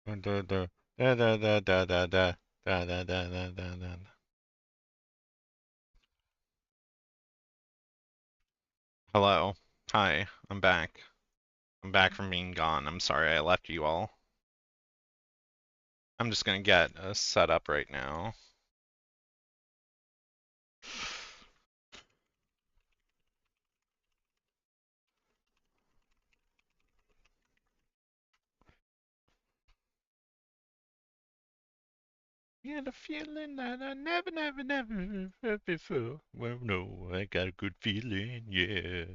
Da, da, da, da, da, da, da, da, da, da, da, da, da, da. Hello. Hi, I'm back. I'm back from being gone. I'm sorry I left you all. I'm just gonna get set up right now. You had a feeling that I never felt before. Well, no, I got a good feeling, yeah.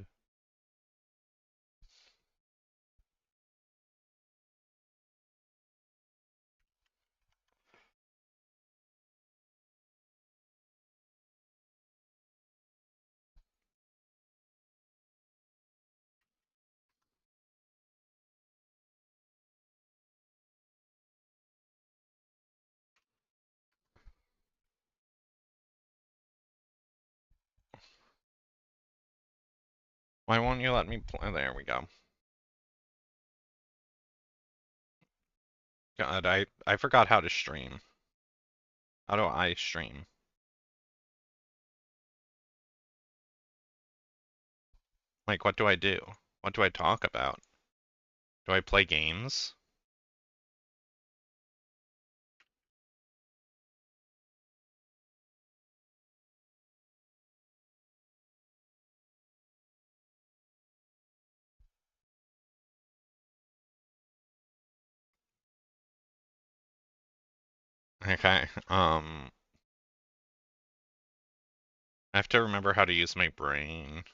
Why won't you let me play? There we go. God, I forgot how to stream. How do I stream? Like, what do I do? What do I talk about? Do I play games? Okay, I have to remember how to use my brain.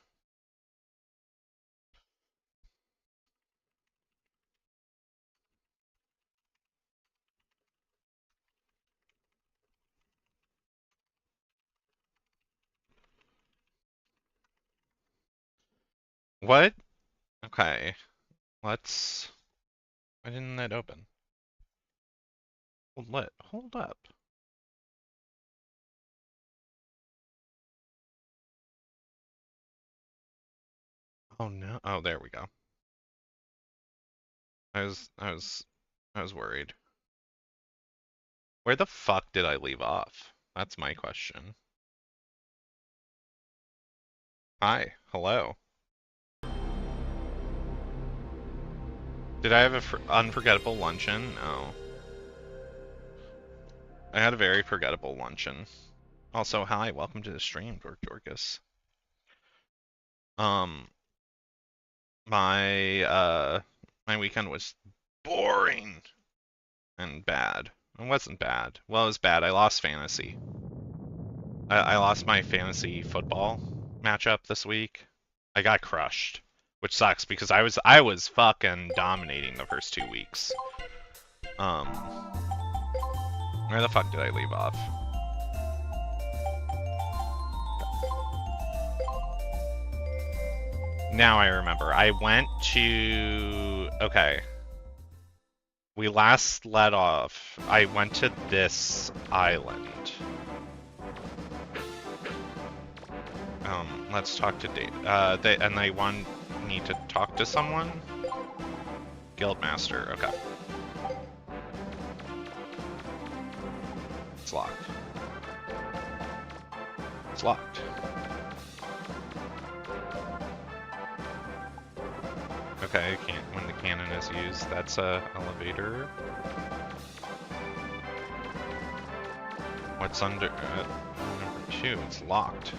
What? Okay, let's... Why didn't that open? Hold up. Oh no, oh there we go. I was, I was, I was worried. Where the fuck did I leave off? That's my question. Hi, hello. Did I have a unforgettable luncheon? No. I had a very forgettable luncheon. Also, hi, welcome to the stream, Dorcas. Um, my weekend was boring and bad. It wasn't bad. Well, it was bad. I lost fantasy. I lost my fantasy football matchup this week. I got crushed, which sucks because I was fucking dominating the first 2 weeks. Um, where the fuck did I leave off? Now I remember. I went to... Okay. We last let off. I went to this island. Let's talk to Dave. And they want me to talk to someone? Guildmaster, okay. It's locked. It's locked. Okay, when the cannon is used, that's a elevator. What's under number 2? It's locked.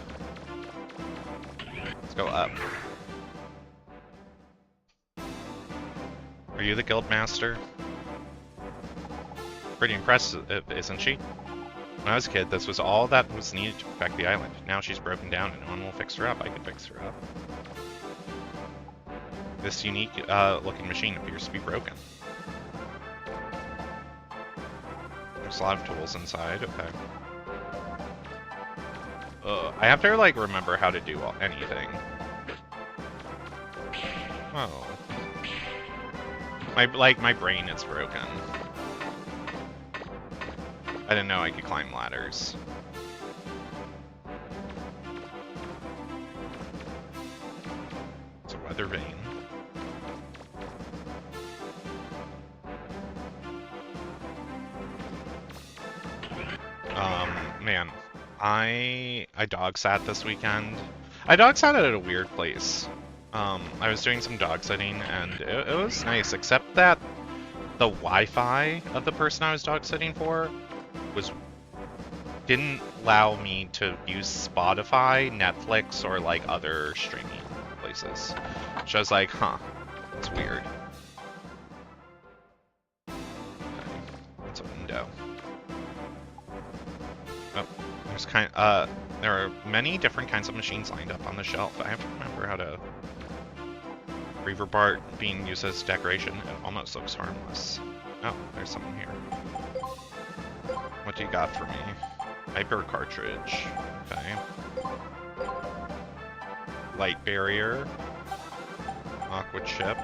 Let's go up. Are you the guild master? Pretty impressive, isn't she? When I was a kid, this was all that was needed to perfect the island. Now she's broken down and no one will fix her up. I can fix her up. This unique looking machine appears to be broken. There's a lot of tools inside, okay. I have to like remember how to do anything. Oh. My brain is broken. I didn't know I could climb ladders. It's a weather vane. Man, I dog sat this weekend. I dog sat at a weird place. I was doing some dog sitting and it was nice, except that the Wi-Fi of the person I was dog sitting for was didn't allow me to use Spotify, Netflix, or like other streaming places. So I was like, huh, that's weird. Okay, that's a window. Oh, there's there are many different kinds of machines lined up on the shelf. I have to remember how to... Reaver Bart being used as decoration. It almost looks harmless. Oh, there's someone here. What do you got for me? Hyper cartridge. Okay. Light barrier. Aqua chip.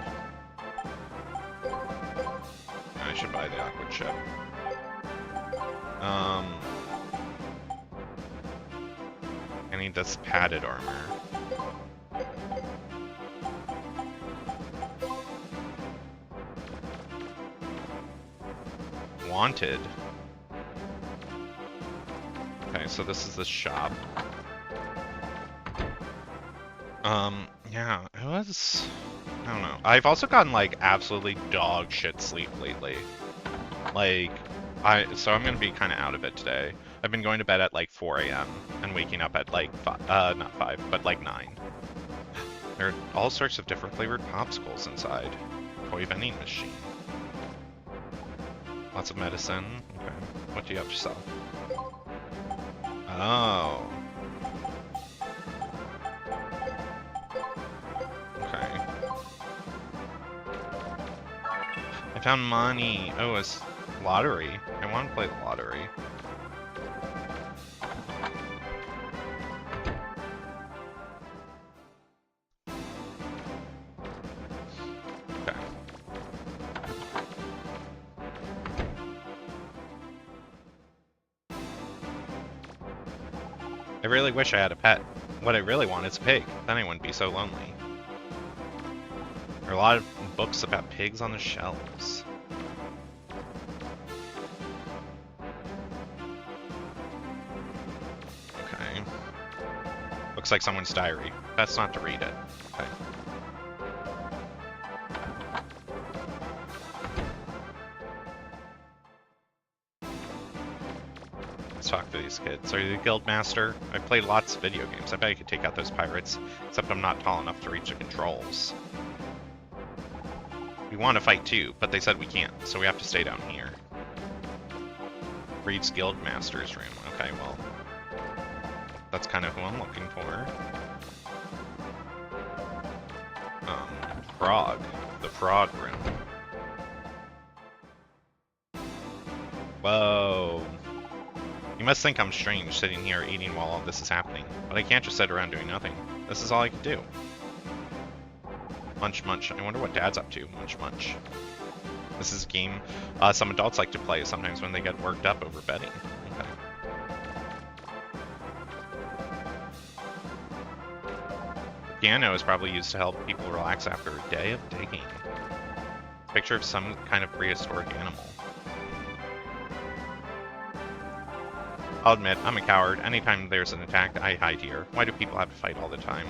I should buy the aqua chip. I need this padded armor. Wanted. Okay, so this is the shop. Yeah, it was... I don't know. I've also gotten, like, absolutely dog shit sleep lately. Like, so I'm gonna be kind of out of it today. I've been going to bed at, like, 4 a.m. and waking up at, like, not 5, but, like, 9. There are all sorts of different flavored popsicles inside. Toy vending machine. Lots of medicine. Okay. What do you have to sell? Oh. Okay. I found money. Oh, it's lottery. I want to play the lottery. Okay. I really wish I had a pet. What I really want is a pig. Then I wouldn't be so lonely. There are a lot of books about pigs on the shelves. Okay. Looks like someone's diary. Best not to read it. Okay. Let's talk to these kids. Are you the guild master? I've played lots of video games. I bet you could take out those pirates. Except I'm not tall enough to reach the controls. We want to fight too, but they said we can't, so we have to stay down here. Reed's guild master's room. Okay, well, that's kind of who I'm looking for. Frog. The frog room. Whoa. You must think I'm strange sitting here eating while all this is happening, but I can't just sit around doing nothing. This is all I can do. Munch Munch. I wonder what Dad's up to. Munch Munch. This is a game some adults like to play sometimes when they get worked up over betting. Okay. Piano is probably used to help people relax after a day of digging. Picture of some kind of prehistoric animal. I'll admit, I'm a coward. Anytime there's an attack, I hide here. Why do people have to fight all the time?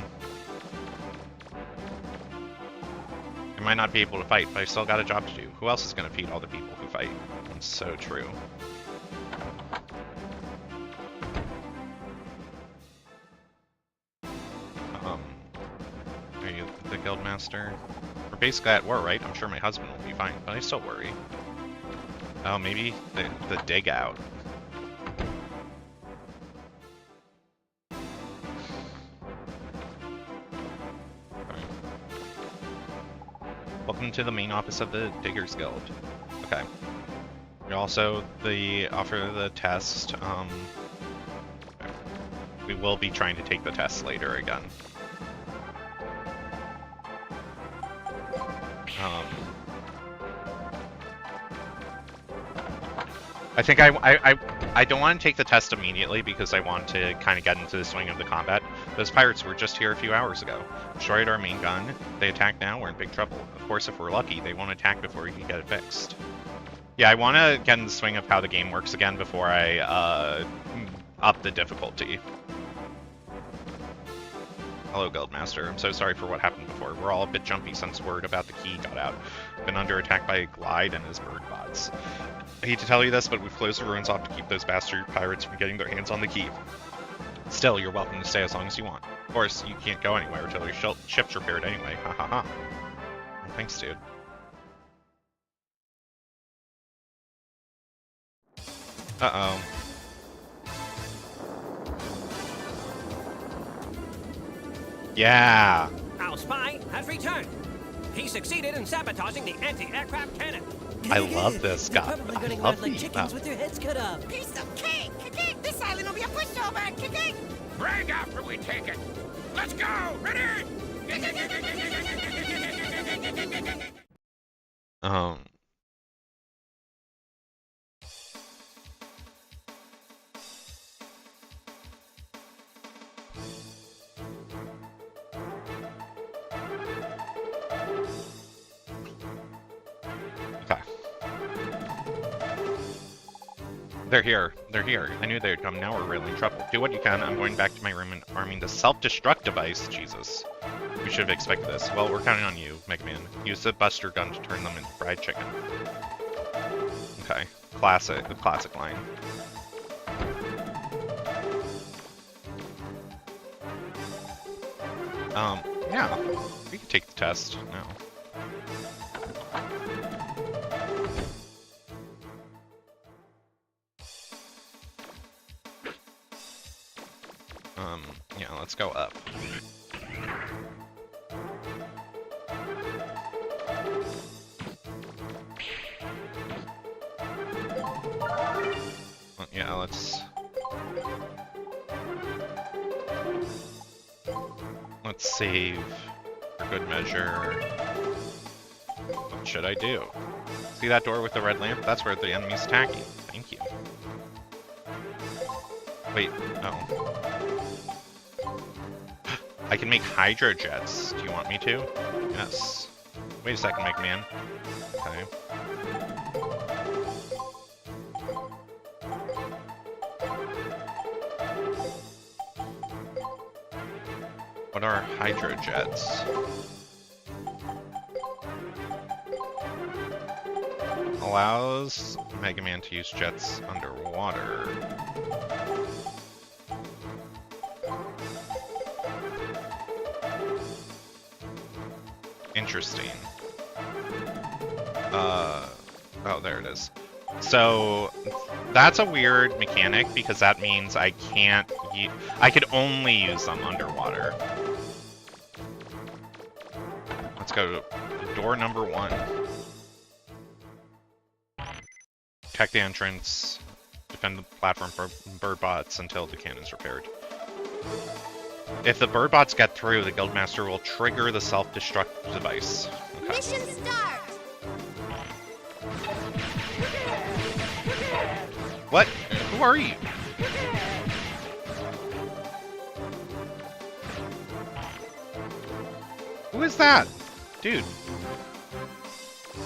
I might not be able to fight, but I still got a job to do. Who else is going to feed all the people who fight? It's so true. Are you the guild master? We're basically at war, right? I'm sure my husband will be fine, but I still worry. Oh, maybe the dig out. Welcome to the main office of the Diggers Guild. Okay. We also offer the test. We will be trying to take the test later again. I think I don't want to take the test immediately because I want to kind of get into the swing of the combat. Those pirates were just here a few hours ago. Destroyed our main gun. They attack now, we're in big trouble. Of course, if we're lucky, they won't attack before we can get it fixed. Yeah, I want to get in the swing of how the game works again before I up the difficulty. Hello, Guildmaster. I'm so sorry for what happened before. We're all a bit jumpy since word about the key got out. Been under attack by a Glide and his bird bots. I hate to tell you this, but we've closed the ruins off to keep those bastard pirates from getting their hands on the key. Still, you're welcome to stay as long as you want. Of course, you can't go anywhere until your ship's repaired anyway. Ha ha ha. Well, thanks, dude. Uh-oh. Yeah! Our spy has returned. He succeeded in sabotaging the anti-aircraft cannon. I love this guy. They're probably I running love around like the chickens with their heads cut off. Piece of cake! Cake! This island will be a pushover! Cake! Brag after we take it. Let's go! Ready? Okay. They're here. They're here. I knew they'd come. Now we're really in trouble. Do what you can. I'm going back to my room and arming the self-destruct device. Jesus. We should have expected this. Well, we're counting on you, Megaman. Use the buster gun to turn them into fried chicken. Okay. Classic. The classic line. Yeah. We can take the test now. Yeah, let's go up. Yeah, let's save for good measure. What should I do? See that door with the red lamp? That's where the enemy's attacking. Thank you. Wait, oh. I can make hydro jets. Do you want me to? Yes. Wait a second, Megaman. Okay. What are hydro jets? Allows Megaman to use jets underwater. Interesting. Oh, there it is. So, that's a weird mechanic, because that means I can't I could only use them underwater. Let's go to door number 1. Protect the entrance. Defend the platform for bird bots until the cannon's repaired. If the bird bots get through, the Guildmaster will trigger the self-destruct device. Okay. Mission start! What? Who are you? Who is that? Dude.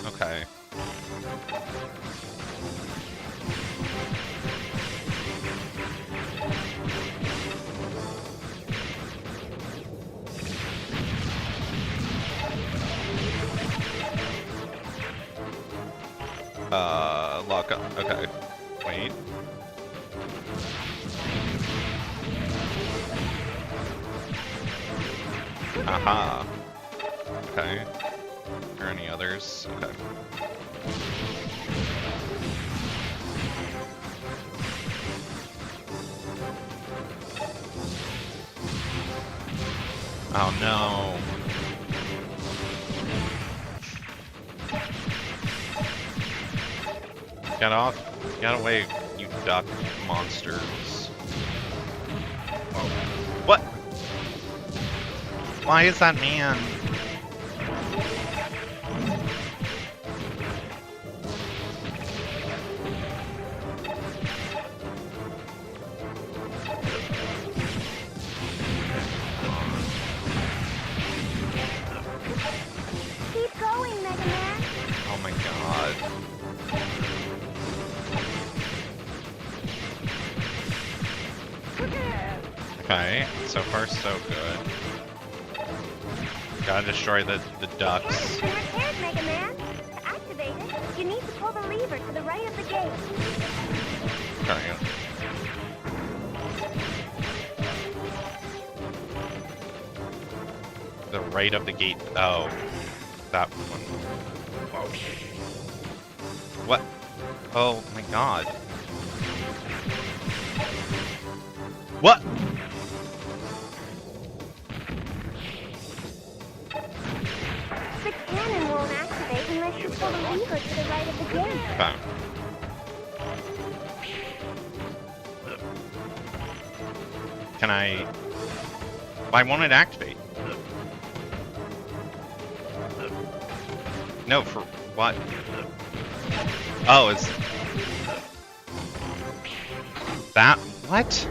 Okay. Lock up. Okay. Wait. Aha. Okay. Are there any others? Okay. Oh no. Get off. Get away, you duck monsters. Whoa. What? Why is that man? Keep going, Megaman! Oh my god. Okay, so far so good. Gotta destroy the ducks. It's been repaired, Mega Man. To activate it, you need to pull the lever to the right of the gate. Okay. The right of the gate. Oh, that one. What? Oh my god. What? The cannon won't activate unless you pull the lever to the right of the gate. Okay. Can I... Why won't it activate? No, for what? Oh, it's... That... What?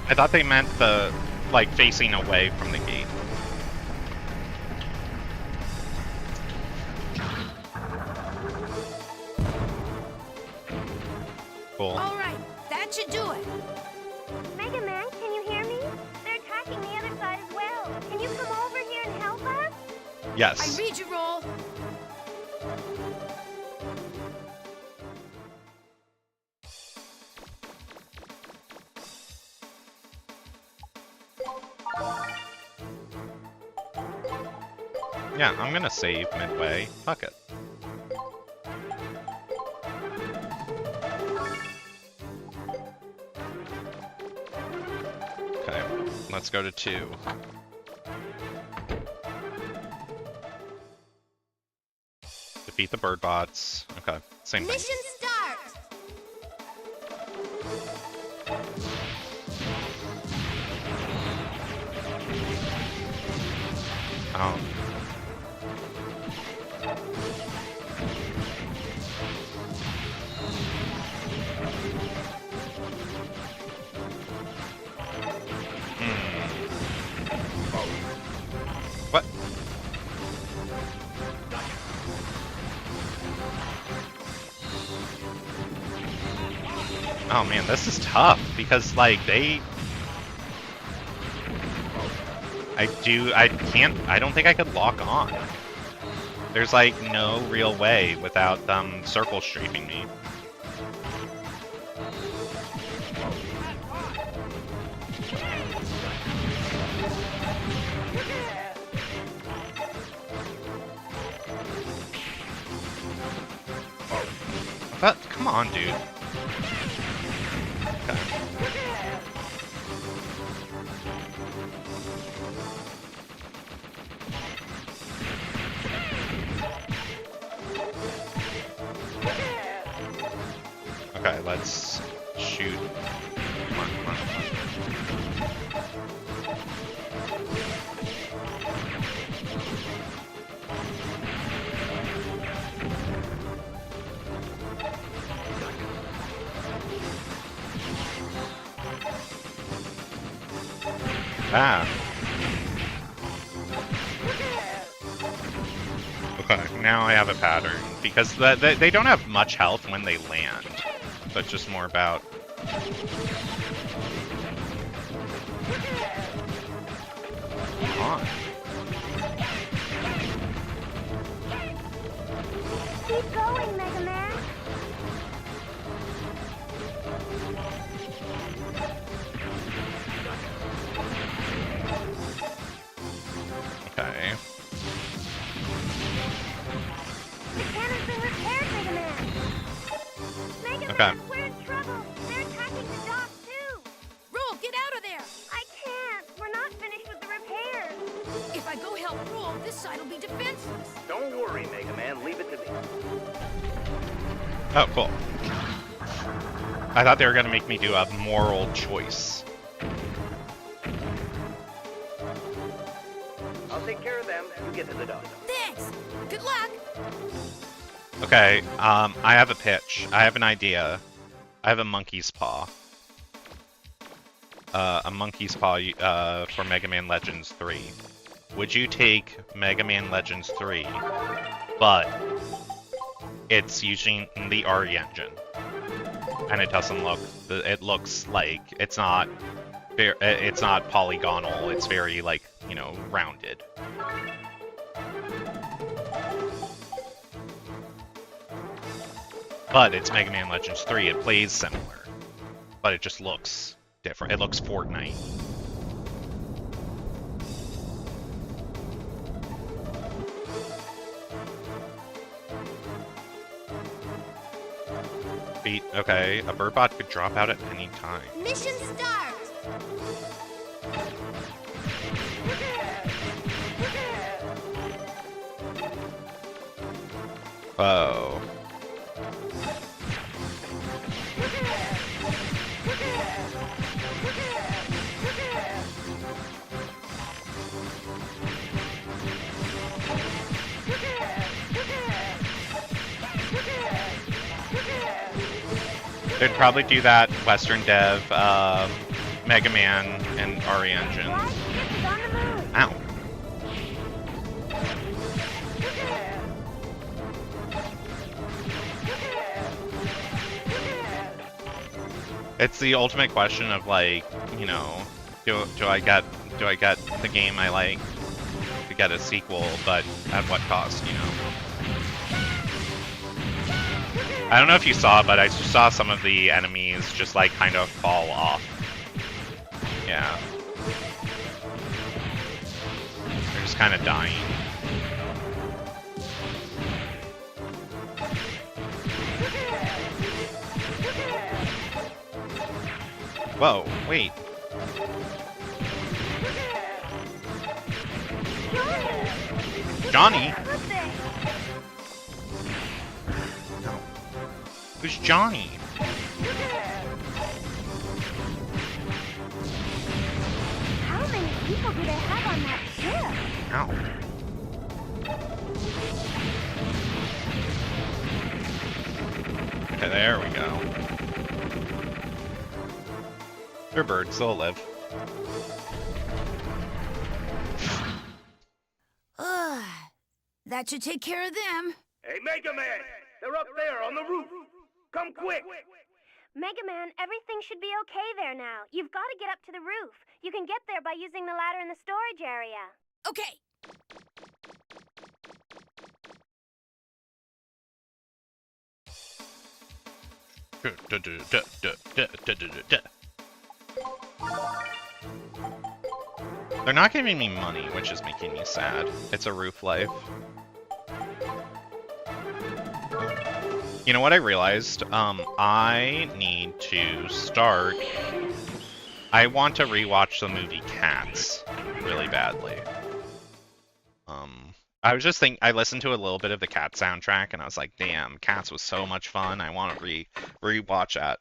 I thought they meant the... like, facing away from the gate. Cool. All right, that should do it. Mega Man, can you hear me? They're attacking the other side as well. Can you come over here and help us? Yes. I read your roll. Yeah, I'm gonna save midway. Fuck it. Okay, let's go to 2. Defeat the bird bots. Okay, same thing. Mission start. Oh. What? Oh man, this is tough because like I don't think I could lock on. There's like no real way without them circle strafing me. But come on, dude. Okay. Okay, let's shoot. Come on, come on, come on. Ah. Okay, now I have a pattern. Because they don't have much health when they land. So it's just more about... Come on. Keep going, Mega Man. Okay. The cannon's been repaired, Mega Man. Mega Okay. Man, we're in trouble. They're attacking the dock, too. Roll, get out of there. I can't. We're not finished with the repairs. If I go help Roll, this side will be defenseless. Don't worry, Mega Man. Leave it to me. Oh, cool. I thought they were going to make me do a moral choice. I'll take care of them. You get to the dock. Thanks. Good luck. Okay, I have a pitch. I have an idea. I have a monkey's paw. A monkey's paw for Mega Man Legends 3. Would you take Mega Man Legends 3, but it's using the RE engine? and it doesn't look. It looks like it's not. It's not polygonal. It's very like rounded. But it's Mega Man Legends 3. It plays similar, but it just looks different. It looks Fortnite. Beat. Okay, a bird bot could drop out at any time. Mission start! Oh. They'd probably do that Western Dev, Mega Man, and RE Engine. Ow. It's the ultimate question of like, do I get the game I like to get a sequel, but at what cost, I don't know if you saw, but I just saw some of the enemies just like kind of fall off. Yeah. They're just kind of dying. Whoa, wait. Johnny? No. Who's Johnny? How many people do they have on that ship? Ow. Okay, there we go. They're birds, they'll live. That should take care of them. Hey, Mega Man! They're up there on the roof! Come quick! Mega Man, everything should be okay there now. You've got to get up to the roof. You can get there by using the ladder in the storage area. Okay. They're not giving me money, which is making me sad. It's a roof life. You know what I realized? I need to start... I want to rewatch the movie Cats really badly. I was just thinking, I listened to a little bit of the Cats soundtrack and I was like, damn, Cats was so much fun. I want to rewatch that.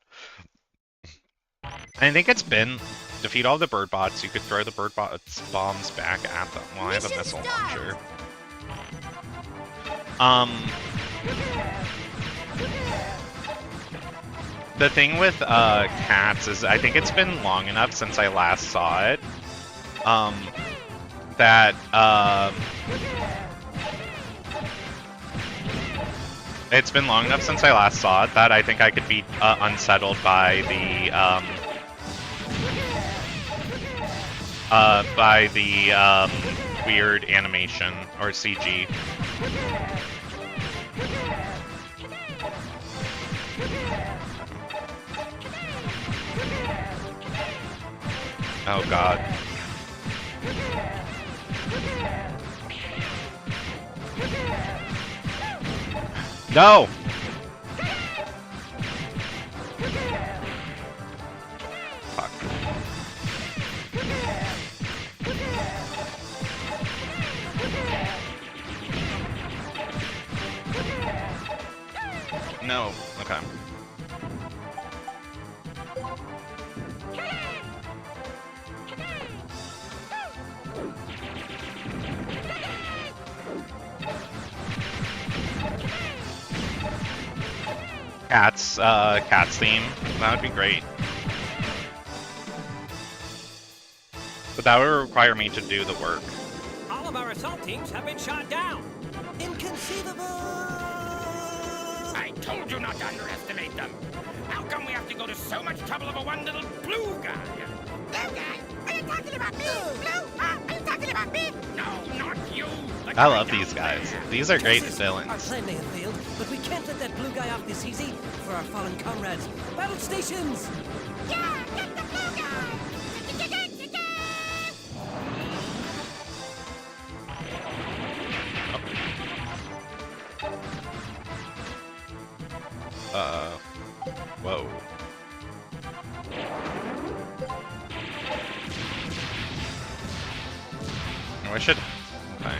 I think it's been defeat all the bird bots. You could throw the bird bots bombs back at them. Well, I have a missile launcher. The thing with Cats is I think it's been long enough since I last saw it that it's been long enough since I last saw it that I think I could be unsettled by the weird animation or CG. Oh god. No! Fuck. No. Okay. Cats theme. That would be great. But that would require me to do the work. All of our assault teams have been shot down. Inconceivable! I told you not to underestimate them. How come we have to go to so much trouble over one little blue guy? Blue guy? Are you talking about me? Blue? Huh? Are you talking about me? No, not you. The I guy love down these guys. there. These are great Our villains. plan may have failed, but we can't let that blue guy off this easy for our fallen comrades. Battle stations! Yeah, get the blue guy! Whoa. Oh, I should. Okay.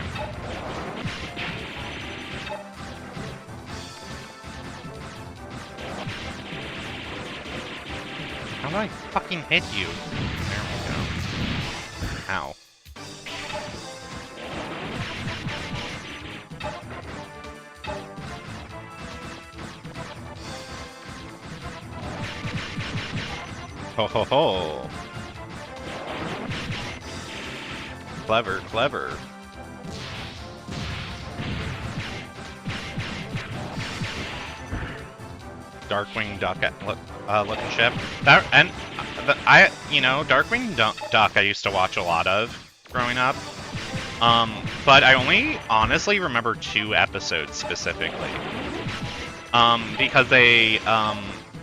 How do I fucking hit you? There we go. Ow. Ho ho ho! Clever, clever. Darkwing Duck looking ship. That and Darkwing Duck I used to watch a lot of growing up. But I only honestly remember 2 episodes specifically.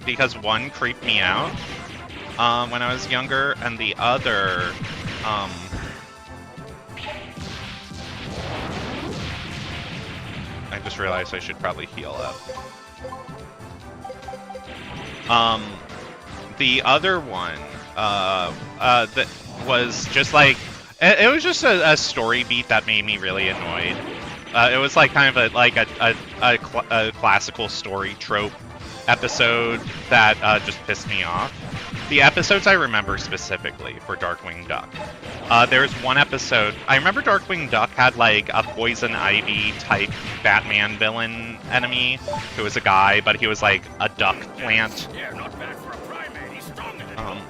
Because one creeped me out when I was younger, and the other I just realized I should probably heal up. The other one, that was just like, it was just a story beat that made me really annoyed. It was like kind of a classical story trope episode that just pissed me off. The episodes I remember specifically for Darkwing Duck. There's one episode, I remember Darkwing Duck had like a Poison Ivy type Batman villain enemy who was a guy, but he was like a duck plant. Yeah, not bad for a primate. He's stronger than you.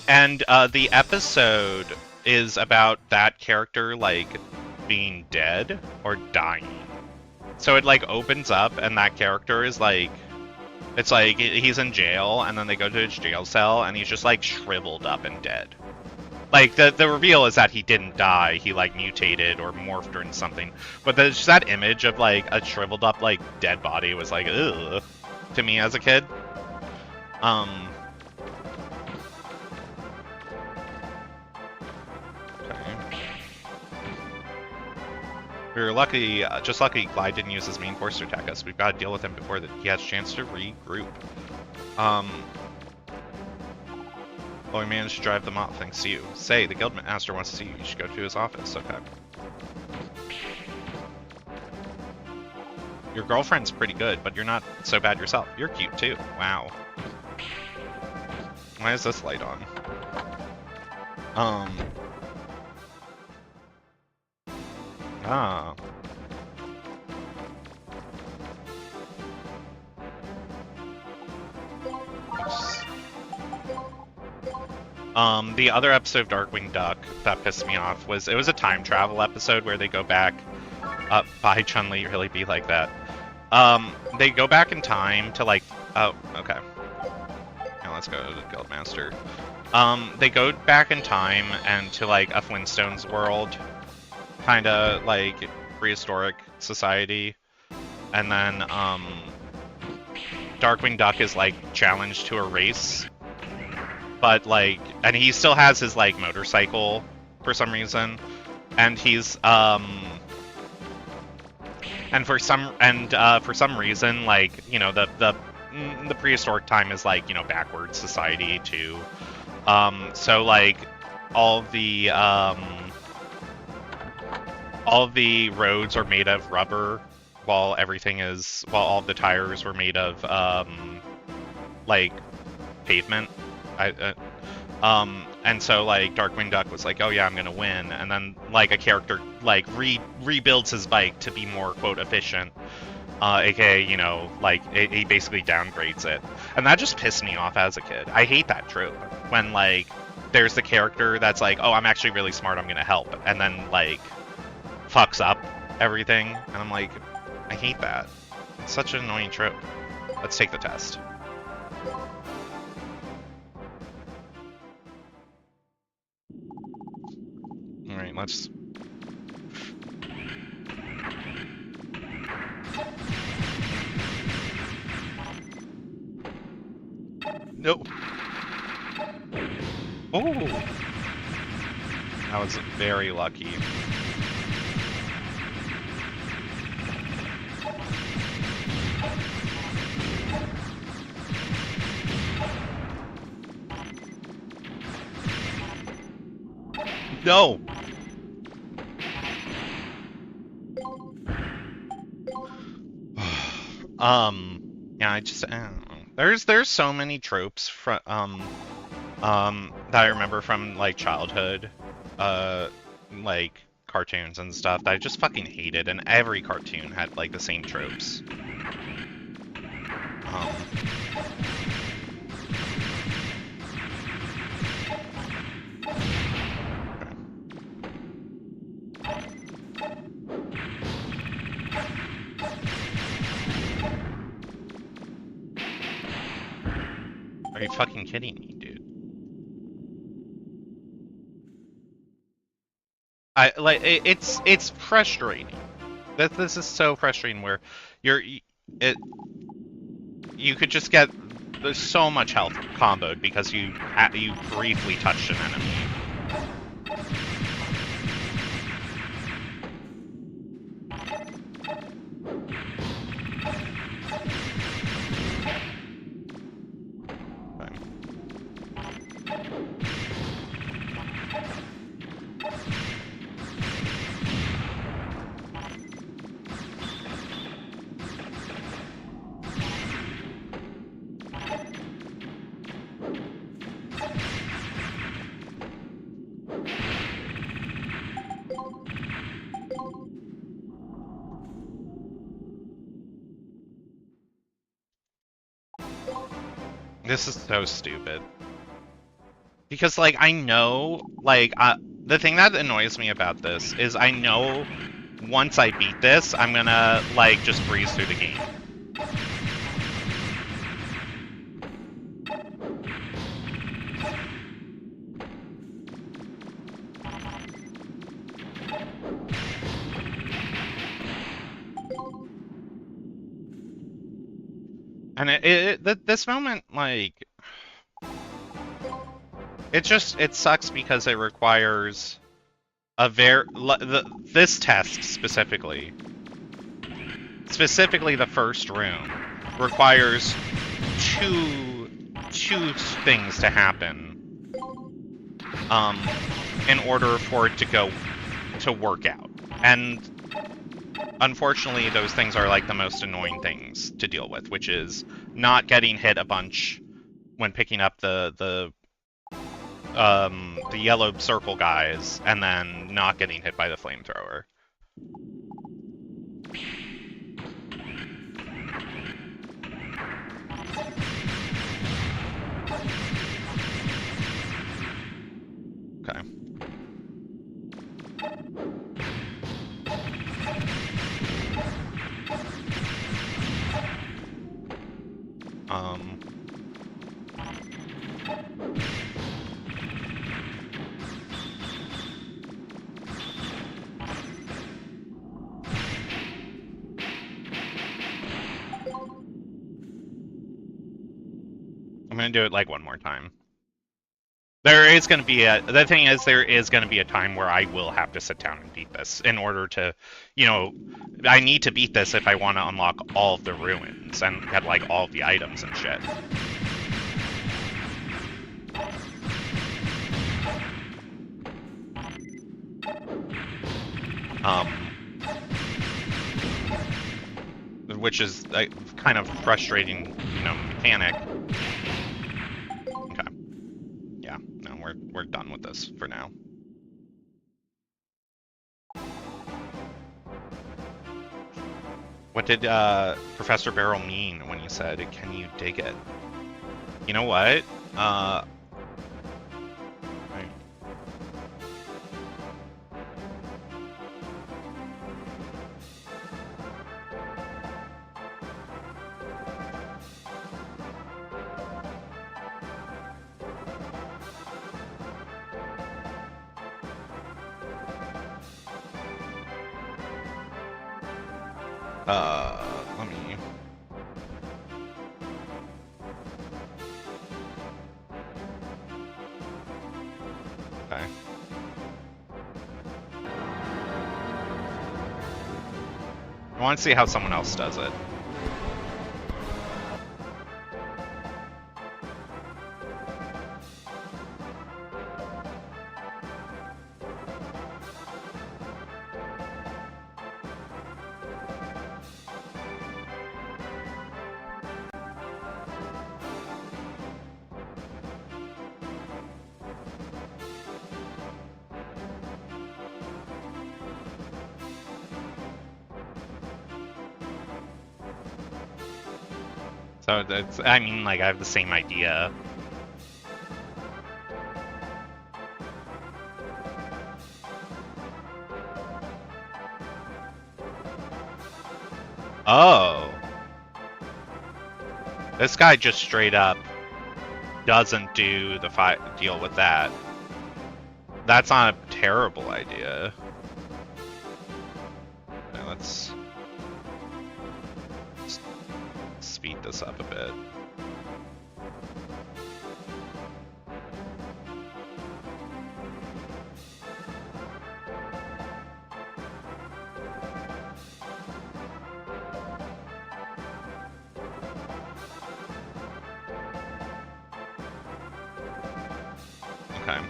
And the episode is about that character like being dead or dying. So it like opens up and that character is like, it's like he's in jail and then they go to his jail cell and he's just like shriveled up and dead. Like the reveal is that he didn't die, he like mutated or morphed or into something. But just that image of like a shriveled up like dead body was like ugh to me as a kid. We were lucky, just lucky Clyde didn't use his main force to attack us. We've got to deal with him before he has a chance to regroup. Well, we managed to drive them off, thanks to you. Say, the Guildmaster wants to see you. You should go to his office. Okay. Your girlfriend's pretty good, but you're not so bad yourself. You're cute, too. Wow. Why is this light on? Ah. The other episode of Darkwing Duck that pissed me off was, it was a time travel episode where they go back, by Chun-Li, really be like that. They go back in time to like, oh, okay. Now let's go to the Guildmaster. They go back in time and to like a Flintstones world, kind of like prehistoric society, and then Darkwing Duck is like challenged to a race, but like, and he still has his like motorcycle for some reason, and he's for some reason, like, you know, the prehistoric time is like, you know, backward society too. So like all the roads are made of rubber, while all the tires were made of like pavement. And so like Darkwing Duck was like, oh yeah, I'm gonna win, and then like a character like rebuilds his bike to be more quote efficient, aka, you know, like he basically downgrades it, and that just pissed me off as a kid. I hate that trope when like there's the character that's like, oh, I'm actually really smart, I'm gonna help, and then like fucks up everything, and I'm like, I hate that. It's such an annoying trope. Let's take the test. Alright, let's... Nope. Oh! That was very lucky. No! Yeah, I don't know. There's so many tropes from that I remember from like childhood, like cartoons and stuff that I just fucking hated, and every cartoon had like the same tropes. Are you fucking kidding me, dude? It's frustrating. This is so frustrating where you could just get there's so much health comboed because you briefly touched an enemy. This is so stupid. Because, like, I know, like, the thing that annoys me about this is I know once I beat this, I'm gonna, like, just breeze through the game. And this moment, like, it sucks because it requires a this test specifically the first room requires two things to happen in order for it to work out. And unfortunately, those things are like the most annoying things to deal with, which is not getting hit a bunch when picking up the yellow circle guys, and then not getting hit by the flamethrower. Okay. I'm gonna do it like one more time. There is going to be the thing is, there is going to be a time where I will have to sit down and beat this in order to, you know, I need to beat this if I want to unlock all of the ruins and get, like, all of the items and shit. Which is a kind of frustrating, you know, mechanic. Okay. Yeah, no, we're done with this for now. What did Professor Barrel mean when he said, "Can you dig it?" You know what? Let me... Okay. I want to see how someone else does it. So that's, I mean, like, I have the same idea. Oh. This guy just straight up doesn't do the deal with that. That's not a terrible idea. Now let's speed this up a bit. Okay.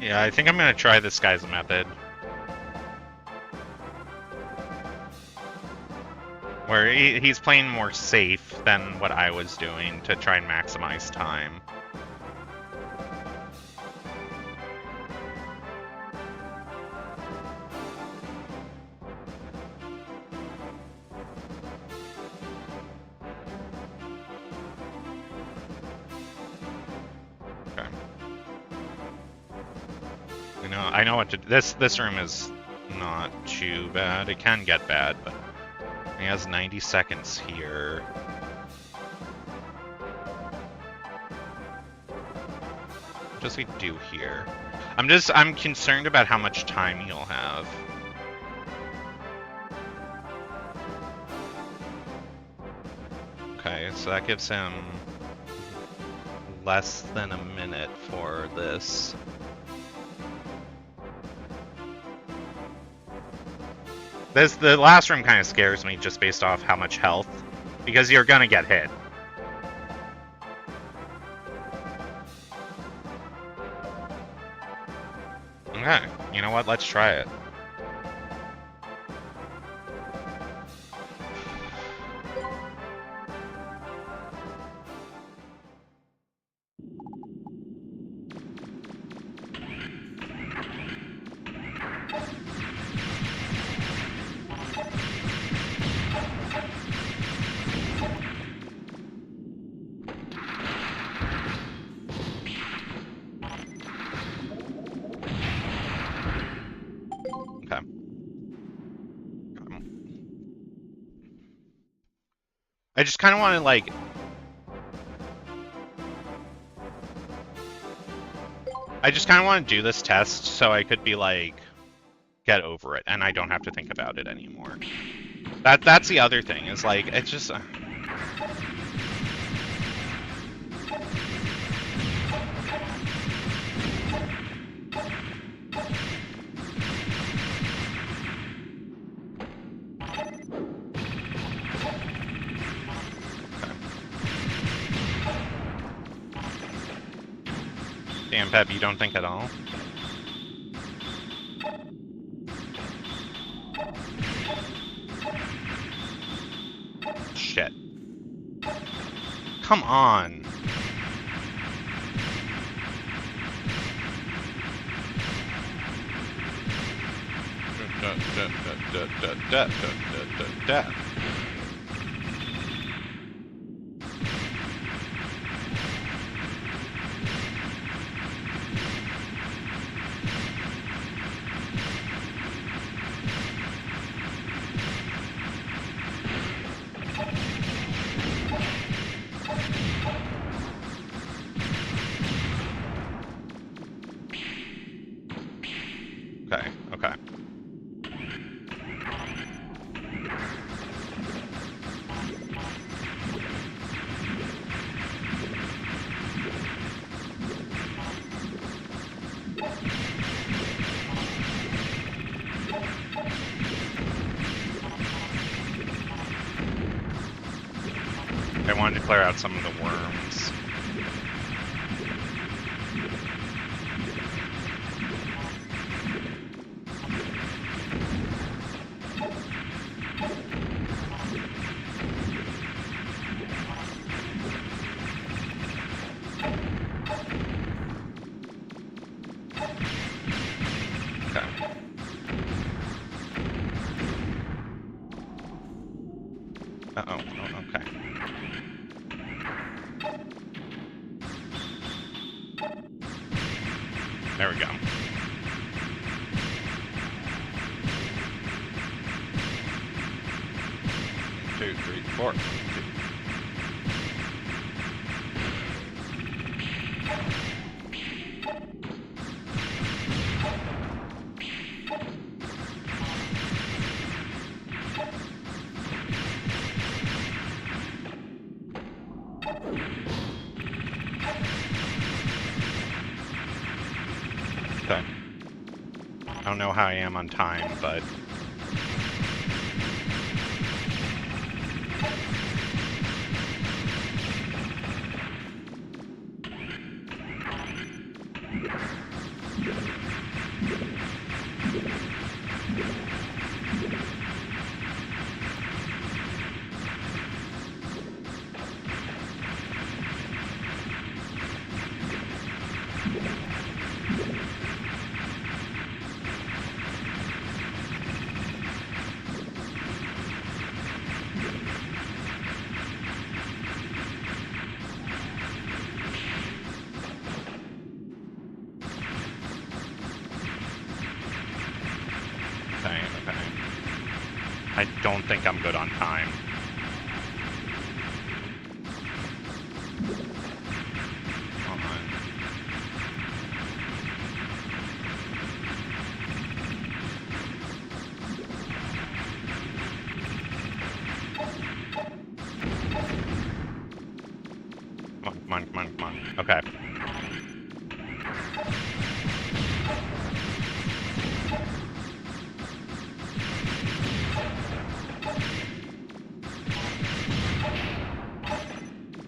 Yeah, I think I'm gonna try this guy's method. Where he's playing more safe than what I was doing to try and maximize time. Okay. I know what to do. This room is not too bad. It can get bad, but he has 90 seconds here. What does he do here? I'm concerned about how much time he'll have. Okay, so that gives him less than a minute for this. The last room kind of scares me just based off how much health, because you're gonna get hit. Okay, you know what? Let's try it. I just kind of want to, like... I just kind of want to do this test so I could be like, get over it, and I don't have to think about it anymore. That's the other thing, is like, it's just... Damn, Pep, you don't think at all? Shit. Come on. I wanted to clear out some of the worms. Uh-oh. Oh, okay. There we go. Two, three, four. Okay. I don't know how I am on time, but... Okay. I don't think I'm good on time. Come on. Come on. Okay.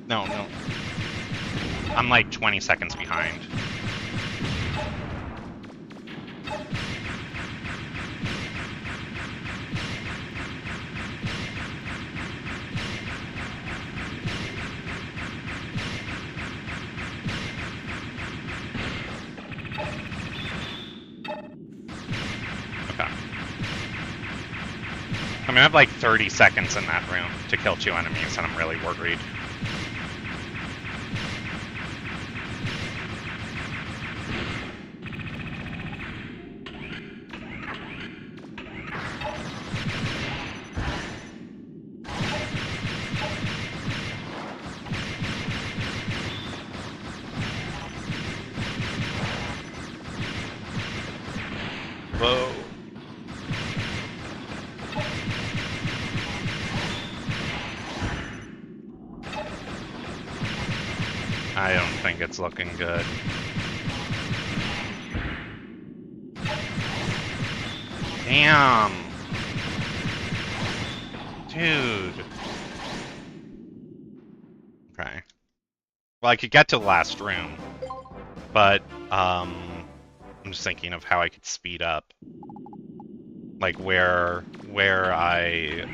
No. I'm like 20 seconds behind. Okay. I mean, I have like 30 seconds in that room to kill 2 enemies, and I'm really worried. Whoa. I don't think it's looking good. Damn. Dude. Okay. Well, I could get to the last room, but, I'm just thinking of how I could speed up. Like, where I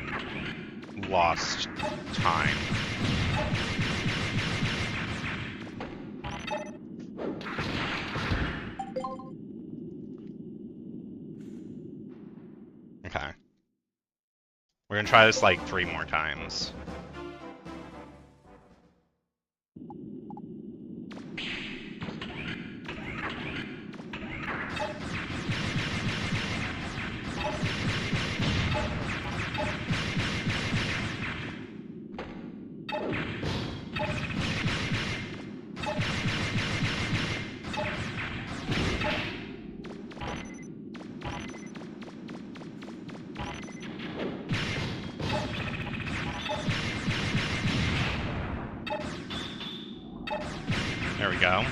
lost time. Okay. We're gonna try this like 3 more times. There we go.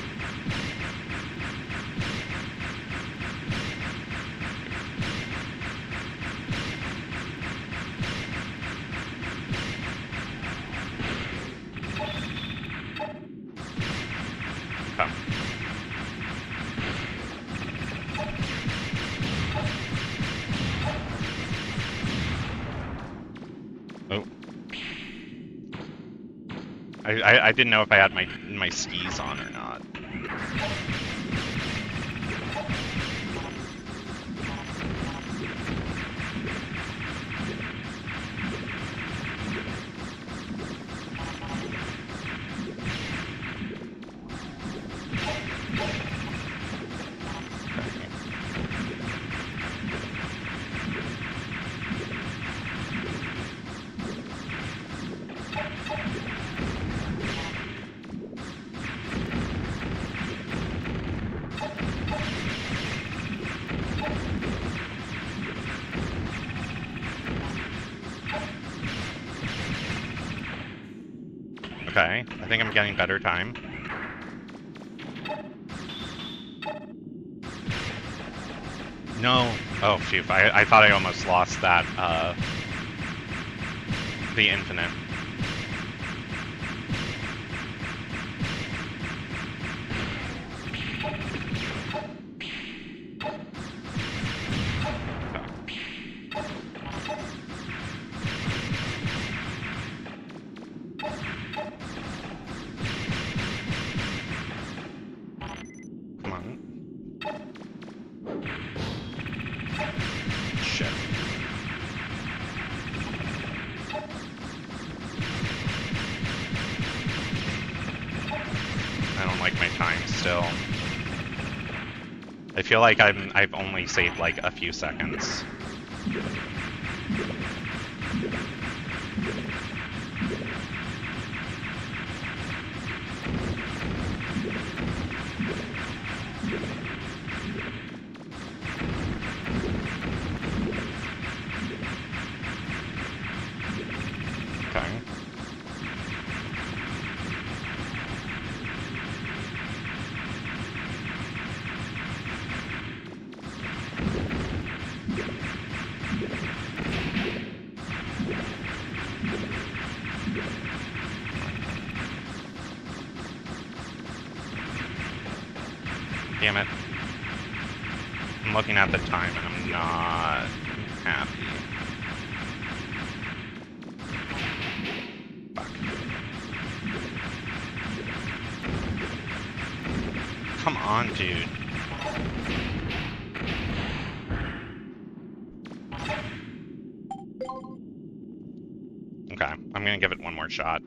Oh. I didn't know if I had my skis on or not. Okay, I think I'm getting better time. No. Oh, phew. I thought I almost lost that, the infinite. Come on. Shit. I don't like my time still. I feel like I've only saved like a few seconds. Okay. Damn it. I'm looking at the time and I'm not happy. Fuck. Come on, dude. Okay, I'm gonna give it one more shot.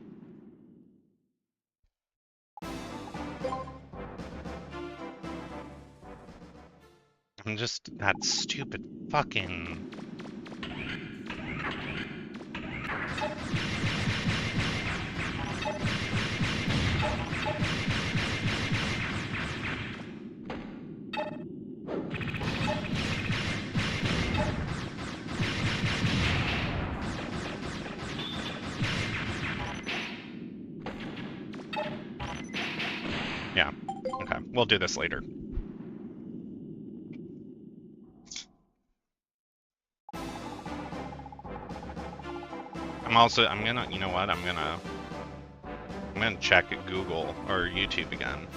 I'm just that stupid fucking... Yeah, okay, we'll do this later. I'm gonna, you know what, I'm gonna check Google or YouTube again.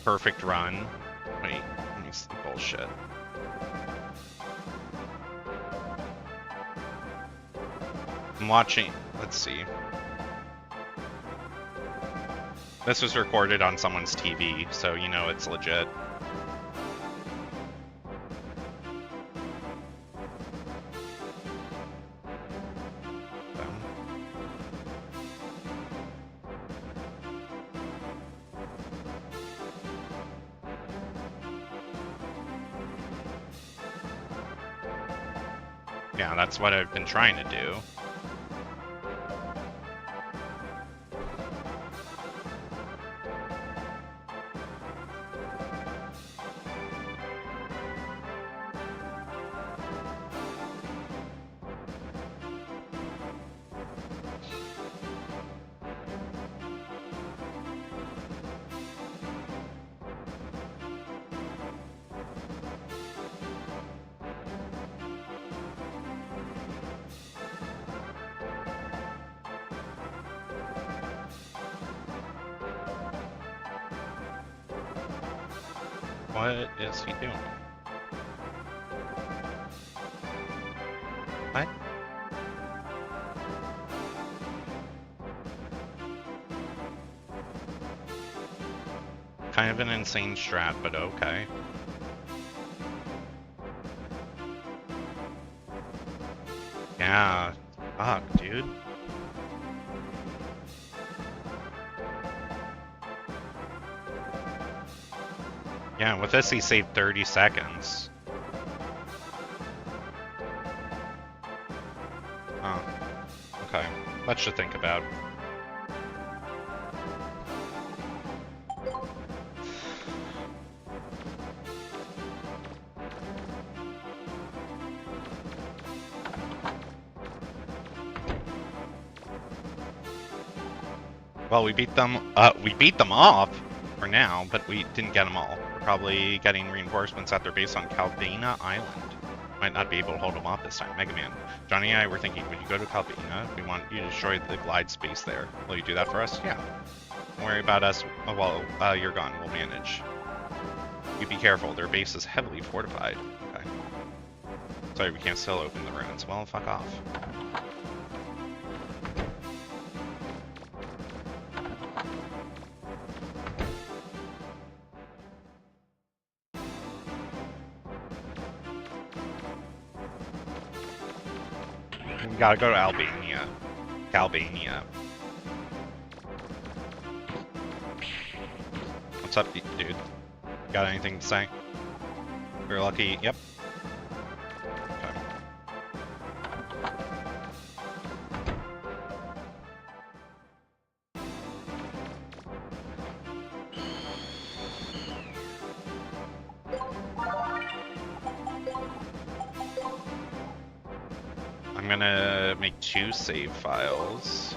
Perfect run. Wait, let me see, bullshit. I'm watching, let's see. This was recorded on someone's TV, so you know it's legit. Yeah, that's what I've been trying to do. What is he doing? What? Kind of an insane strat, but okay. Yeah. Fuck, dude. Yeah, with this he saved 30 seconds. Oh. Okay. Much to think about. Well, we beat them off for now, but we didn't get them all. We're probably getting reinforcements at their base on Calbina Island. Might not be able to hold them off this time. Megaman, Johnny and I were thinking, when you go to Calbina, we want you to destroy the glide space there. Will you do that for us? Yeah. Don't worry about us while you're gone. We'll manage. You be careful. Their base is heavily fortified. Okay. Sorry, we can't still open the ruins. Well, fuck off. We gotta go to Albania. Albania. What's up, dude? Got anything to say? We're lucky. Yep. Okay. I'm gonna make 2 save files.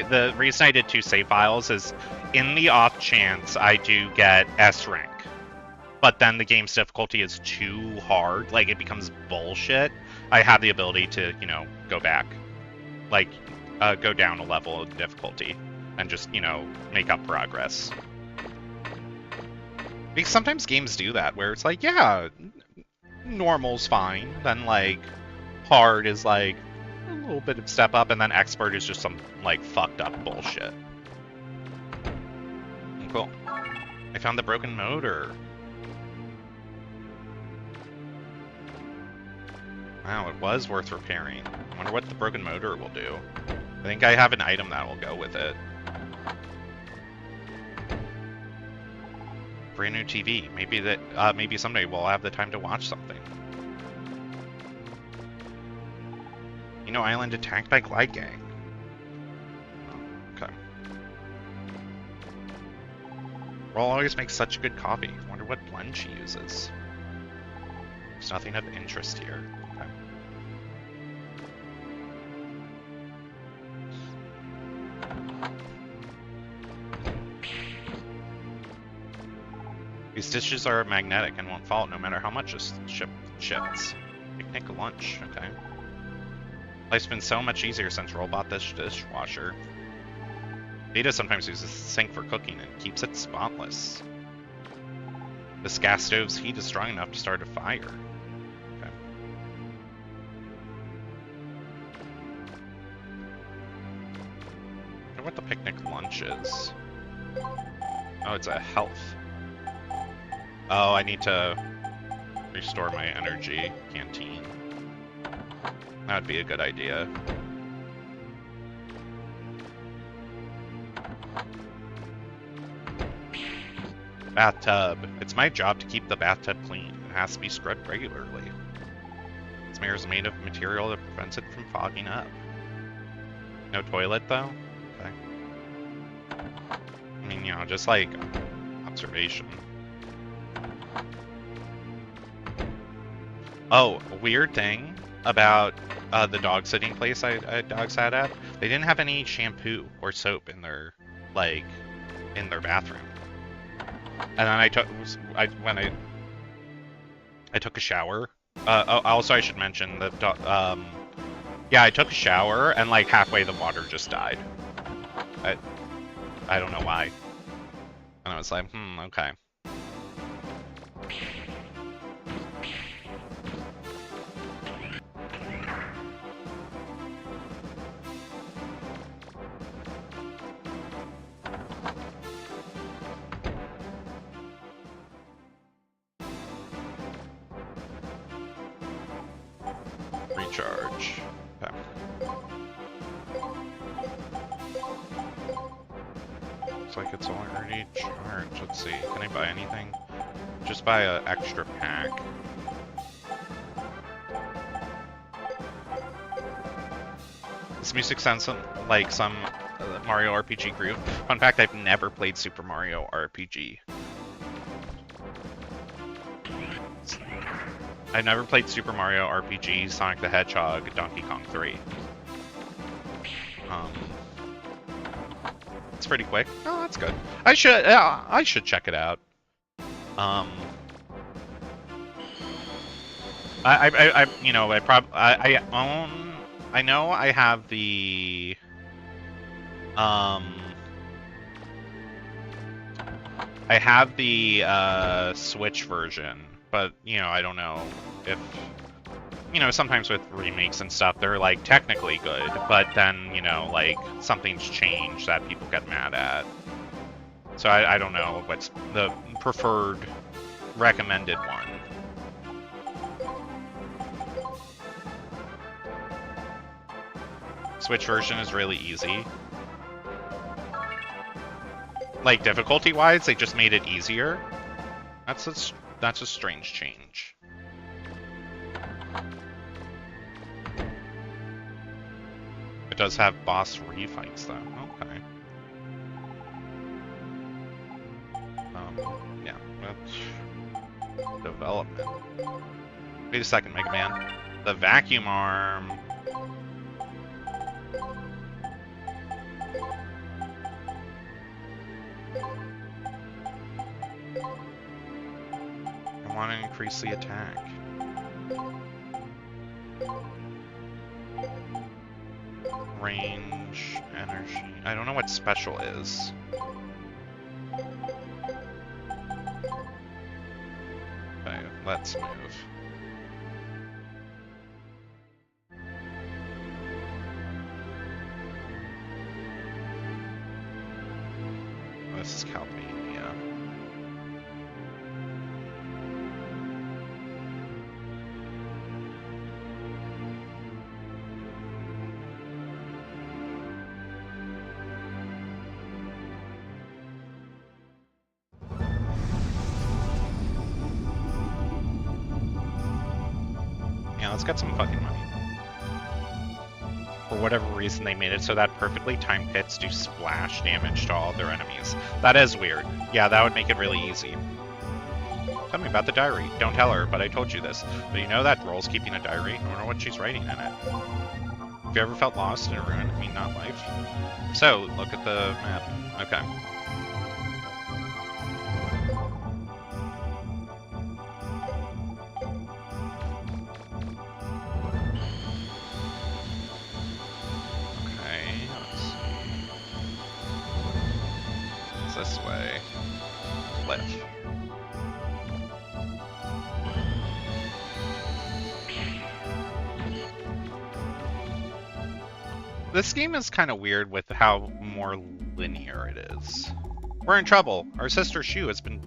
The reason I did 2 save files is in the off chance I do get S rank, but then the game's difficulty is too hard, like it becomes bullshit, I have the ability to, you know, go back. Like, go down a level of difficulty and just, you know, make up progress. Because sometimes games do that, where it's like, yeah, normal's fine, then like, hard is like, a little bit of step up, and then expert is just some, like, fucked up bullshit. Cool. I found the broken motor. Wow, it was worth repairing. I wonder what the broken motor will do. I think I have an item that will go with it. Brand new TV. Maybe someday we'll have the time to watch something. You know, island attacked by Glide Gang. Okay. Roll always makes such good coffee. Wonder what blend she uses. There's nothing of interest here. Okay. These dishes are magnetic and won't fall no matter how much a ship shifts. Picnic lunch, okay. Life's been so much easier since Roll bought this dishwasher. Vita sometimes uses the sink for cooking and keeps it spotless. This gas stove's heat is strong enough to start a fire. Okay. I wonder what the picnic lunch is. Oh, it's a health. Oh, I need to restore my energy canteen. That would be a good idea. Bathtub. It's my job to keep the bathtub clean. It has to be scrubbed regularly. This mirror is made of material that prevents it from fogging up. No toilet, though? Okay. I mean, you know, just like observation. Oh, a weird thing about the dog sitting place I dog sat at, they didn't have any shampoo or soap in their, like, in their bathroom. And then I I took a shower. Also, I should mention that, yeah, I took a shower, and, like, halfway the water just died. I don't know why. And I was like, okay. Recharge. Okay. Looks like it's already charged. Let's see. Can I buy anything? Just buy an extra pack. This music sounds like some Mario RPG group. Fun fact, I've never played Super Mario RPG. I've never played Super Mario RPG, Sonic the Hedgehog, Donkey Kong 3. It's pretty quick. Oh, that's good. I should check it out. You know, I know I have the Switch version, but you know, I don't know if, you know, sometimes with remakes and stuff, they're like technically good, but then, you know, like something's changed that people get mad at. So I don't know what's the preferred recommended one. Switch version is really easy. Like difficulty-wise, they just made it easier. That's a strange change. It does have boss refights though. Okay. Yeah. That's development. Wait a second, Mega Man. The vacuum arm. I want to increase the attack. Range, energy. I don't know what special is. Okay, let's move. This is Calvania. Yeah, let's get some fucking money. For whatever reason, they made it so that perfectly timed hits do splash damage to all their enemies. That is weird. Yeah, that would make it really easy. Tell me about the diary. Don't tell her, but I told you this. But you know that girl's keeping a diary? I wonder what she's writing in it. Have you ever felt lost in a ruin? I mean, not life. So, look at the map. Okay. This way. Left. This game is kind of weird with how more linear it is. We're in trouble. Our sister Shu has been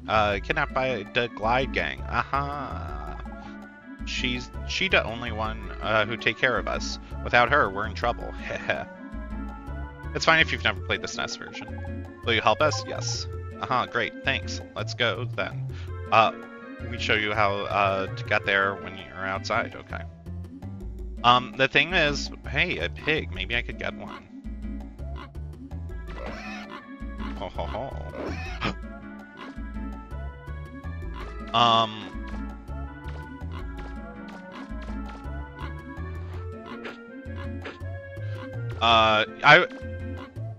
kidnapped by the Glide Gang. Aha. She's the only one who take care of us. Without her, we're in trouble. Heh. It's fine if you've never played the SNES version. Will you help us? Yes. Great, thanks. Let's go then. We show you how to get there when you're outside, okay. The thing is, hey, a pig, maybe I could get one. Ho ho ho.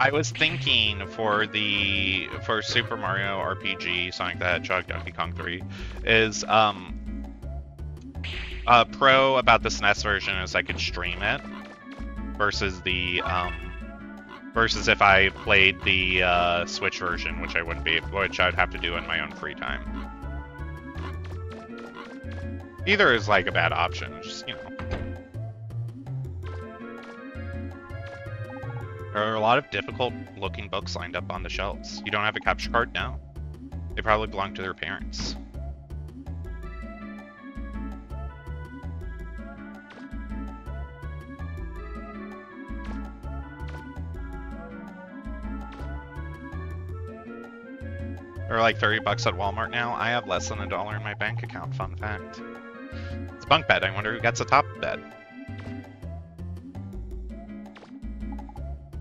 I was thinking for Super Mario RPG, Sonic the Hedgehog, Donkey Kong 3, is pro about the SNES version is I could stream it versus the versus if I played the Switch version, which I wouldn't be, which I'd have to do in my own free time. Either is like a bad option, just, you know. There are a lot of difficult looking books lined up on the shelves. You don't have a capture card now? They probably belong to their parents. They're like 30 bucks at Walmart now. I have less than $1 in my bank account, fun fact. It's a bunk bed. I wonder who gets a top bed.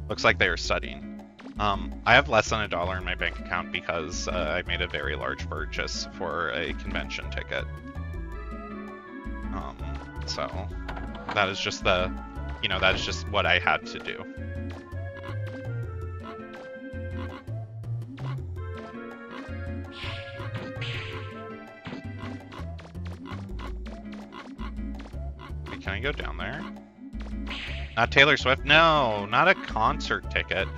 Looks like they are studying. I have less than $1 in my bank account because I made a very large purchase for a convention ticket. So that is just the, you know, that is just what I had to do. Can I go down there? Not Taylor Swift? No, not a concert ticket.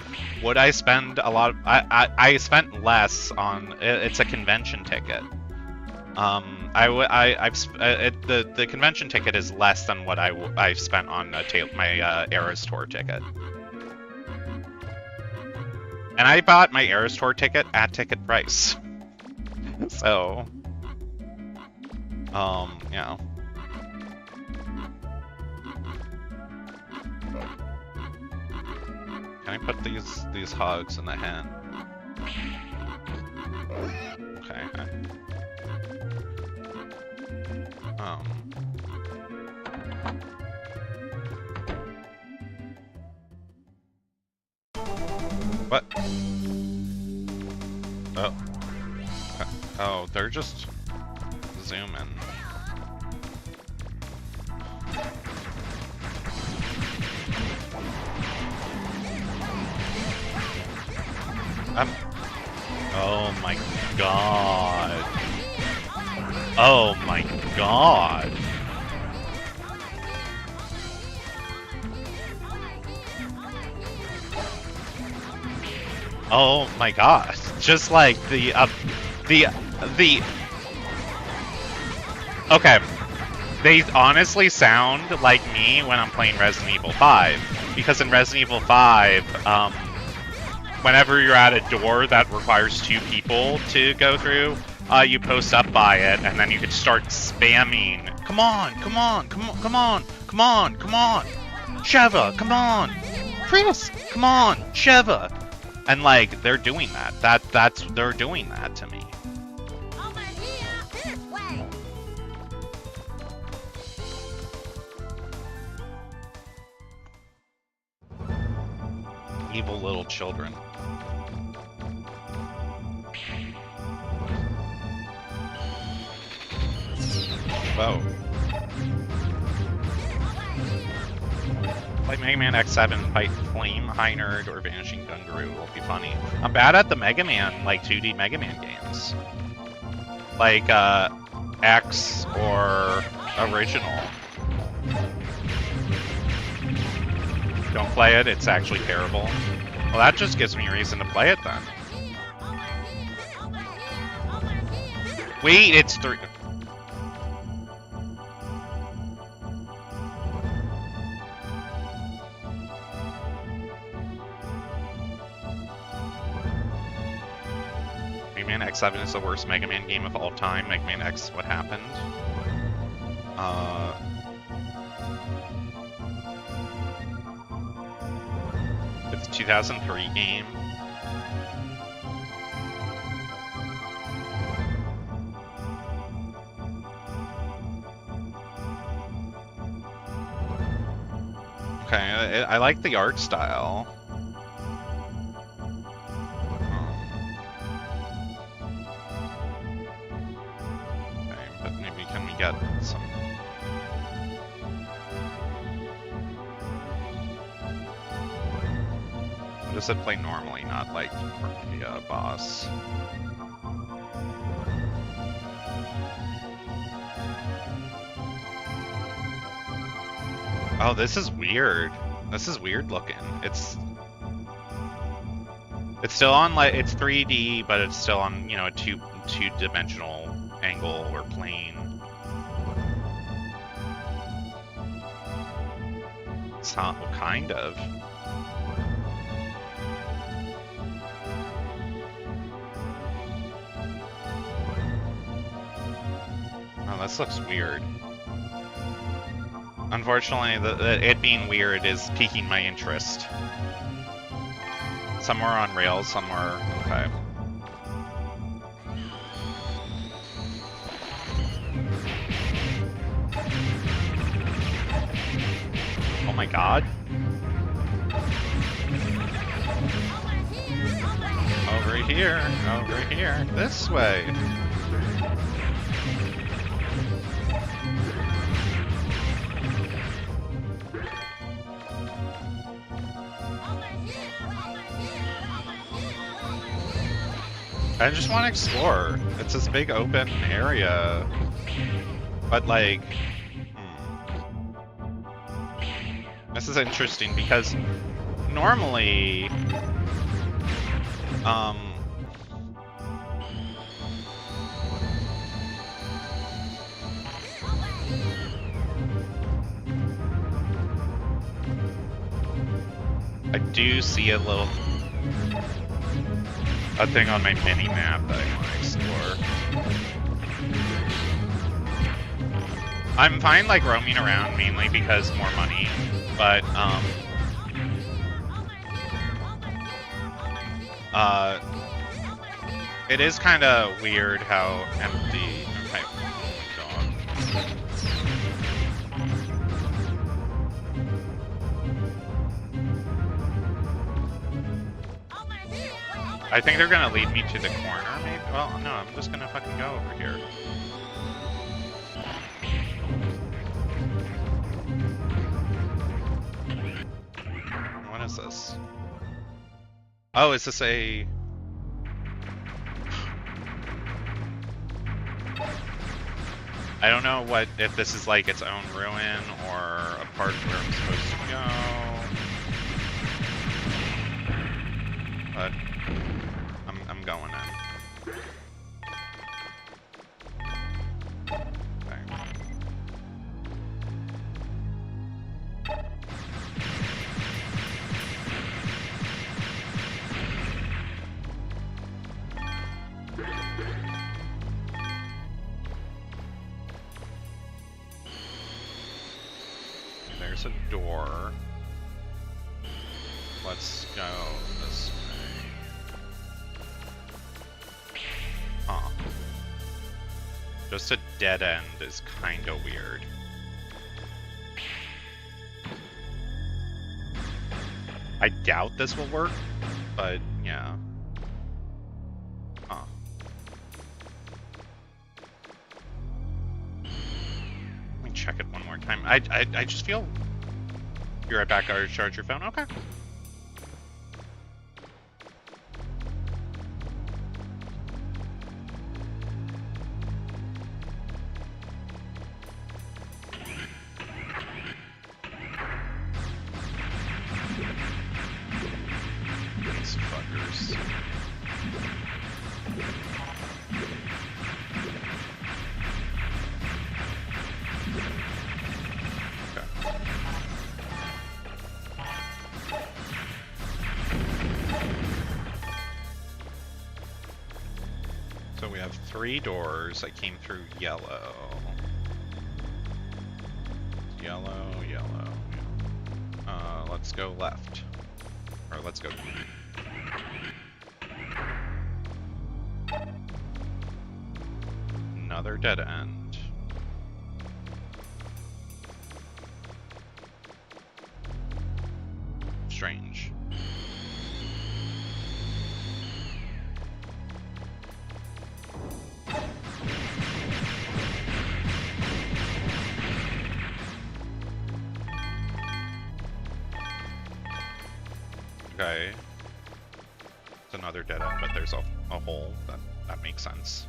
Would I spend a lot of... I spent less on... It's a convention ticket. The convention ticket is less than what I've spent on my Eras Tour ticket. And I bought my Eras Tour ticket at ticket price. So... yeah. Can I put these hogs in the hen? Okay. What? Oh. Oh, they're just zooming. Oh my god. Oh my god. Oh my god. Just like the okay. They honestly sound like me when I'm playing Resident Evil 5. Because in Resident Evil 5, whenever you're at a door that requires 2 people to go through, you post up by it, and then you can start spamming. Come on, come on, come on, come on, come on, come on, Sheva, come on, Chris, come on, Sheva, and like they're doing that. They're doing that to me. Over here, this way. Evil little children. Whoa. Like Mega Man X7, fight Flame, High Nerd, or Vanishing Gungaroo will be funny. I'm bad at the Mega Man, like 2D Mega Man games. Like, X or original. Don't play it, it's actually terrible. Well, that just gives me a reason to play it then. Wait, it's 3. Mega Man X7 is the worst Mega Man game of all time. Mega Man X, what happened? It's a 2003 game. Okay, I like the art style. Okay, but maybe can we get some... Does it play normally, not like the boss? Oh, this is weird. This is weird looking. It's still on, like, it's 3D, but it's still on, you know, a two-dimensional angle or plane. It's not, well, kind of. Oh, this looks weird. Unfortunately, it being weird is piquing my interest. Some are on rails, some are... okay. Oh my god. Over here, this way. I just want to explore. It's this big open area. But like... This is interesting because normally... I do see a thing on my mini map that I want to explore. I'm fine like roaming around mainly because more money, but it is kind of weird how empty. Okay. Oh my god. I think they're gonna lead me to the corner, maybe? Well, no, I'm just gonna fucking go over here. What is this? Oh, is this a... I don't know if this is like its own ruin or a part where I'm supposed to go. But I'm going in. Okay. There's a door. Let's go this way. Huh. Just a dead end is kinda weird. I doubt this will work, but yeah. Huh. Let me check it one more time. I just feel... You're right back, I'll charge your phone? Okay. These fuckers. So we have 3 doors. I came through yellow. Yellow. Let's go left. Or let's go. Another dead end. Strange. Okay. It's another dead end, but there's a hole. That makes sense.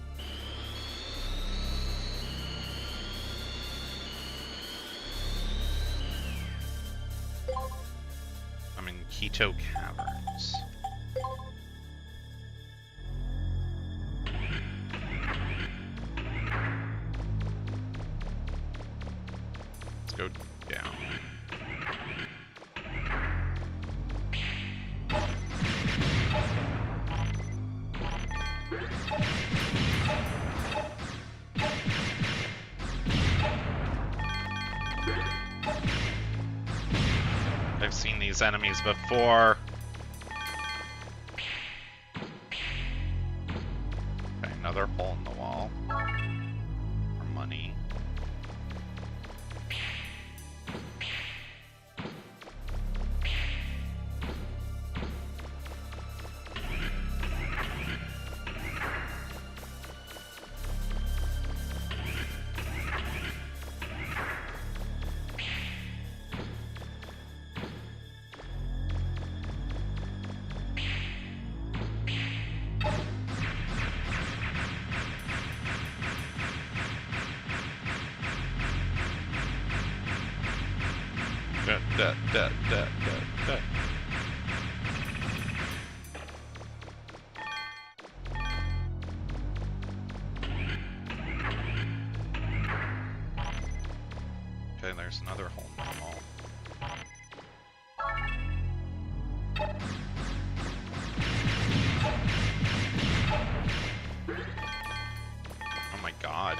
Mojito Caverns. Let's go down. I've seen these enemies before. Okay, another hole in the wall. For money. Da. Okay, there's another hole in the wall. Oh my god.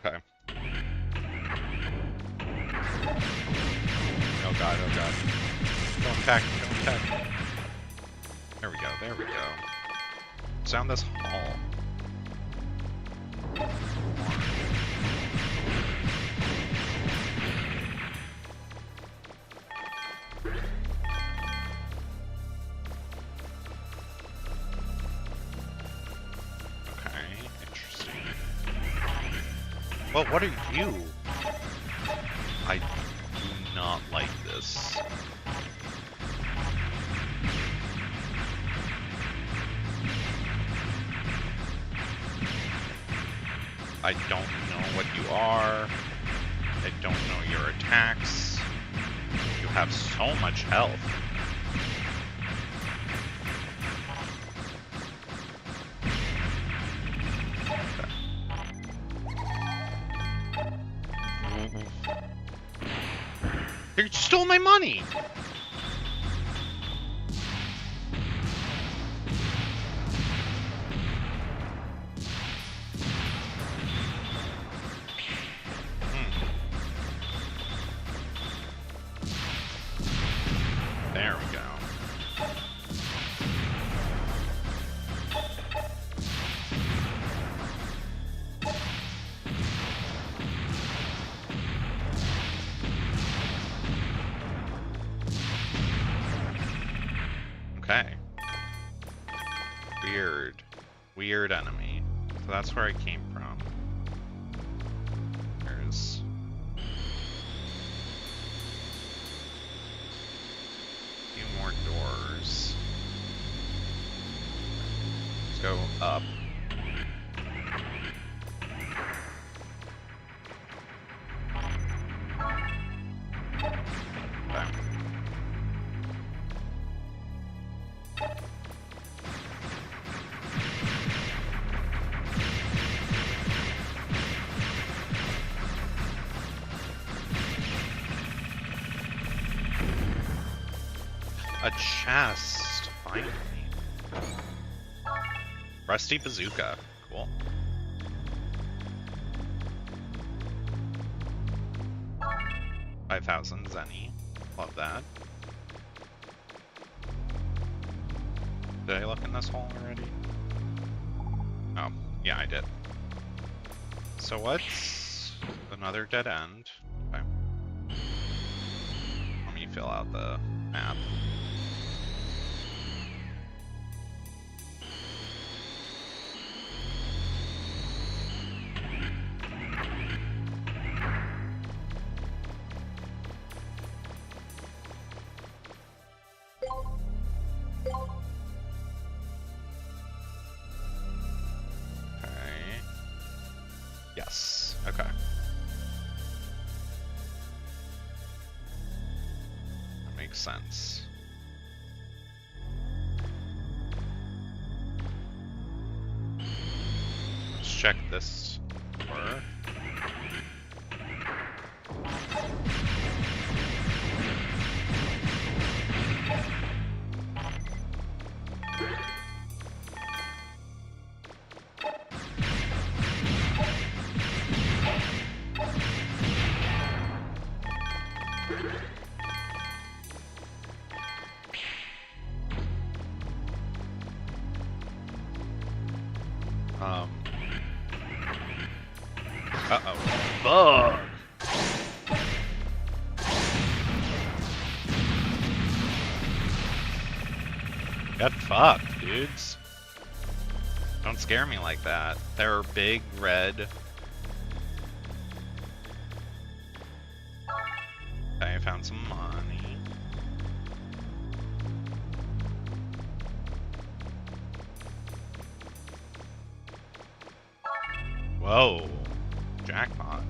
Okay. Oh god, oh god. Don't attack, don't attack. There we go, there we go. Sound this hall. Well, what are you? I do not like this. I don't know what you are. I don't know your attacks. You have so much health. You stole my money! There we go. Okay. Weird. Weird enemy. So that's where I came from. There's... a few more doors. Let's go up. Okay. A chest, finally. Rusty bazooka, cool. $5,000 zenny, love that. Did I look in this hole already? Oh, yeah, I did. So what's the another dead end. Okay. Let me fill out the map. Okay. Yes. Okay. That makes sense. Let's check this door. Uh-oh. Bug! Get fucked, dudes. Don't scare me like that. They're big, red. I found some money. Whoa. Jackpot.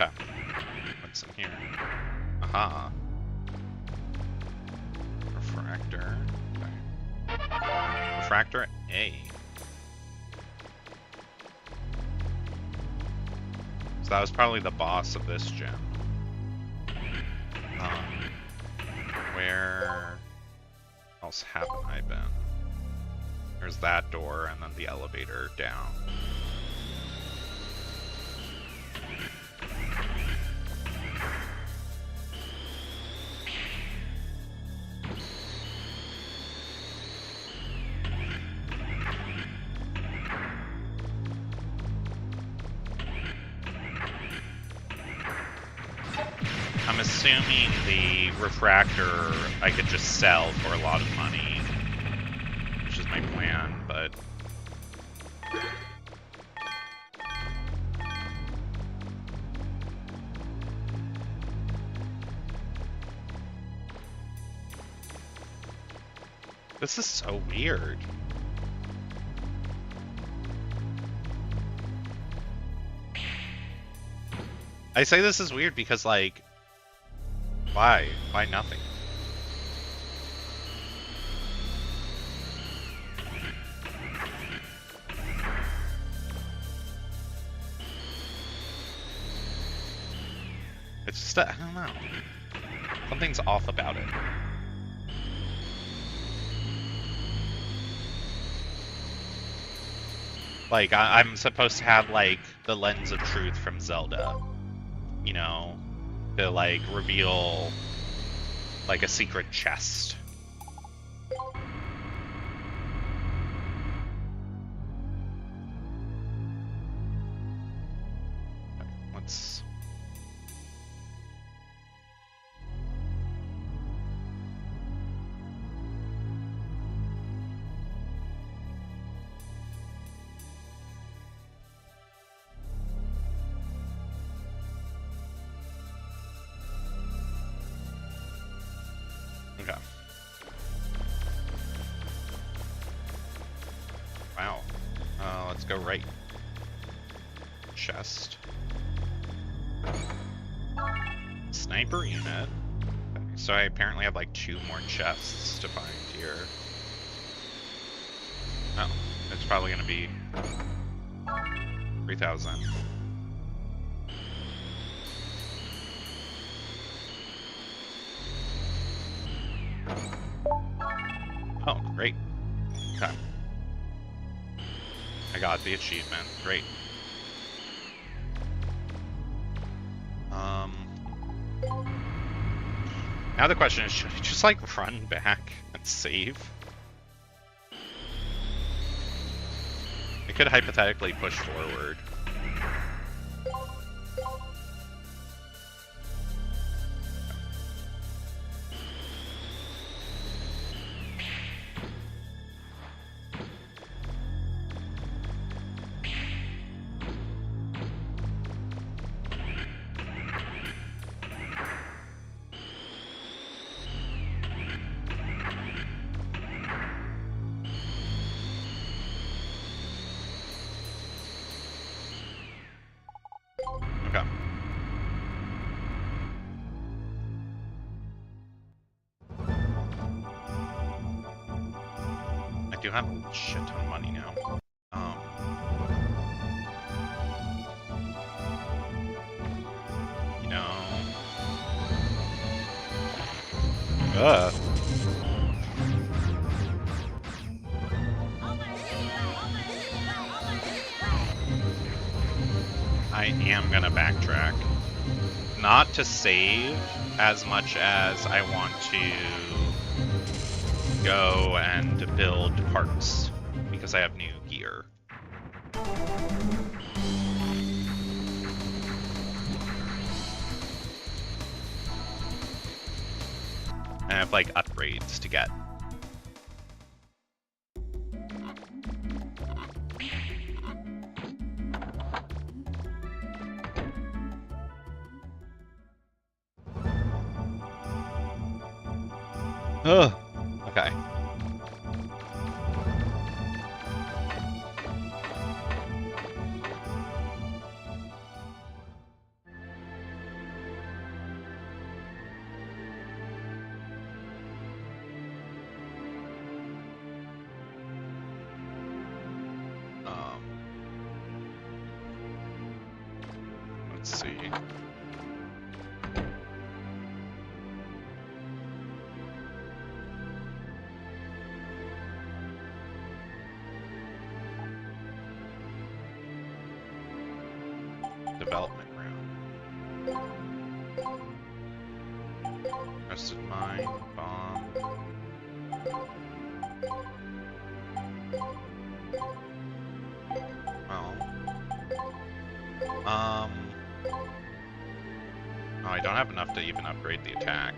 Okay. What's in here? Aha. Refractor. Okay. Refractor A. So that was probably the boss of this gym. Where else haven't I been? There's that door and then the elevator down. I'm assuming the refractor I could just sell for a lot of money, which is my plan, but... This is so weird. I say this is weird because, like, why? Why nothing? It's just, I don't know. Something's off about it. Like, I'm supposed to have, like, the lens of truth from Zelda. You know? To, like, reveal, like, a secret chest. Let's... Okay. Wow. Let's go right. Chest. Sniper unit. Okay, so I apparently have like 2 more chests to find here. Oh, it's probably gonna be 3,000. Oh, great. Okay. I got the achievement. Great. Now the question is, should I just like run back and save? could hypothetically push forward. Okay. I do have a shit ton of money now. You know. I am gonna backtrack. Not to save as much as I want to go and build parts because I have new gear. And I have like upgrades to get. Ugh. Okay. Let's see. Development round. Rusted mine, bomb. Well. Oh, I don't have enough to even upgrade the attack.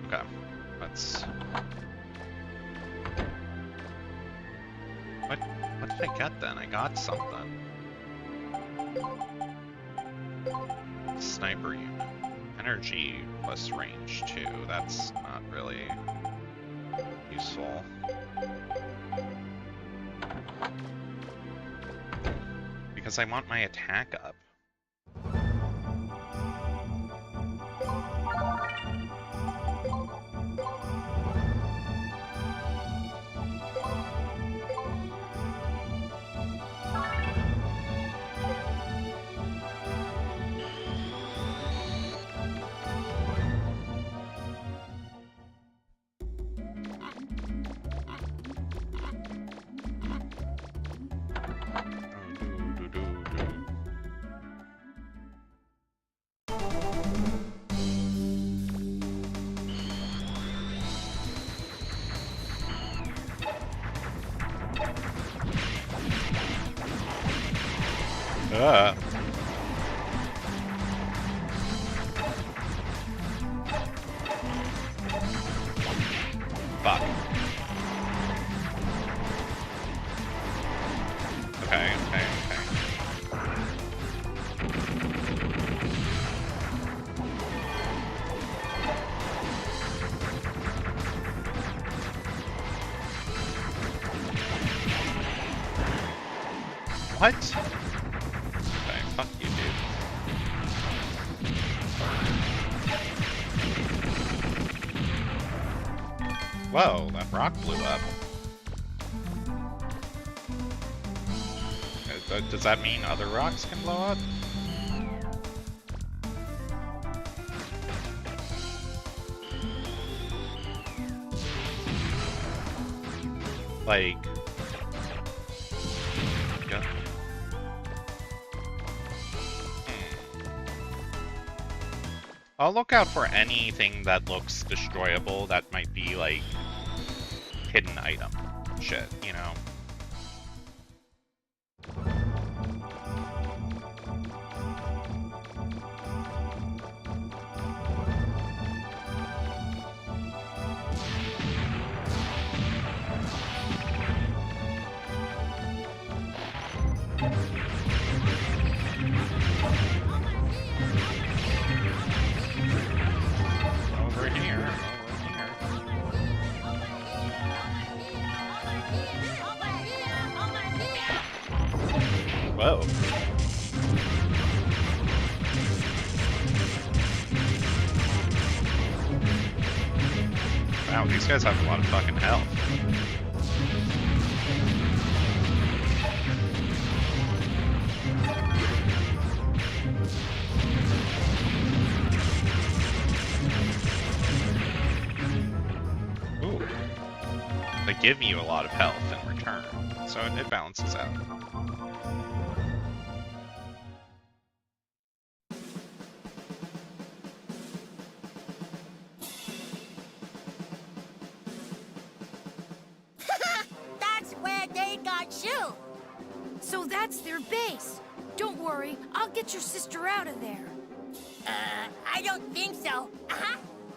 Okay, let's... What did I get then? I got something. Sniper unit. Energy plus range 2. That's not really useful. Because I want my attack up. Fuck. Okay. What? Okay, fuck you, dude. Whoa, that rock blew up. Does that mean other rocks can blow up? Like... Yeah. I'll look out for anything that looks destroyable that might be like hidden item shit, you know? Over here, over here. Whoa. Wow, these guys have a lot of fucking health. Ooh. They give you a lot of health in return, so it balances out. That's where they got you. So that's their base. Don't worry, I'll get your sister out of there. I don't think so.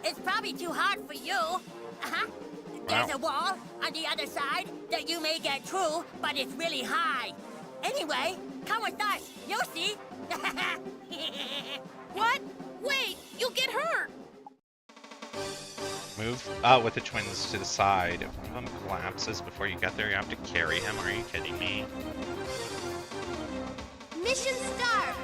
It's probably too hard for you. There's Wow. a wall on the other side that you may get through, but it's really high. Anyway, come with us. You'll see. What? Wait, you'll get hurt. Move with the twins to the side. If one of them collapses before you get there, you have to carry him. Are you kidding me? Mission start!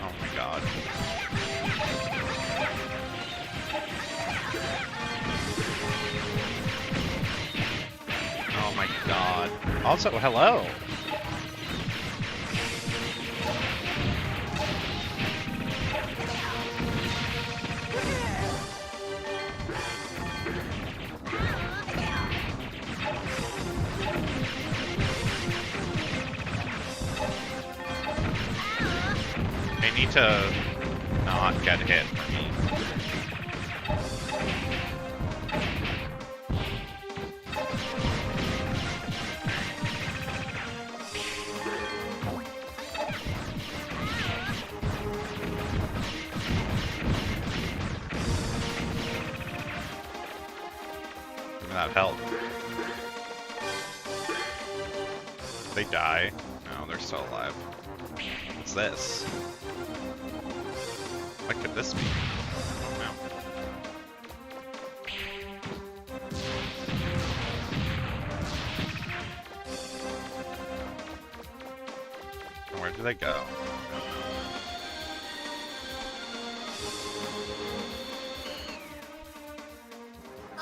Oh my god. Oh my god. Also, hello! They need to not get hit for me. Give me that help. They die? No, they're still alive. What's this? What could this be? I don't know. Where do they go?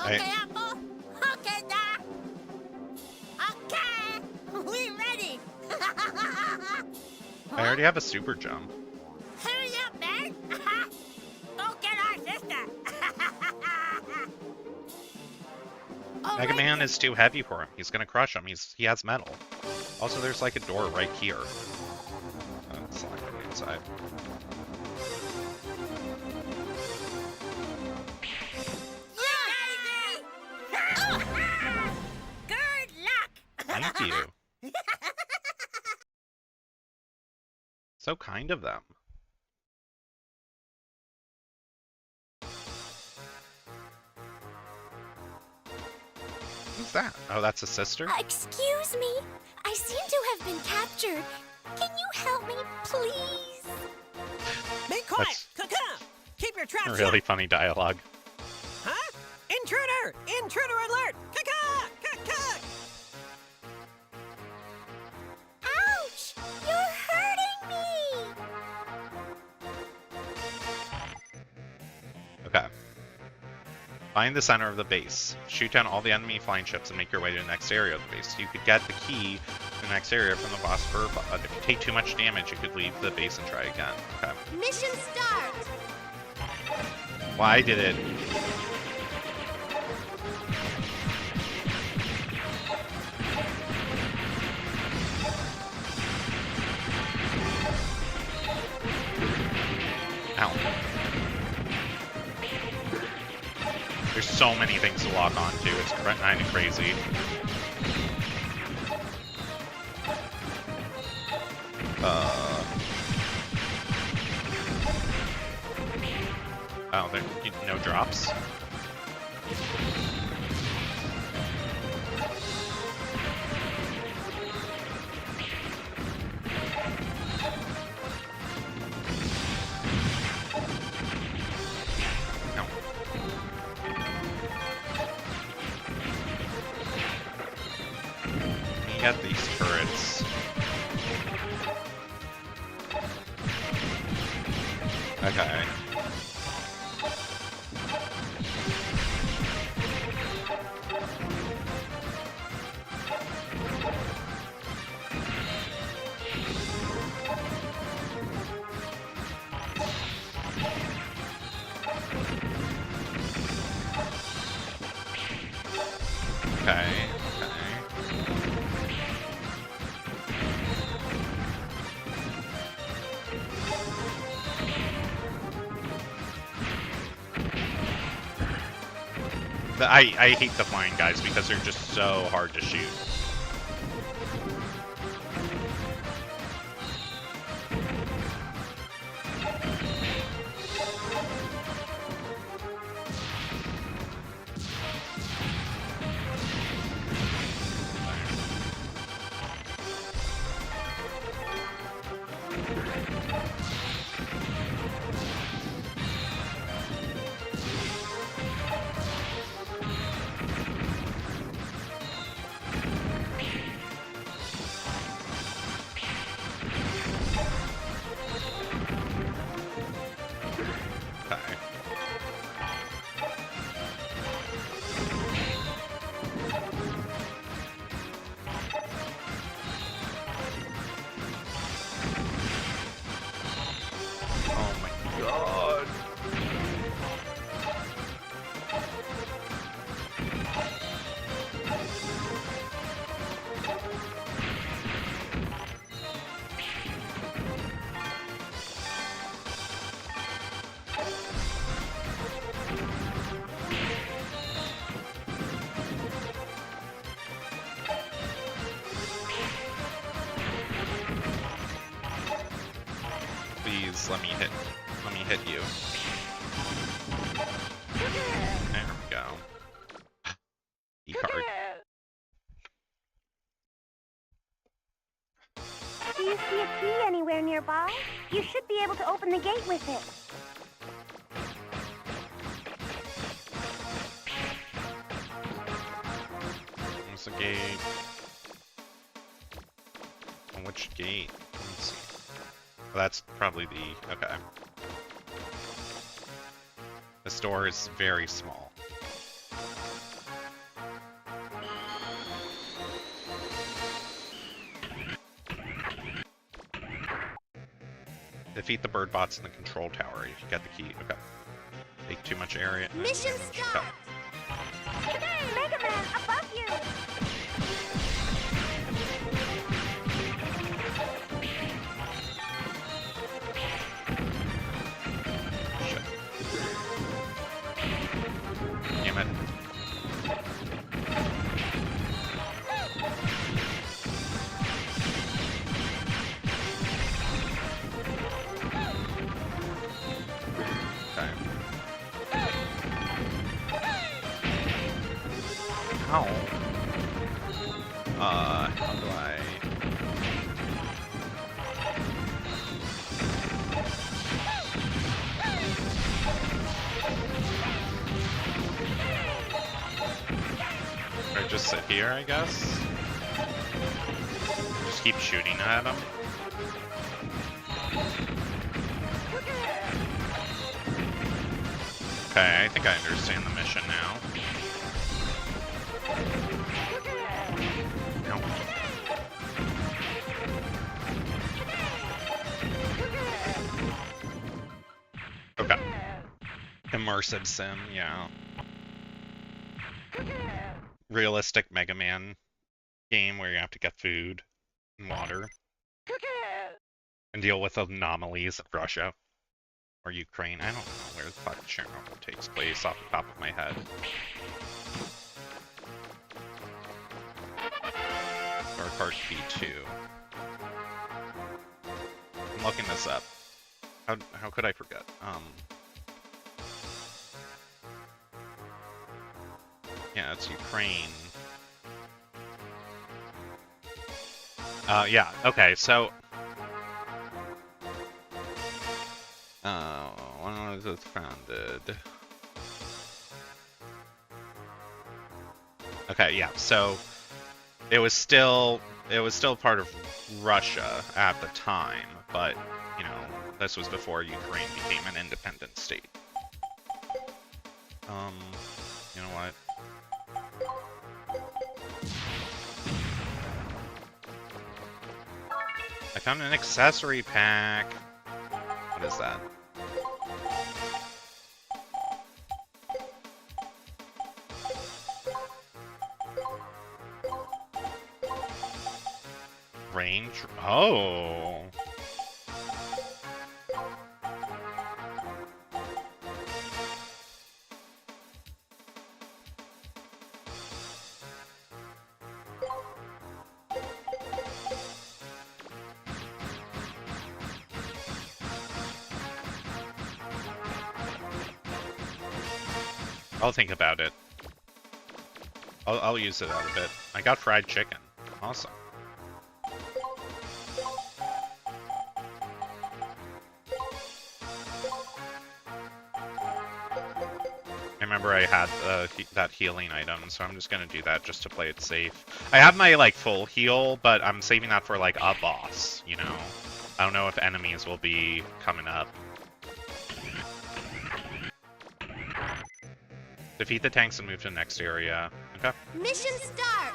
Okay, Hey. Apple. Okay, Da. Okay. We ready. I already have a super jump. Hurry up, man. Go get our sister. All Mega right, Man is too heavy for him. He's gonna crush him. He has metal. Also, there's like a door right here. It's locked on the inside. Good luck. Thank you. So kind of them. Who's that? Oh, that's a sister? Excuse me. I seem to have been captured. Can you help me, please? Be quiet! That's- Caca! Keep your trap Really shut! funny dialogue. Huh? Intruder! Intruder alert! Caca! Caca! Ouch! You're hurting me! Okay. Find the center of the base. Shoot down all the enemy flying ships and make your way to the next area of the base. You could get the key to the next area from the boss curve, but if you take too much damage, you could leave the base and try again. Okay. Mission start! Why did it? Ow. There's so many things to lock onto, it's kind of crazy. Oh, there no drops? No. We got these turrets. Okay. Okay, I hate the flying guys because they're just so hard to shoot. Please let me hit you. There we go. E-card. Do you see a key anywhere nearby? You should be able to open the gate with it. There's a gate. On which gate? Let's see. Well, that's probably the... okay. This door is very small. Defeat the bird bots in the control tower. You get the key. Okay. Take too much area. Mission start! Hey, Megaman, above you! Shit. Damn it. Okay. How? How do I... Or just sit here, I guess? Just keep shooting at him? Okay, I think I understand the mission now. No. Okay. Immersive sim, yeah. Realistic Mega Man game where you have to get food and water. And deal with anomalies of Russia. Or Ukraine. I don't know where the fuck Chernobyl takes place off the top of my head. Or part B2. I'm looking this up. How could I forget? Yeah, it's Ukraine. Yeah, okay, so... when was it founded? Okay, yeah, so... It was still part of Russia at the time, but, you know, this was before Ukraine became an independent state. You know what? I found an accessory pack. What is that? Range? Oh. I'll think about it. I'll use it out a bit. I got fried chicken. Awesome. I remember I had that healing item, so I'm just gonna do that just to play it safe. I have my, like, full heal, but I'm saving that for, like, a boss, you know? I don't know if enemies will be coming up. Defeat the tanks and move to the next area. Okay. Mission start!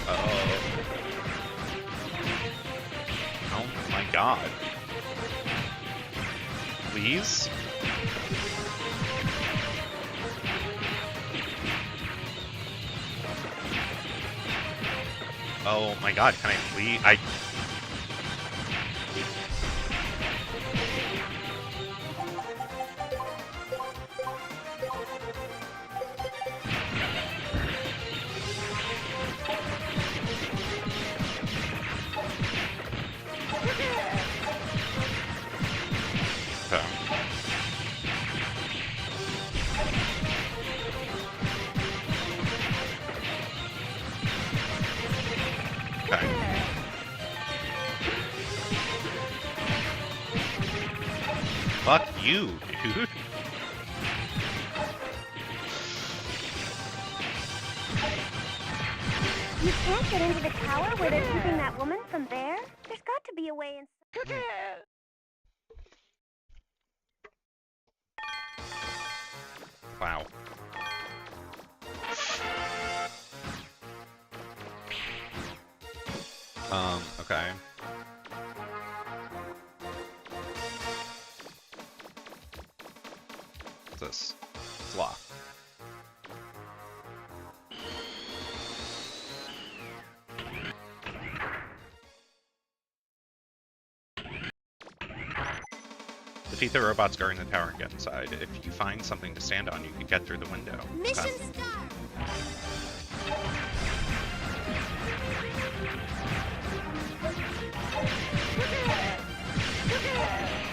Uh-oh. Oh my god. Please? Oh my god, can I please? Fuck you, dude. You can't get into the tower where they're keeping that woman from there? There's got to be a way in... Wow. Okay. What's this? It's locked. Defeat the robots guarding the tower and get inside. If you find something to stand on, you can get through the window. Mission Okay. start!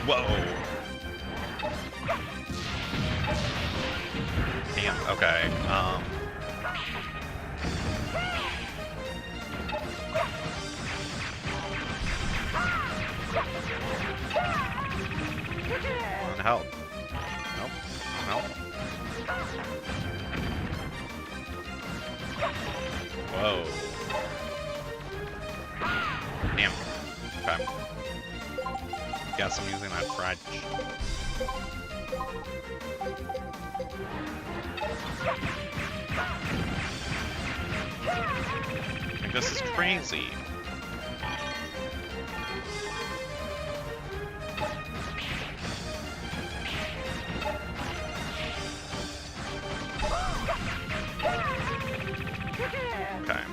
Whoa! Damn, okay, on help. Nope. Nope. Whoa. Damn. Okay. Guess I'm using that fried. Like, this is crazy. Okay.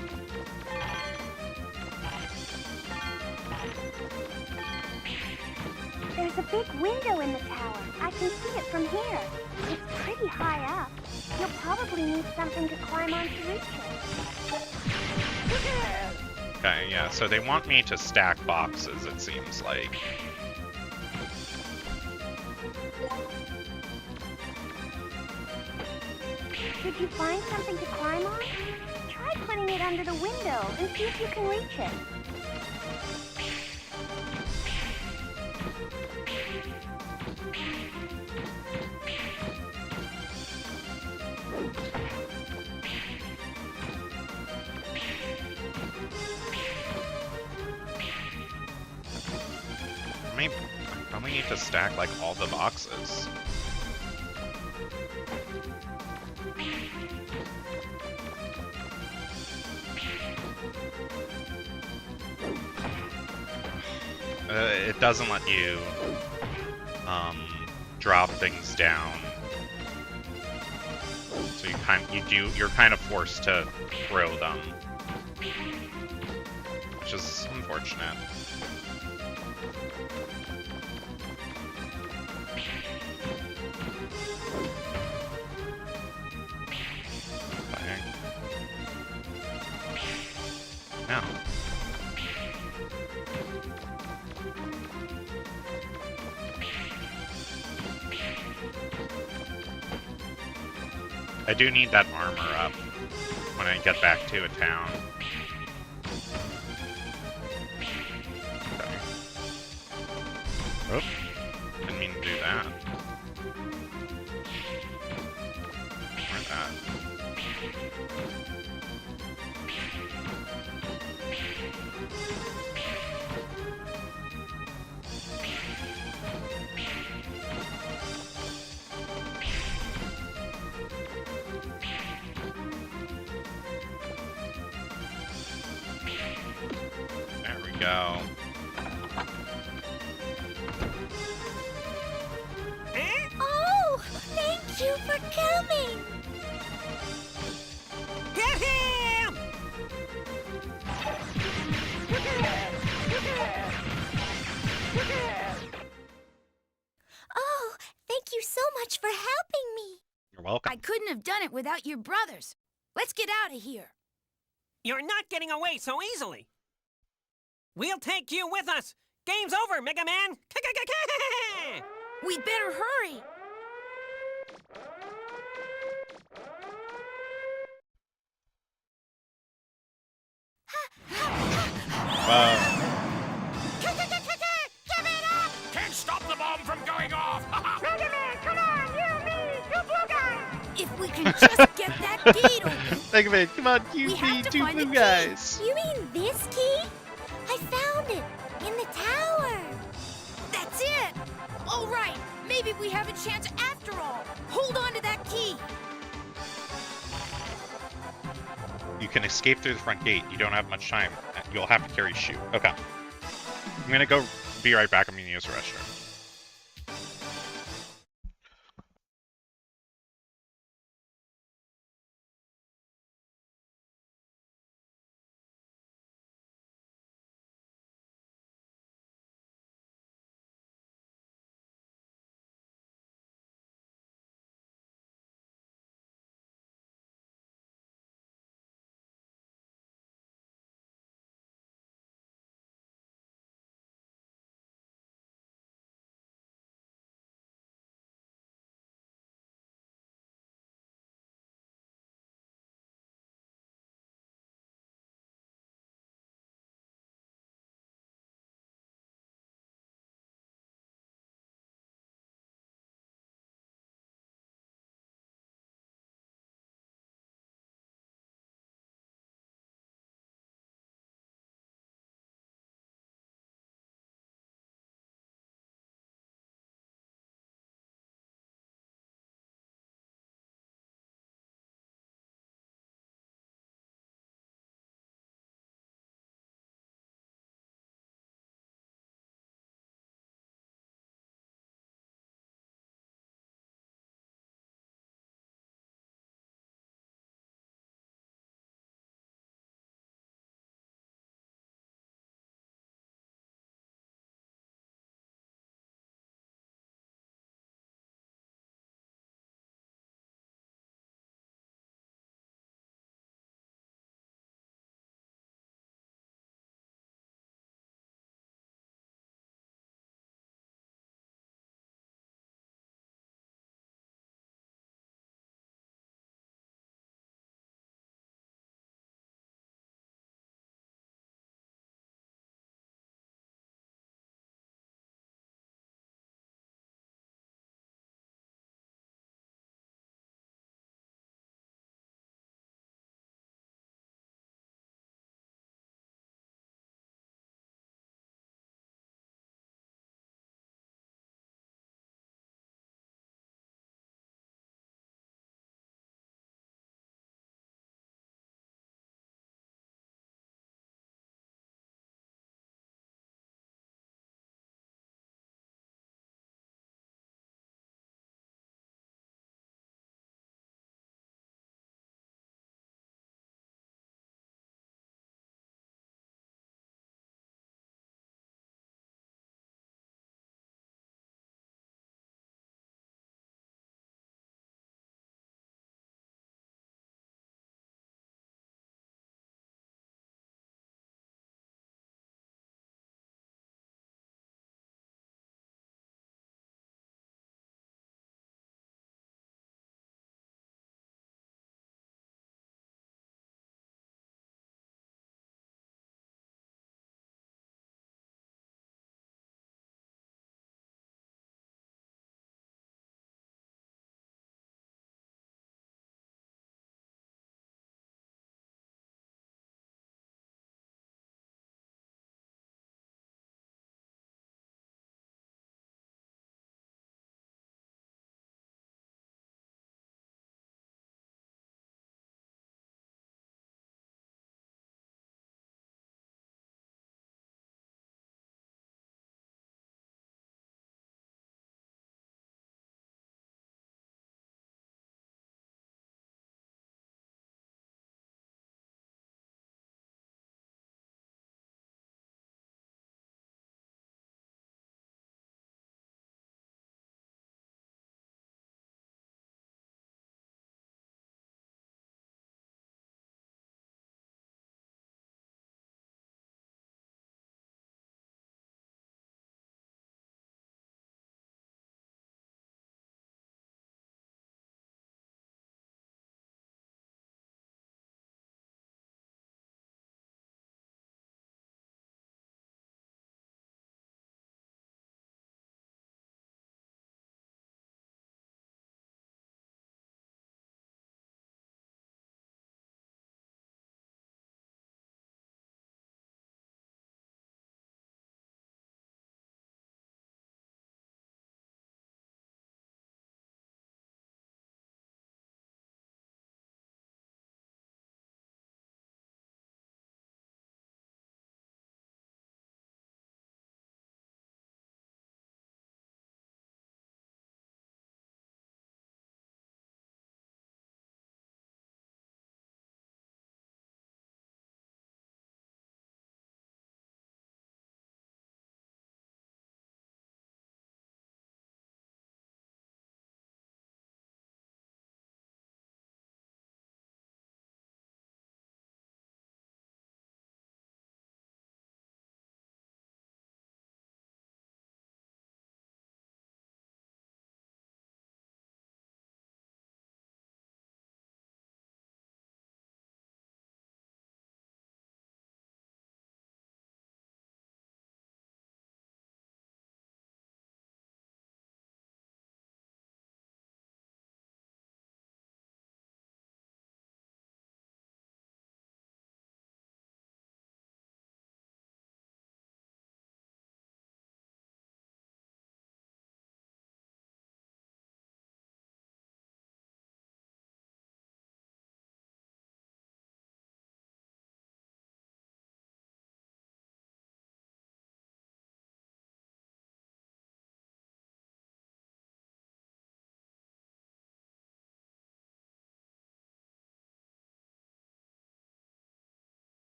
There's a big window in the tower. I can see it from here. It's pretty high up. You'll probably need something to climb on to reach it. Okay, yeah, so they want me to stack boxes, it seems like. Did you find something to climb on? Try putting it under the window and see if you can reach it. I probably need to stack, like, all the boxes. It doesn't let you, drop things down. So you're kind of forced to throw them. Which is unfortunate. Now. I do need that armor up when I get back to a town. Okay. Oh, didn't mean to do that. Ignore that. There we go. Oh, thank you for coming. Get him! Oh, thank you so much for helping me. You're welcome. I couldn't have done it without your brothers. Let's get out of here. You're not getting away so easily. We'll take you with us. Game's over, Megaman. We'd better hurry. Wow. Give it up! Can't stop the bomb from going off! Megaman, come on! You, me, two blue guys! If we can just get that gate open. Megaman, come on, We you have be to two find the blue key. guys. You mean this key? I found it in the tower. That's it. All right. Maybe we have a chance after all. Hold on to that key. You can escape through the front gate. You don't have much time. You'll have to carry shoe. Okay. I'm gonna go be right back. I'm gonna use the restroom.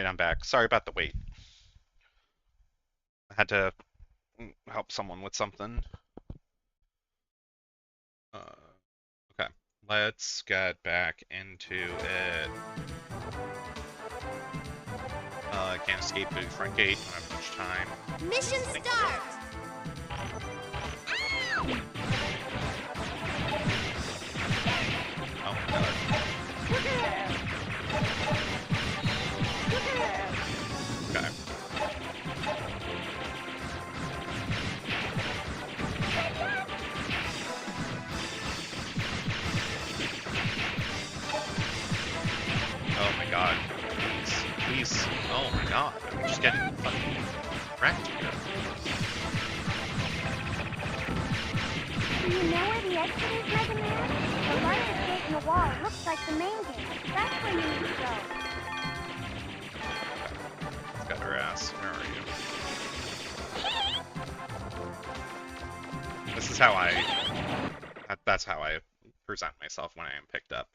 Right, I'm back. Sorry about the wait. I had to help someone with something. Okay, let's get back into it. Can't escape through the front gate. Don't have much time. Mission start! Oh my god. Okay. Oh my god. Please. Please. Oh my god. I'm just getting fucking wrecked here. Do you know where the exit is, Megaman? The largest gate in the wall looks like the main gate. That's where you need to go. Got her ass. Where are you? This is how that's how I present myself when I am picked up.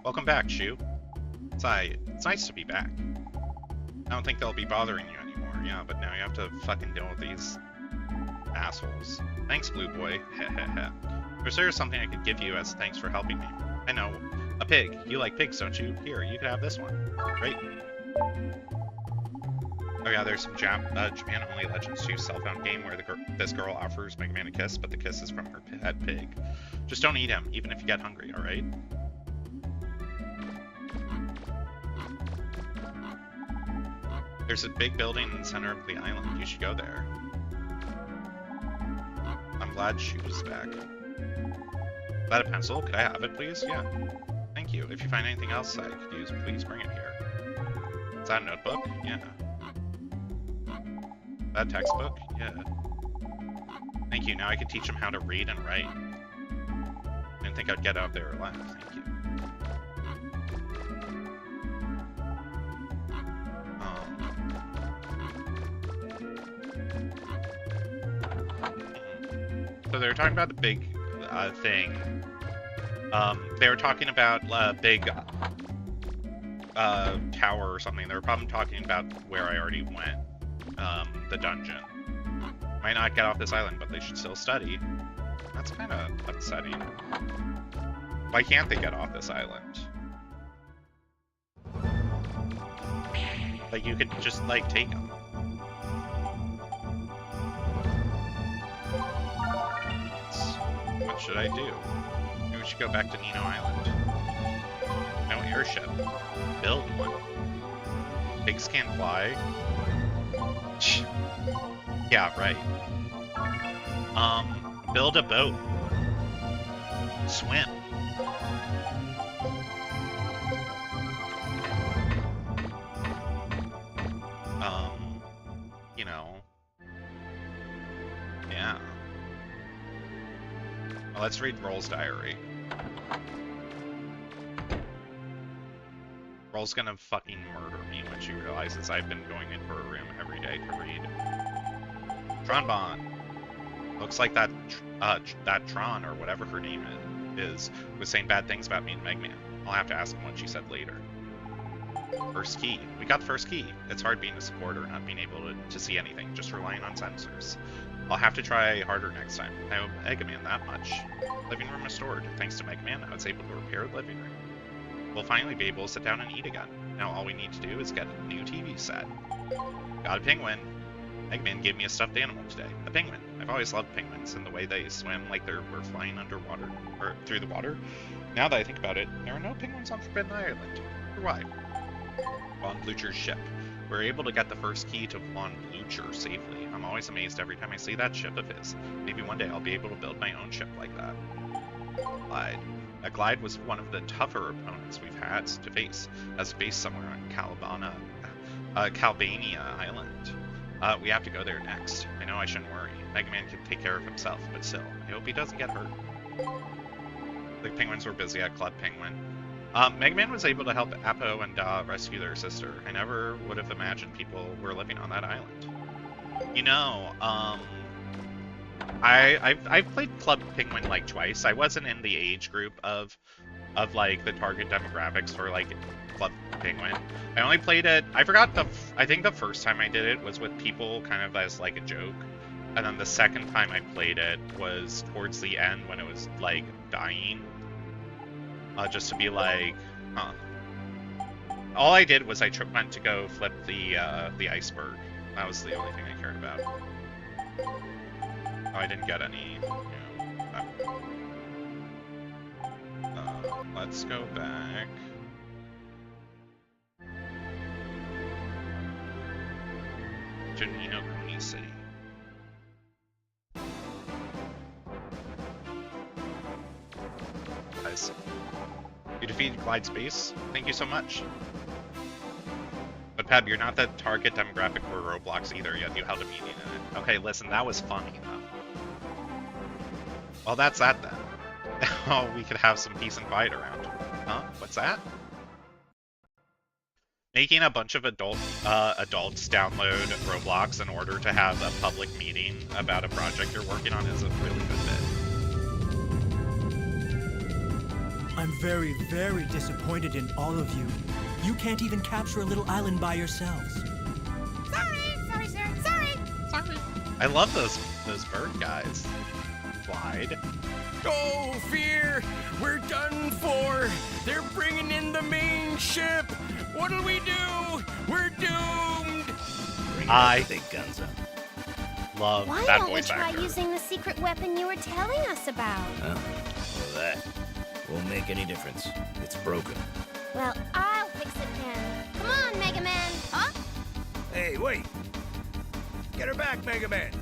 Welcome back, Shu. It's nice to be back. I don't think they'll be bothering you anymore, yeah, but now you have to fucking deal with these assholes. Thanks, Blue Boy. Heh. Is there something I could give you as thanks for helping me? I know. A pig. You like pigs, don't you? Here, you can have this one. Great. Oh yeah, there's some Japan-only Legends 2 cell phone game where this girl offers Mega Man a kiss, but the kiss is from her pet pig. Just don't eat him, even if you get hungry, alright? There's a big building in the center of the island. You should go there. I'm glad she was back. Is that a pencil? Could I have it, please? Yeah. Thank you. If you find anything else I could use, please bring it here. Is that a notebook? Yeah. Is that a textbook? Yeah. Thank you. Now I can teach him how to read and write. I didn't think I'd get out there alive. Thank you. So they were talking about the big thing. They were talking about big tower or something. They were probably talking about where I already went, the dungeon. Might not get off this island, but they should still study. That's kind of upsetting. Why can't they get off this island? Like, you could just, like, take them. What should I do? Maybe we should go back to Nino Island. No airship. Build one. Pigs can't fly. Yeah, right. Build a boat. Swim. You know. Yeah. Well, let's read Roll's diary. Roll's gonna fucking murder me when she realizes I've been going into her room every day to read. Tronbon. Looks like that Tron, or whatever her name is, was saying bad things about me and Megaman. I'll have to ask him what she said later. First key. We got the first key. It's hard being a supporter, not being able to see anything, just relying on sensors. I'll have to try harder next time. I owe Megaman that much. Living room restored. Thanks to Megaman, I was able to repair the living room. We'll finally be able to sit down and eat again. Now all we need to do is get a new TV set. Got a penguin. Megaman gave me a stuffed animal today. A penguin. I've always loved penguins and the way they swim like we're flying underwater, or through the water. Now that I think about it, there are no penguins on Forbidden Island. Or why? Von Blucher's ship. We were able to get the first key to Von Blucher safely. I'm always amazed every time I see that ship of his. Maybe one day I'll be able to build my own ship like that. Glide. A Glide was one of the tougher opponents we've had to face, as based somewhere on Calbania Island. We have to go there next. I know I shouldn't worry. Megaman can take care of himself, but still, I hope he doesn't get hurt. The penguins were busy at Club Penguin. Megaman was able to help Apo and Da rescue their sister. I never would have imagined people were living on that island. You know, I've played Club Penguin like twice. I wasn't in the age group of like the target demographics for like Club Penguin. I only played it. I forgot I think the first time I did it was with people kind of as like a joke, and then the second time I played it was towards the end when it was like dying. Just to be like, huh. All I did was I went to go flip the iceberg. That was the only thing I cared about. Oh, I didn't get any. Let's go back. To Nino Kuni City. Guys. You defeated Glide Space. Thank you so much. But Peb, you're not the target demographic for Roblox either, yet you held a meeting in it. Okay, listen, that was funny enough. Well, that's that then. Oh, we could have some peace and quiet around. Huh? What's that? Making a bunch of adults download Roblox in order to have a public meeting about a project you're working on is a really good bit. I'm very, very disappointed in all of you. You can't even capture a little island by yourselves. Sorry, sir. Sorry. I love those bird guys. Glide. Oh, Fear! We're done for! They're bringing in the main ship! What'll we do? We're doomed! I big guns up. Love Why that don't we voice try actor. using the secret weapon you were telling us about? Well, that won't make any difference. It's broken. Well, I'll fix it then. Come on, Mega Man. Huh? Hey, wait. Get her back, Mega Man.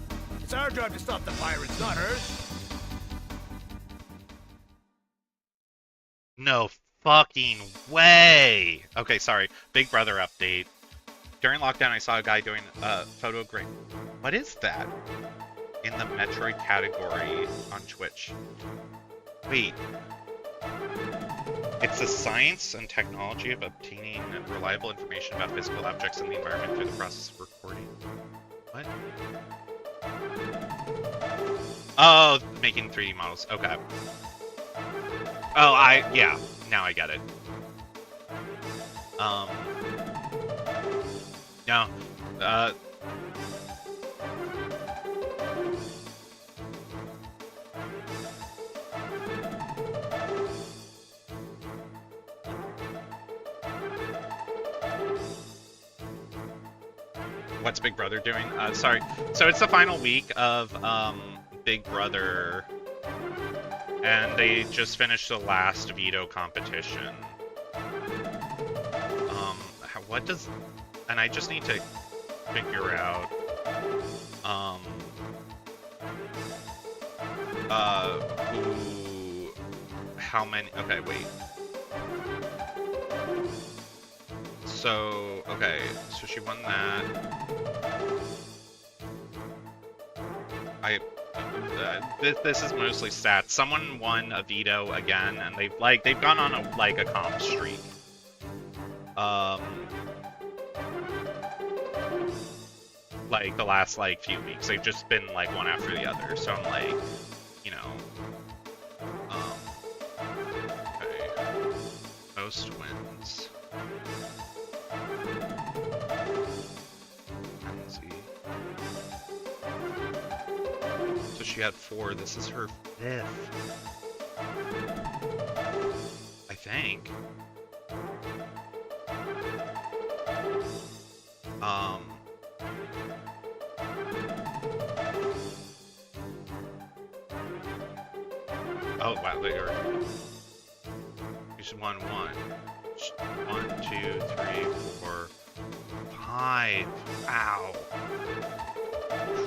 It's our job to stop the pirates, not hers. No fucking way! Okay, sorry. Big Brother update. During lockdown, I saw a guy doing photo grade. What is that? In the Metroid category on Twitch. Wait. It's the science and technology of obtaining reliable information about physical objects in the environment through the process of recording. What? Oh, making 3D models. Okay. Oh, yeah, now I get it. No, what's Big Brother doing? Sorry. So it's the final week of, Big Brother, and they just finished the last veto competition. What does... And I just need to figure out, who... How many... Okay, wait. So, okay, so she won that. This is mostly stats. Someone won a veto again, and they've gone on a comp streak. Like the last few weeks, they've just been one after the other. So I'm you know, okay, most wins. So she had 4. This is her 5th. I think. Oh wow, they are. You should won 1. 1, 2, 3, 4, 5. Ow.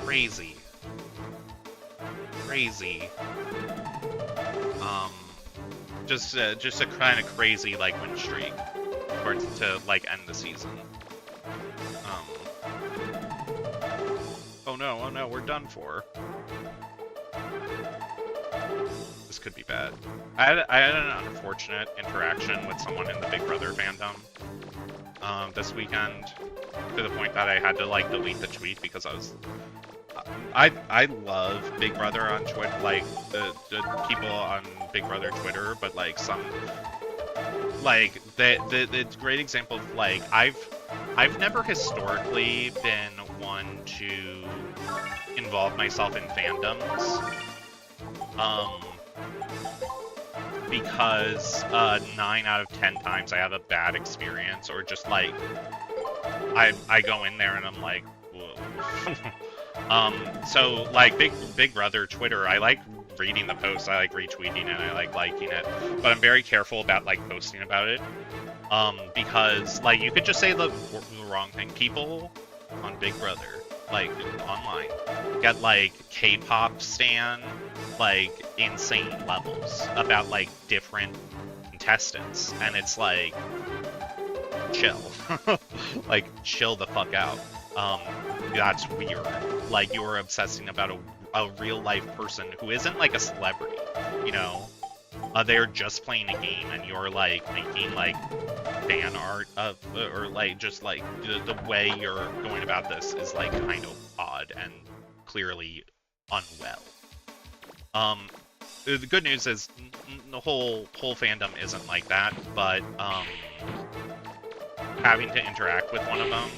Crazy. Just a kind of crazy win streak to end the season. Oh no, we're done for. This could be bad. I had an unfortunate interaction with someone in the Big Brother fandom this weekend, to the point that I had to like delete the tweet because I love Big Brother on Twitter, like the people on Big Brother Twitter, but like some like the great example of like I've never historically been one to involve myself in fandoms. Because 9 out of 10 times I have a bad experience, or just like I go in there and I'm like, whoa. So like Big Brother Twitter, I like reading the posts, I like retweeting it, I like liking it, but I'm very careful about like posting about it, because like you could just say the wrong thing. People on Big Brother, like online, get like K-pop stan like insane levels about like different contestants, and it's like chill. Like chill the fuck out. That's weird. Like you're obsessing about a real life person who isn't like a celebrity, you know? They're just playing a game, and you're like making like fan art of, or like just like the way you're going about this is like kind of odd and clearly unwell. The good news is the whole fandom isn't like that, but having to interact with one of them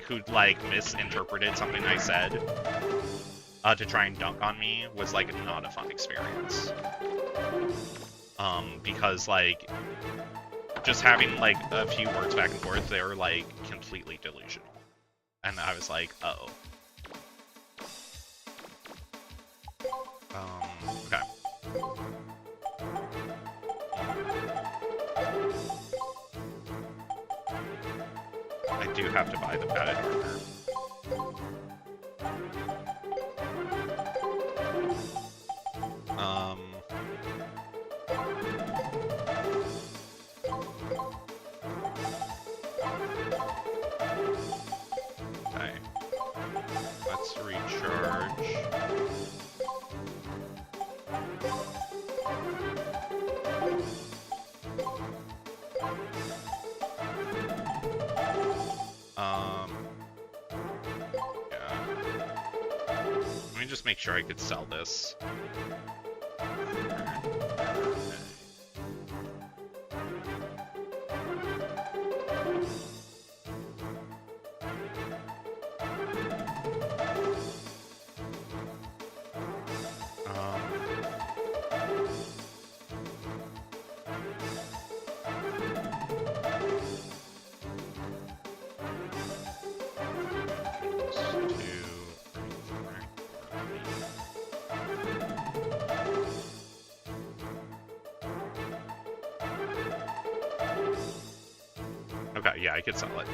who misinterpreted something I said to try and dunk on me was like not a fun experience. Because like just having like a few words back and forth, they were like completely delusional, and I was like, uh-oh. Okay. I do have to buy the padded armor. Okay. Let's recharge. Yeah. Let me just make sure I could sell this. Okay, yeah, I could sell it.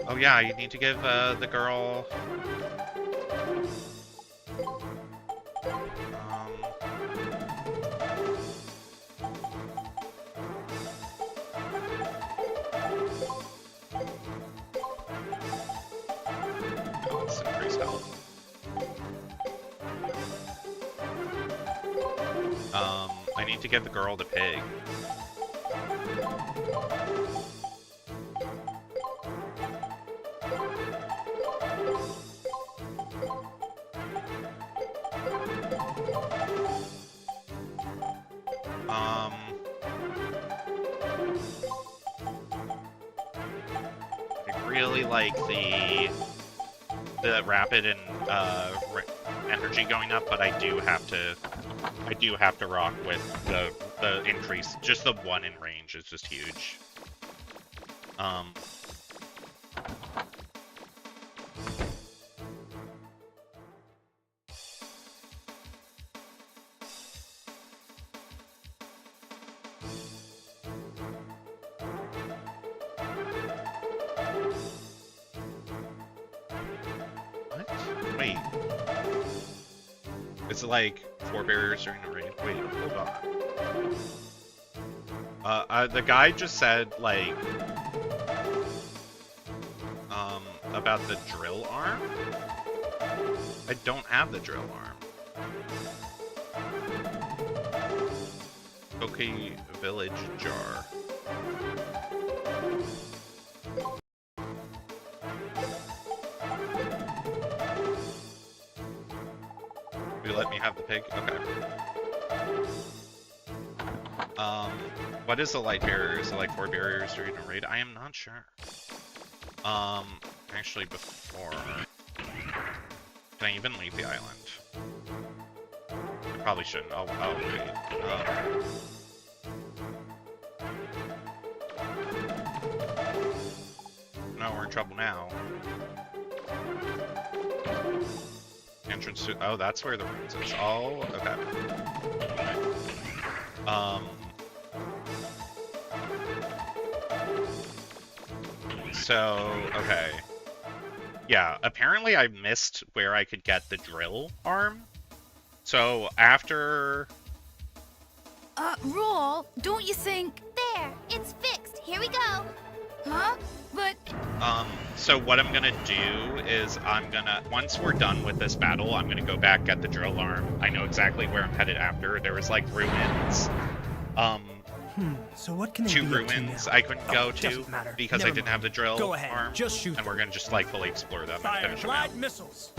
Oh yeah, you need to give the girl... let's increase health. I need to give the girl the pig. I really like the rapid and energy going up, but I do have to rock with the increase. Just the one in range is just huge. Wait. It's like 4 barriers during the raid. Wait, hold on. The guy just said, like, about the drill arm? I don't have the drill arm. Okay, village jar. You let me have the pig? Okay. What is the light barrier? Is it like 4 barriers during a raid? I am not sure. Actually before... Can I even leave the island? I probably shouldn't. Oh wait. No, we're in trouble now. Entrance to... Oh, that's where the ruins is. Oh, okay. So, okay. Yeah, apparently I missed where I could get the drill arm. So, after... Rule, don't you think... There, it's fixed. Here we go. Huh? But... So what I'm gonna do is once we're done with this battle, I'm gonna go back, get the drill arm. I know exactly where I'm headed after. There was, like, ruins. So what can they 2 be up to ruins now? I couldn't go to doesn't matter. because Never I didn't mind. have the drill Go ahead, arm. just shoot And them. we're gonna just, like, fully explore them and Fire finish them out. glide missiles.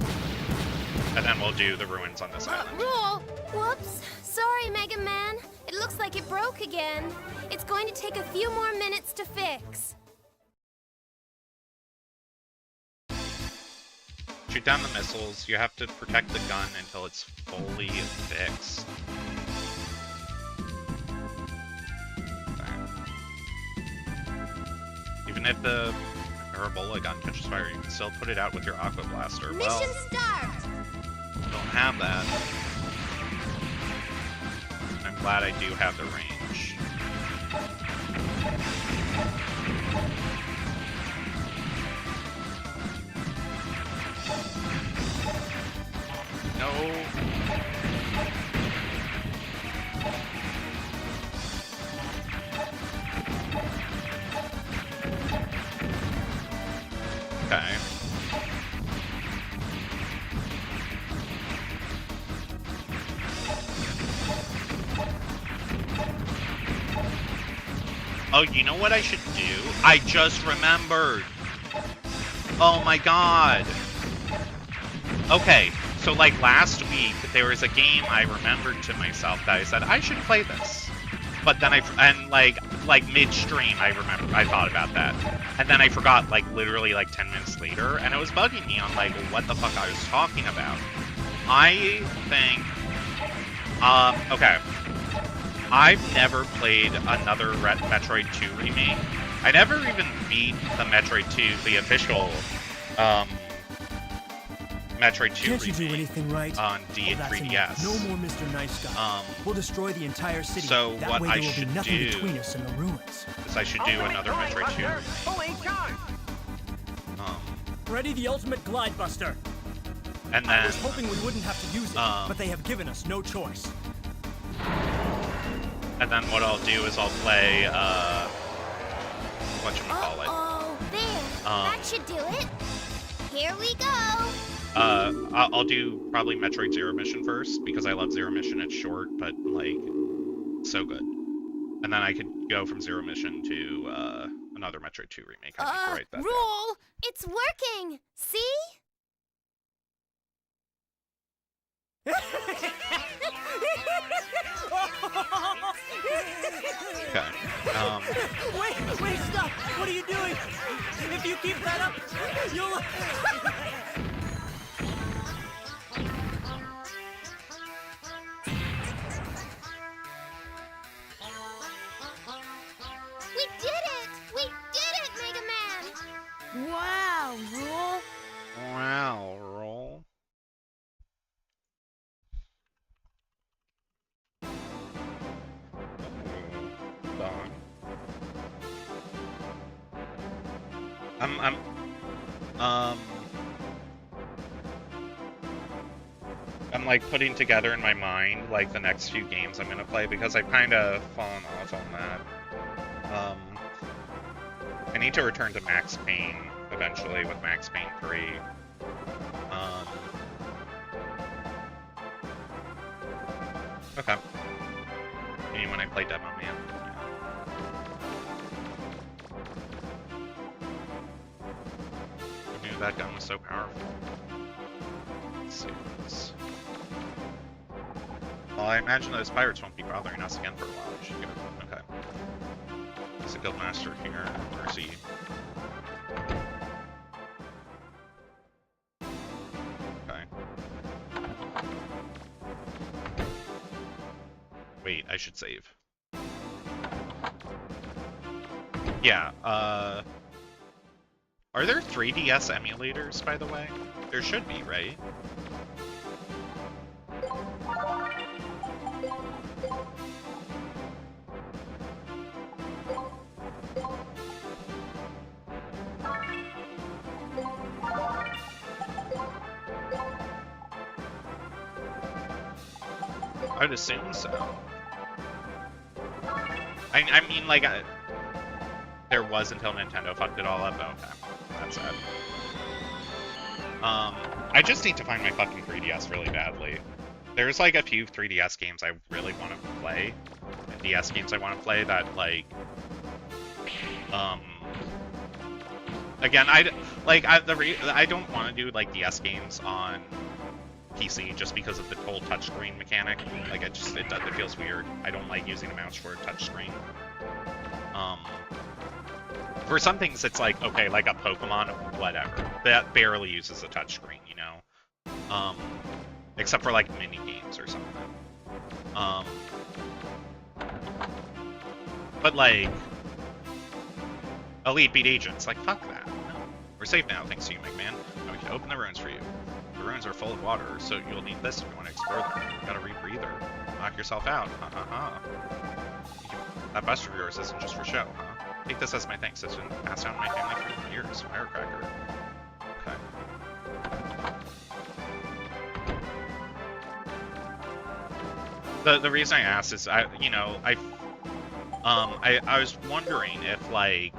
And then we'll do the ruins on this island. Rule! Whoops. Sorry, Mega Man. It looks like it broke again. It's going to take a few more minutes to fix. Shoot down the missiles. You have to protect the gun until it's fully fixed. Even if the Ebola gun catches fire, you can still put it out with your Aqua Blaster. Well, Mission start. don't have that. I'm glad I do have the range. No. Okay. Oh, you know what I should do? I just remembered. Oh my god. Okay, so like last week, there was a game I remembered to myself that I said, I should play this. But then like midstream, I thought about that. And then I forgot, like, literally, like, 10 minutes later, and it was bugging me on, like, what the fuck I was talking about. I think, okay. I've never played another Metroid 2 remake. I never even beat the Metroid 2, the official, Metroid 2 Can't you do remake anything right? on D and That's 3DS. enough. No more Mr. Nice Guy. We'll destroy the entire city. So that what way I there will be should nothing do- between us and the ruins. is I should do another Metroid 2 remake. Fully charged. Ready the ultimate glide buster. And I then, was hoping we wouldn't have to use it, but they have given us no choice. and then what I'll do is I'll play, whatchamacallit. Oh, there. That should do it. Here we go. I'll do probably Metroid Zero Mission first, because I love Zero Mission. It's short, but, like, so good. And then I could go from Zero Mission to, another Metroid 2 remake. I need to write that down. Rule! It's working. See? Okay. Wait, stop! What are you doing? If you keep that up, you'll... We did it! We did it, Mega Man! Wow, Rule. Wow, roll. Done. I'm like putting together in my mind like the next few games I'm gonna play because I've kind of fallen off on that. I need to return to Max Payne eventually with Max Payne 3. Okay. I mean, when I play Demo Man. I knew that gun was so powerful. Let's see this. Well, I imagine those pirates won't be bothering us again for a while. We should go. Okay. There's a guildmaster here. Where is he? Okay. Wait, I should save. Yeah, are there 3DS emulators, by the way? There should be, right? I'd assume so. I mean, like, there was until Nintendo fucked it all up. Oh, okay. That's sad. I just need to find my fucking 3DS really badly. There's, like, a few 3DS games I really want to play, and DS games I want to play that, like, again, I don't want to do, like, DS games on PC just because of the whole touchscreen mechanic. Like, it feels weird. I don't like using a mouse for a touchscreen. For some things, it's like, okay, like a Pokemon, whatever. That barely uses a touchscreen, you know? Except for, like, mini games or something. But, like, Elite Beat Agents, like, fuck that. No. We're safe now, thanks to you, Megaman. Now we can open the ruins for you. The ruins are full of water, so you'll need this if you want to explore them. You gotta rebreather. Knock yourself out. Ha ha ha. That buster of yours isn't just for show, huh? Take this as my thanks. It's been passed down to my family for years. Firecracker. Okay. The reason I asked is I was wondering if, like,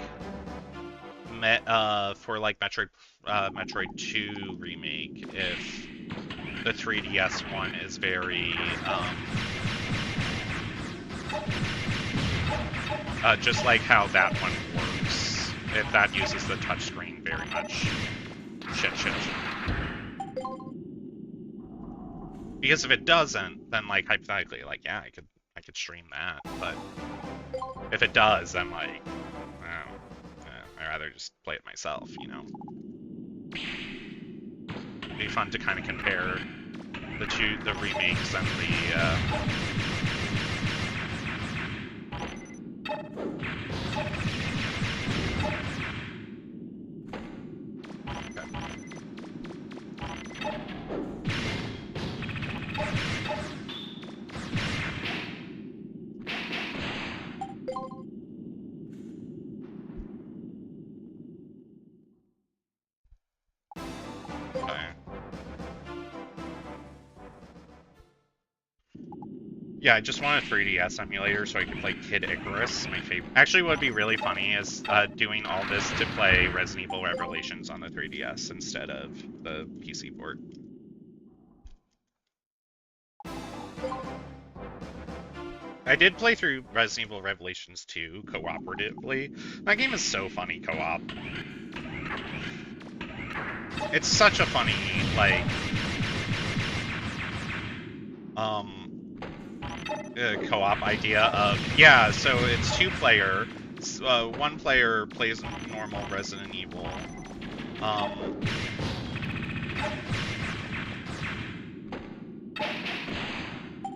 for, like, Metroid 2 remake, if the 3DS one is very just like how that one works, if that uses the touchscreen very much. Shit. Because if it doesn't, then, like, hypothetically, like, yeah, I could stream that, but if it does, then, like, I'd rather just play it myself, you know? It'd be fun to kind of compare the remakes and the, yeah, I just want a 3DS emulator so I can play Kid Icarus, my favorite. Actually, what would be really funny is doing all this to play Resident Evil Revelations on the 3DS instead of the PC port. I did play through Resident Evil Revelations 2 cooperatively. That game is so funny co-op. It's such a funny, like, co-op idea of, yeah, so it's 2-player. One player plays normal Resident Evil.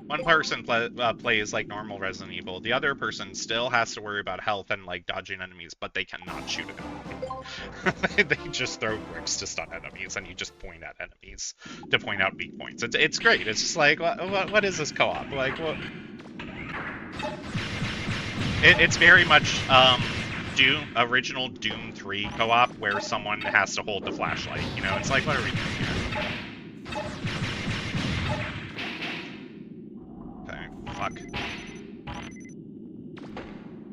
One person plays, like, normal Resident Evil. The other person still has to worry about health and, like, dodging enemies, but they cannot shoot at enemies. They just throw bricks to stun enemies, and you just point at enemies to point out weak points. It's great. It's just like, what is this co-op? Like, what? It's very much original Doom 3 co-op, where someone has to hold the flashlight. You know, it's like, what are we doing here? Fuck.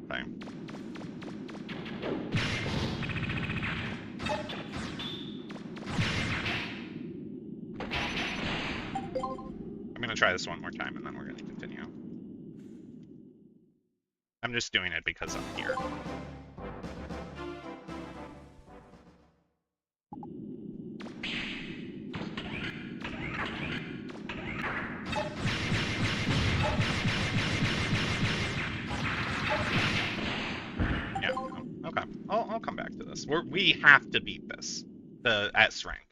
Okay. I'm gonna try this one more time and then we're gonna continue. I'm just doing it because I'm here. Yeah, okay. I'll come back to this. We have to beat this. The S rank.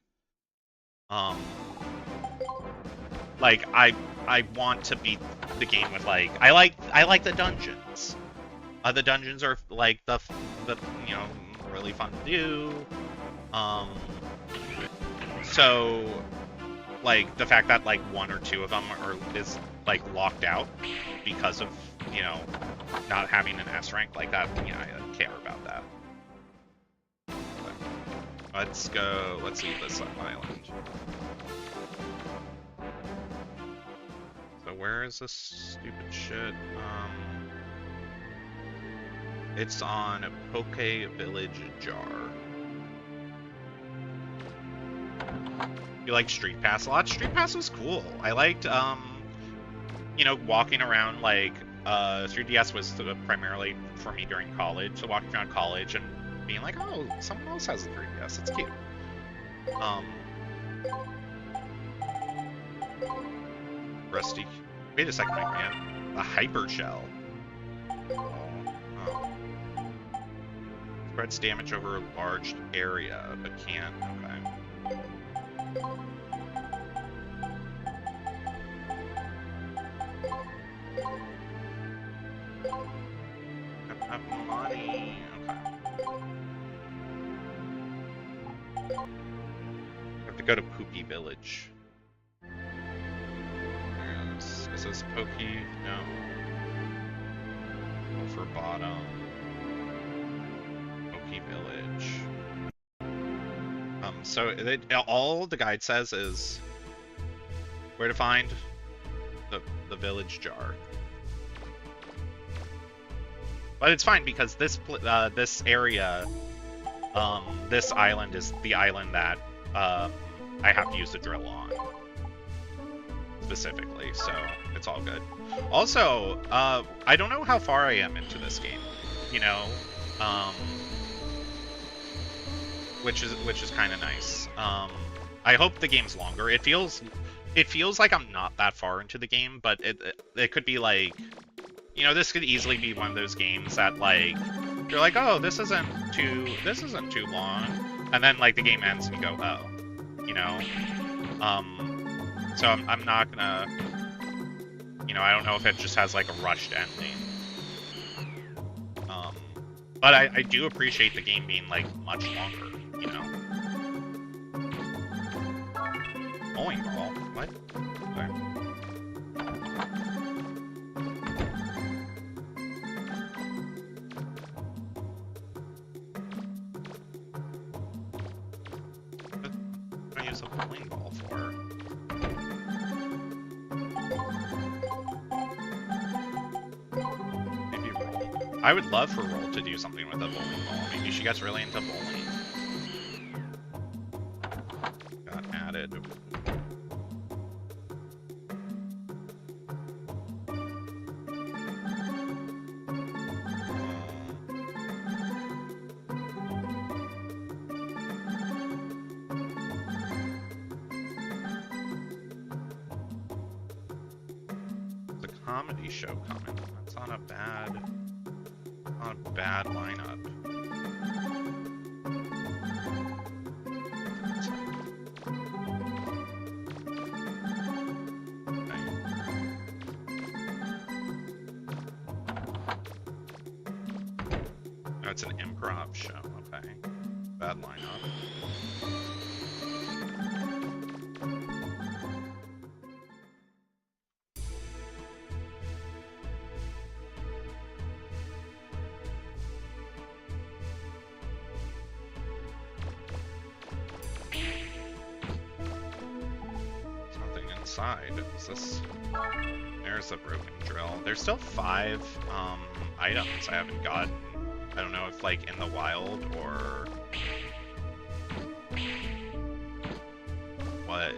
Like I want to beat the game with like I like the dungeons. The dungeons are like the you know, really fun to do. So like the fact that like one or two of them is like locked out because of, you know, not having an S rank like that, yeah, I don't care about that. Let's go. Let's leave this island. So where is this stupid shit? It's on Poke Village Jar. You like Street Pass a lot? Street Pass was cool. I liked, you know, walking around, like, 3DS was primarily for me during college, so walking around college and being like, oh, someone else has a 3DS, it's cute. Rusty. Wait a second, man. A hyper shell. Oh. Spreads damage over a large area, but can't. Okay. I have money. Okay. I have to go to Poopy Village. Is this Pokey? No. Go for bottom. Pokey Village. So all the guide says is where to find the village jar. But it's fine because this area, this island is the island that I have to use the drill on specifically, so it's all good. Also, I don't know how far I am into this game, you know, which is kind of nice. I hope the game's longer. It feels like I'm not that far into the game, but it could be like, you know, this could easily be one of those games that like you're like, oh, this isn't too long, and then like the game ends and you go, oh, you know, so I'm not gonna, you know, I don't know if it just has like a rushed ending, but I do appreciate the game being like much longer, you know. Bowling ball? What? Okay. What do I use a bowling ball for? Maybe Roll. I would love for Roll to do something with a bowling ball. Maybe she gets really into bowling. Got added. Comedy show coming. That's not a bad lineup. Okay. Oh, it's an improv show. Okay. Bad lineup. Side. Is this? There's a broken drill. There's still 5 items I haven't gotten. I don't know if like in the wild or what.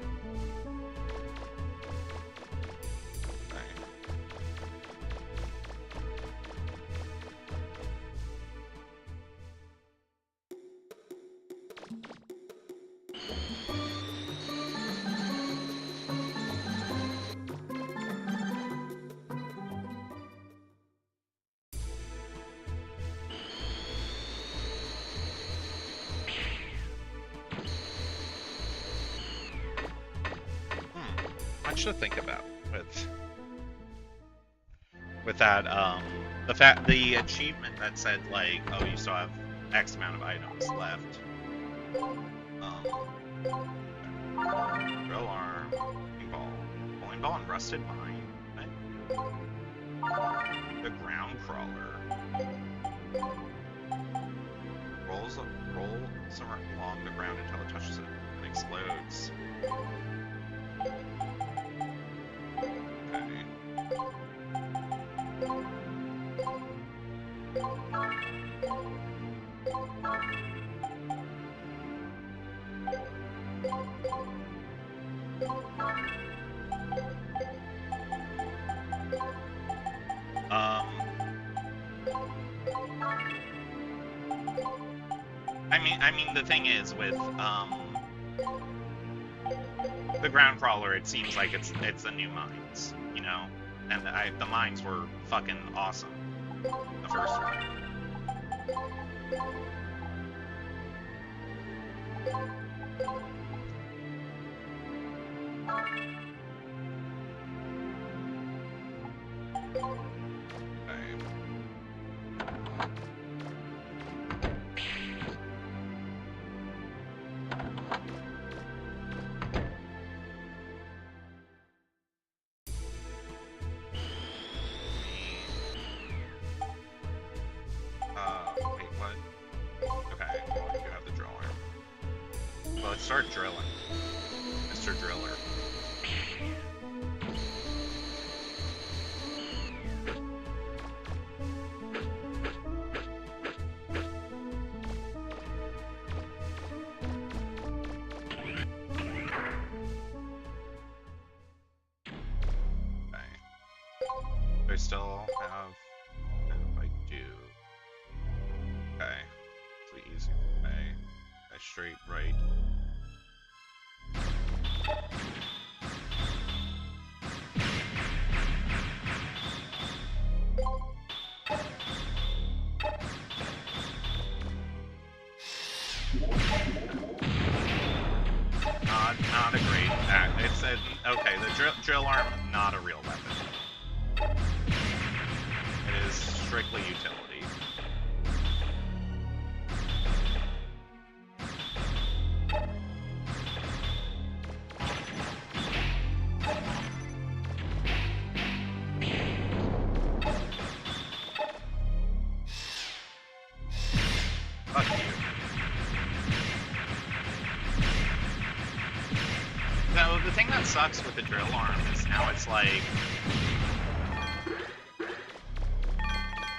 Okay. much to think about with that. The achievement that said like, oh, you still have X amount of items left. Drill arm, bowling ball, and rusted mine. What? The ground crawler. Roll along the ground until it touches it and explodes. Okay. I mean, the thing is with the ground crawler, it seems like it's the new mines, you know, and the mines were fucking awesome, the first one. Wait, what? Okay, well, you have the drill arm. Well, let's start drilling. Mr. Driller. Okay. Do I still have... No, I do. Okay. It's the easy way. Okay, straight right. Not a great act. It said, okay, the drill arm, not a real weapon. It is strictly utility. Fuck you. No, the thing that sucks with the drill arm is now it's like...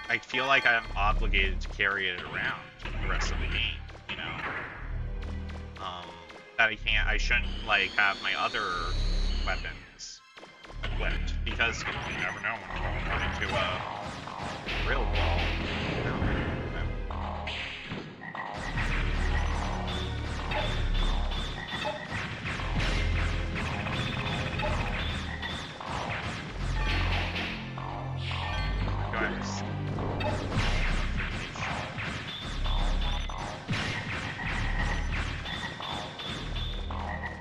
I feel like I'm obligated to carry it around the rest of the game, you know? That I shouldn't, like, have my other weapons equipped, because you never know when I'm going to run into a real wall.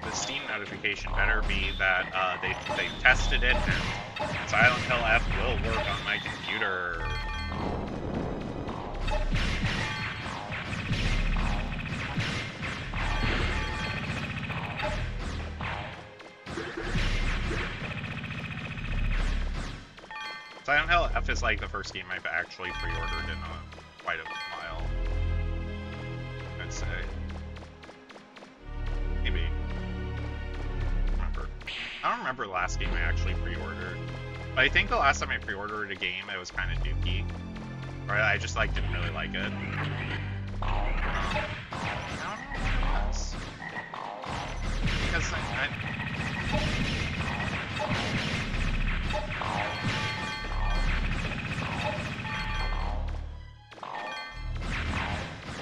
The Steam notification better be that they tested it and Silent Hill F will work on my computer. Silent Hill F is like the first game I've actually pre-ordered in quite a while, I'd say. Maybe. I don't remember the last game I actually pre-ordered. But I think the last time I pre-ordered a game, it was kind of dookie. Or I just like didn't really like it. I don't know what it was. Because what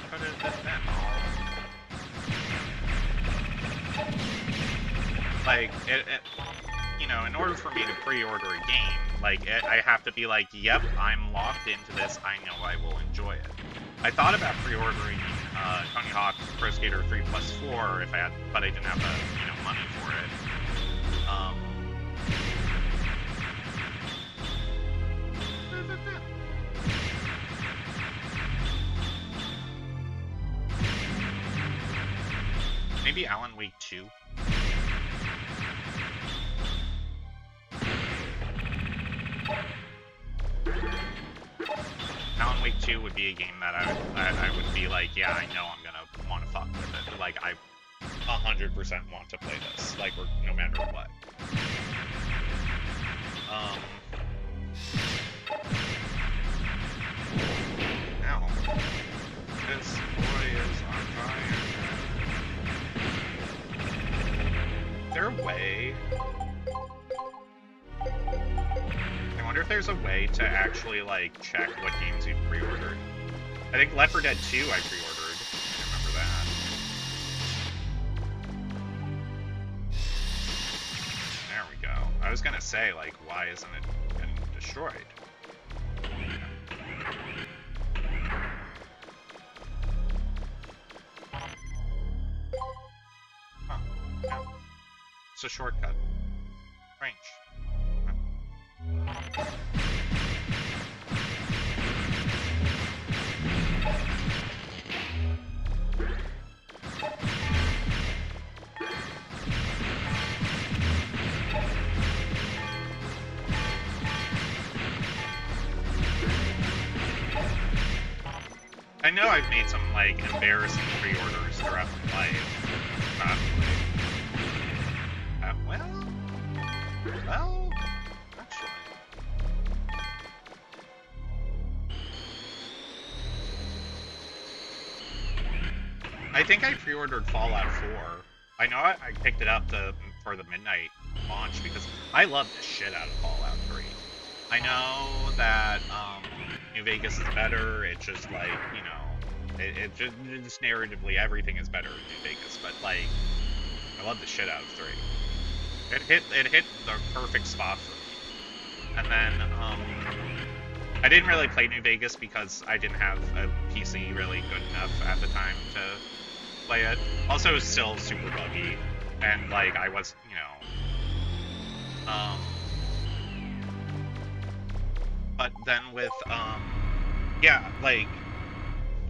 could it have been? Like, you know, in order for me to pre-order a game, like, I have to be like, yep, I'm locked into this, I know I will enjoy it. I thought about pre-ordering Tony Hawk's Pro Skater 3+4 if I had, but I didn't have the, you know, money for it. have been? Maybe Alan Wake 2? Alan Wake 2 would be a game that I would be like, yeah, I know I'm gonna want to fuck with it. Like, I 100% want to play this, like, no matter what. Ow. This boy is on fire. Is there a way? I wonder if there's a way to actually, like, check what games you've pre-ordered. I think Left 4 Dead 2 I pre-ordered. I remember that. There we go. I was gonna say, like, why isn't it getting destroyed? Huh. Yeah. It's a shortcut. Strange. I know I've made some, like, embarrassing pre-orders throughout my life. Probably. Well, actually. I think I pre-ordered Fallout 4. I know I picked it up for the midnight launch because I love the shit out of Fallout 3. I know that New Vegas is better. It's just like, you know, it just narratively everything is better in New Vegas, but like I love the shit out of 3. It hit the perfect spot for me. And then I didn't really play New Vegas because I didn't have a PC really good enough at the time to play it. Also, it was still super buggy, and like I was, you know, but then with yeah, like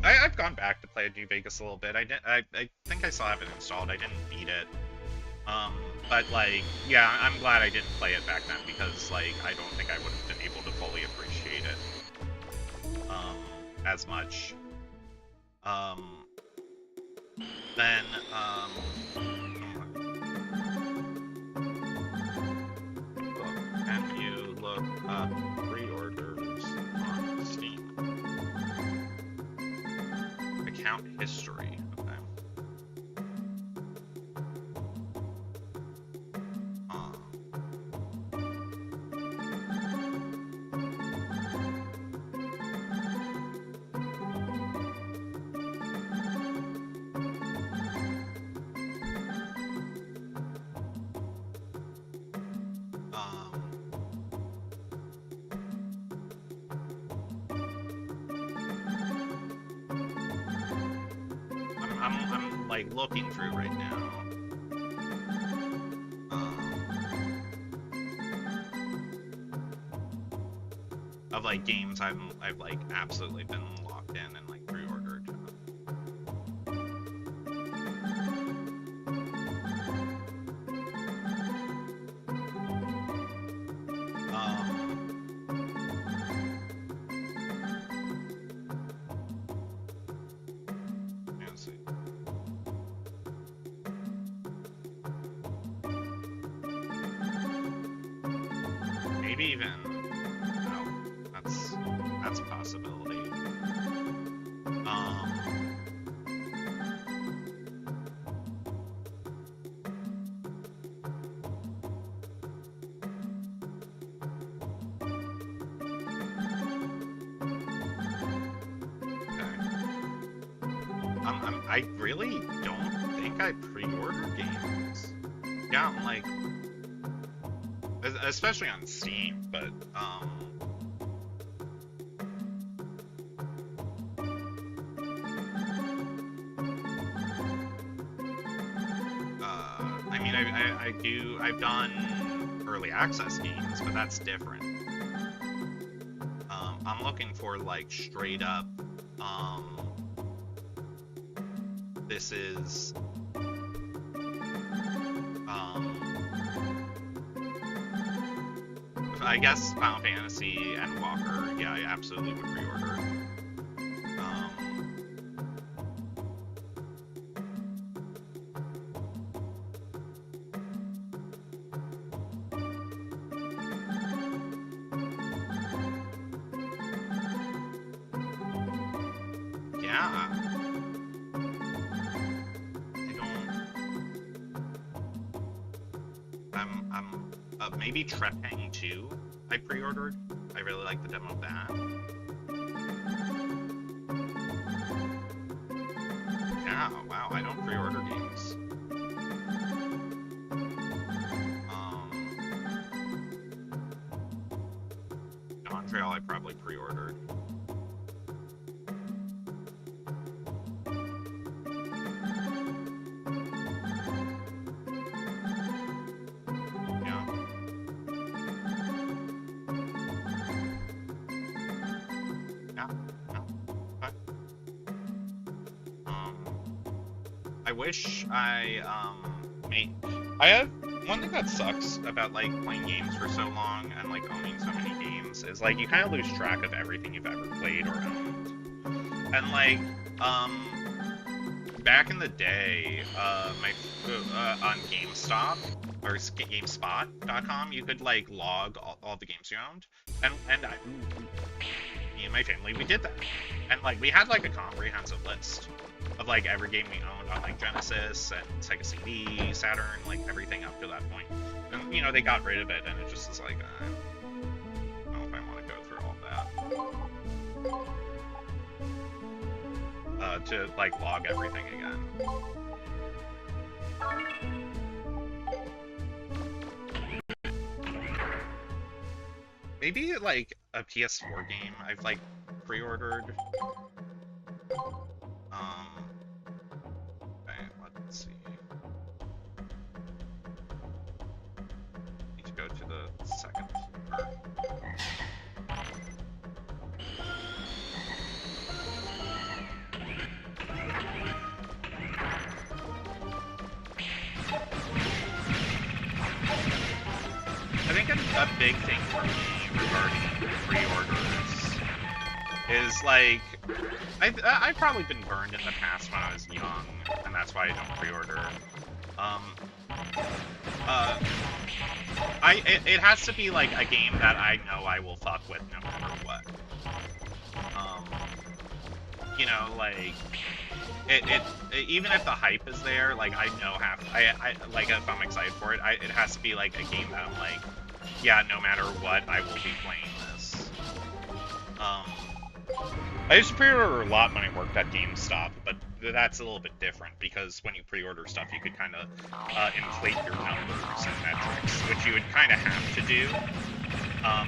I've gone back to play New Vegas a little bit. I think I still have it installed. I didn't beat it. But like, yeah, I'm glad I didn't play it back then because like I don't think I would have been able to fully appreciate it as much. Then can you look up pre-orders on Steam? Account history. Okay. I'm like looking through right now. Of like games I've like absolutely been locked in and like pre-ordered. Let's see. Maybe even. That's a possibility. I really don't think I pre-order games. Yeah, I'm like, especially on Steam, but I mean, I've done early access games, but that's different. I'm looking for like straight up. This is I guess Final Fantasy and Walker. Yeah, I absolutely would pre-order. Yeah. I'm maybe Trepang 2 I pre-ordered. I really like the demo of that. Yeah, wow, I don't pre-order games. Dawn Trail I probably pre-ordered. I wish I have one thing that sucks about like playing games for so long and like owning so many games is like you kind of lose track of everything you've ever played or owned. And like back in the day, on GameStop or GameSpot.com, you could like log all the games you owned, and me and my family, we did that, and like we had like a comprehensive list of like every game we owned on like Genesis and Sega CD, Saturn, like everything up to that point. And you know, they got rid of it, and it just is like, I don't know if I want to go through all that. To like log everything again. Maybe like a PS4 game I've like pre-ordered. Okay, let's see. Need to go to the second floor. I think a big thing for me regarding pre-orders is like I've probably been burned in the past when I was young, and that's why I don't pre-order. It has to be like a game that I know I will fuck with no matter what. You know, like even if the hype is there, like I know I like if I'm excited for it, it has to be like a game that I'm like, yeah, no matter what, I will be playing this. I used to pre-order a lot when I worked at GameStop, but that's a little bit different because when you pre-order stuff, you could kind of inflate your numbers and metrics, which you would kind of have to do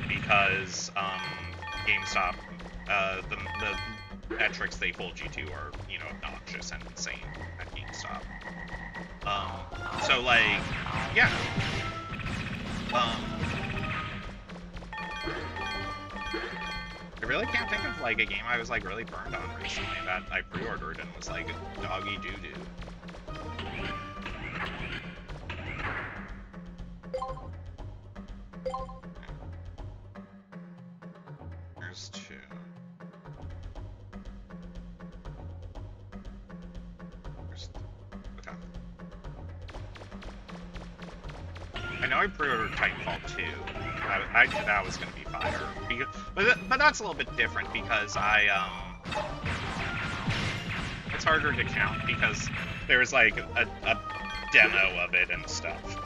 because GameStop, the metrics they hold you to are, you know, obnoxious and insane at GameStop. So like, yeah. I really can't think of like a game I was like really burned on recently that I pre-ordered and was like doggy doo-doo. There's two. Okay. I know I pre-ordered Titanfall 2. I knew that was going to be fire. But that's a little bit different because it's harder to count because there's like a demo of it and stuff.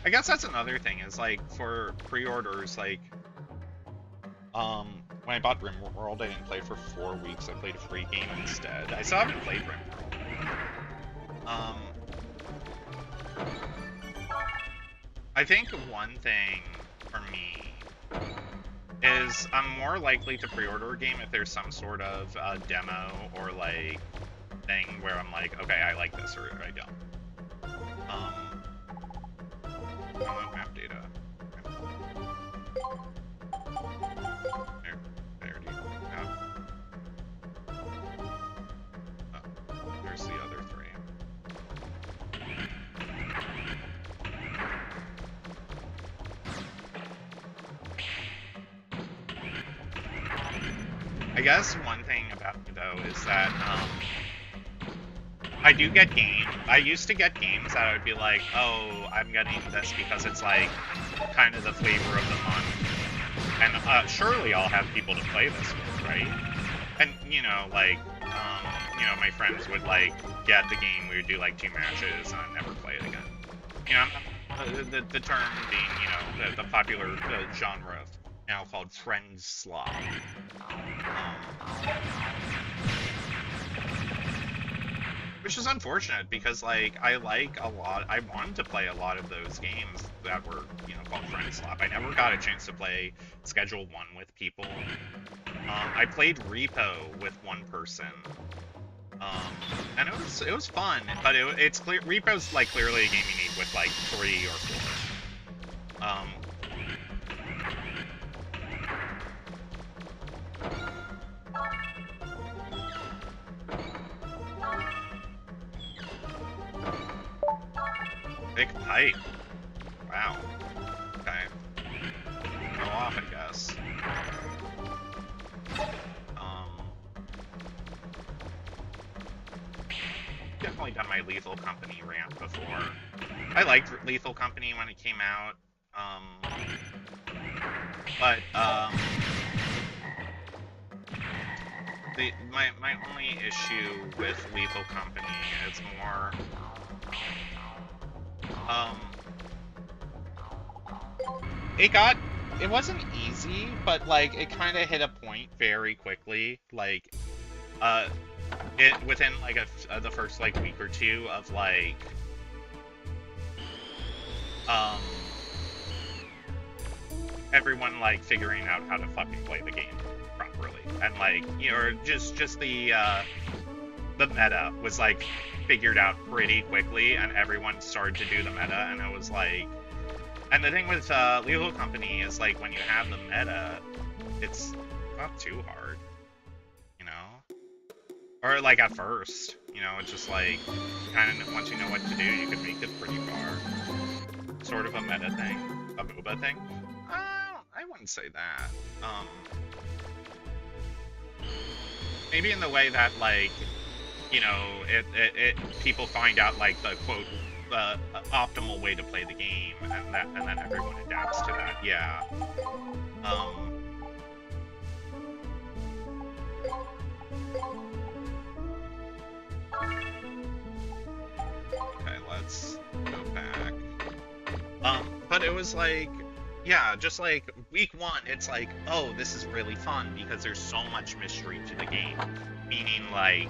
I guess that's another thing is like for pre-orders, like when I bought RimWorld, I didn't play for 4 weeks. I played a free game instead. I still haven't played RimWorld. I think one thing for me is I'm more likely to pre-order a game if there's some sort of demo or like thing where I'm like, okay, I like this or I don't. Download map data. I guess one thing about me though is that I do get games. I used to get games that I would be like, oh, I'm getting this because it's like kind of the flavor of the month, and surely I'll have people to play this with, right? And you know, like, you know, my friends would like get the game. We would do like 2 matches and I'd never play it again. You know, the term being, you know, the popular genre now called friend slop. Which is unfortunate because, like, I wanted to play a lot of those games that were, you know, called friend slop. I never got a chance to play Schedule 1 with people. I played Repo with one person. And it was fun, but it's clear Repo's like clearly a game you need with like 3 or 4. Big pipe. Wow. Okay. Go off, I guess. Definitely done my Lethal Company rant before. I liked Lethal Company when it came out, but my only issue with Lethal Company is more it wasn't easy, but like it kind of hit a point very quickly, like it within like the first like week or 2 of like everyone like figuring out how to fucking play the game properly, and like, you know, just the meta was like figured out pretty quickly, and everyone started to do the meta, and it was like, and the thing with Lethal Company is like when you have the meta, it's not too hard, you know, or like at first, you know, it's just like kind of once you know what to do, you can make it pretty far. Sort of a meta thing, a MOBA thing. I wouldn't say that. Maybe in the way that like, you know, it people find out like the quote optimal way to play the game, and then everyone adapts to that. Yeah. Okay, let's go back. But it was like, yeah, just like week 1, it's like, oh, this is really fun because there's so much mystery to the game. Meaning, like,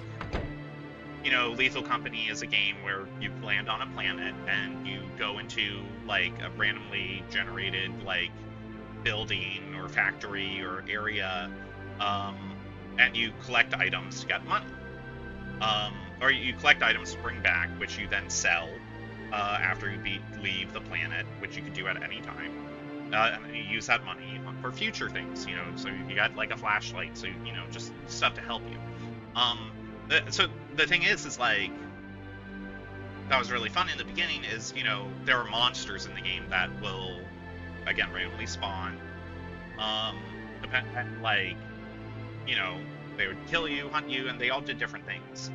you know, Lethal Company is a game where you land on a planet and you go into like a randomly generated like building or factory or area, and you collect items to get money. Or you collect items to bring back, which you then sell after you leave the planet, which you can do at any time. And then you use that money for future things, you know, so you got like a flashlight, so, you know, just stuff to help you. So the thing is like, that was really fun in the beginning is, you know, there are monsters in the game that will, again, randomly spawn. Like, you know, they would kill you, hunt you, and they all did different things.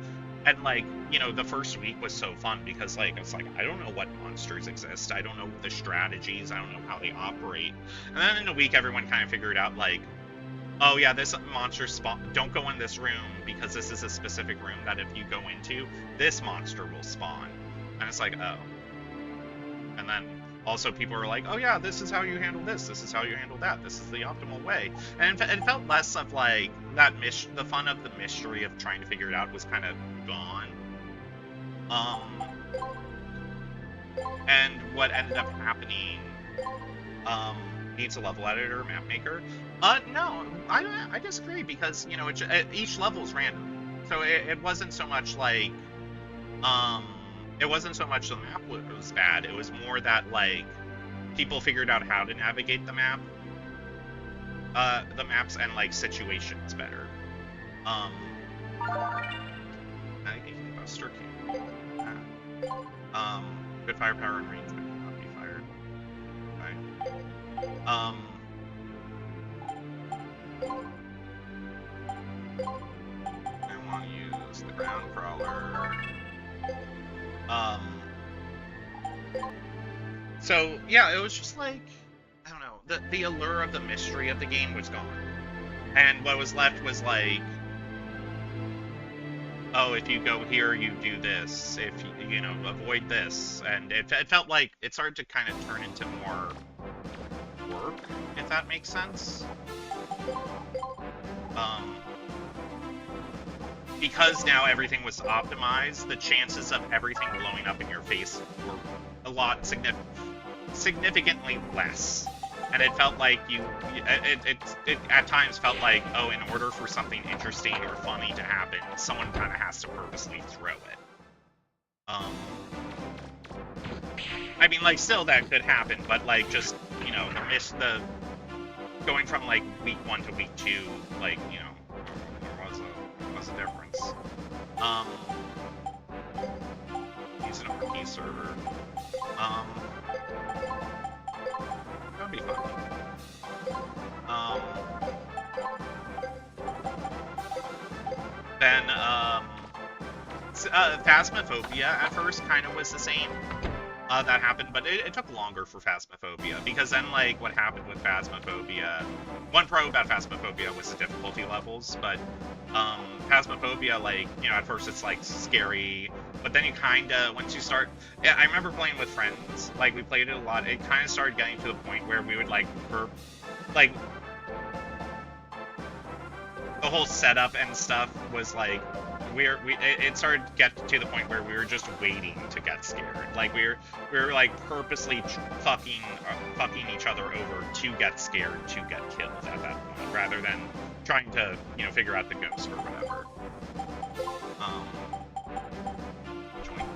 And like, you know, the first week was so fun because like, it's like, I don't know what monsters exist. I don't know the strategies. I don't know how they operate. And then in a week, everyone kind of figured out like, oh yeah, this monster spawn. Don't go in this room because this is a specific room that if you go into, this monster will spawn. And it's like, oh. And then also people were like, oh yeah, this is how you handle this. This is how you handle that. This is the optimal way. And it felt less of like that the fun of the mystery of trying to figure it out was kind of gone. And what ended up happening needs a level editor, map maker. No, I disagree because, you know, each level is random. So it wasn't so much like, it wasn't so much the map was bad. It was more that, like, people figured out how to navigate the maps and, like, situations better. I think Buster can. Good firepower and range cannot be fired. Okay. dungeon crawler. So yeah, it was just like, I don't know, the allure of the mystery of the game was gone, and what was left was like, oh, if you go here, you do this. If you know, avoid this, and it felt like it started to kind of turn into more work, if that makes sense. Because now everything was optimized, the chances of everything blowing up in your face were a lot significantly less. And it felt like it at times felt like, oh, in order for something interesting or funny to happen, someone kind of has to purposely throw it. I mean, like, still that could happen, but like, just, you know, the going from like week 1 to week 2, like, you know, there was a difference. Using a RP server. That'd be fun. Then, Phasmophobia at first kind of was the same. That happened, but it took longer for Phasmophobia, because then, like, what happened with Phasmophobia... One pro about Phasmophobia was the difficulty levels, but, Phasmophobia, like, you know, at first it's, like, scary, but then you kinda, once you start... Yeah, I remember playing with friends, like, we played it a lot, it kinda started getting to the point where we would, like, the whole setup and stuff was, like, it started to get to the point where we were just waiting to get scared. Like, we were like purposely fucking each other over to get scared, to get killed at that point, rather than trying to, you know, figure out the ghost or whatever. Join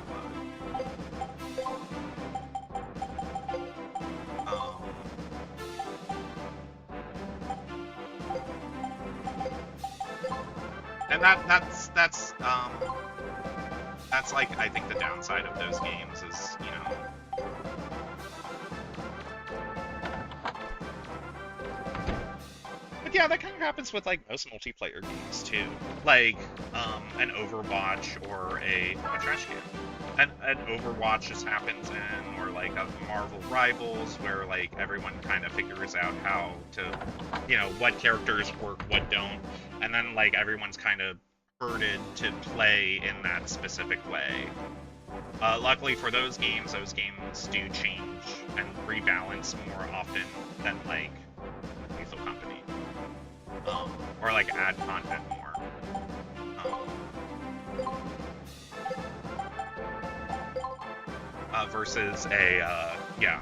and that's like, I think, the downside of those games is, you know, but yeah, that kind of happens with like most multiplayer games too, like an Overwatch or a trash can. An Overwatch just happens in, or like a Marvel Rivals, where like everyone kind of figures out how to, you know, what characters work, what don't, and then like everyone's kind of herded to play in that specific way. Luckily for those games do change and rebalance more often than like Lethal Company, or like add content more. Versus a yeah.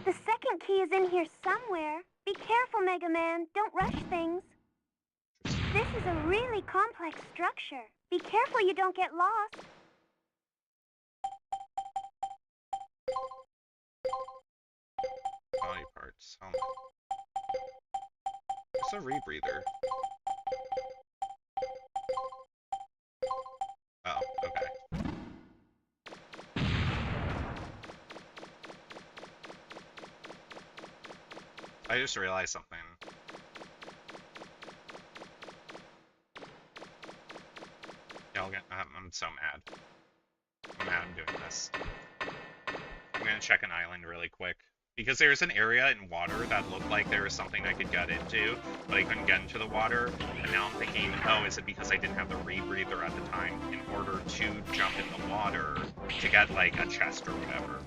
The second key is in here somewhere. Be careful, Megaman. Don't rush things. This is a really complex structure. Be careful you don't get lost. Body parts. Helmet. It's a rebreather. Oh, okay. I just realized something. Yeah, I'm so mad. I'm mad I'm doing this. I'm gonna check an island really quick. Because there's an area in water that looked like there was something I could get into, but I couldn't get into the water. And now I'm thinking, oh, is it because I didn't have the rebreather at the time in order to jump in the water to get, like, a chest or whatever?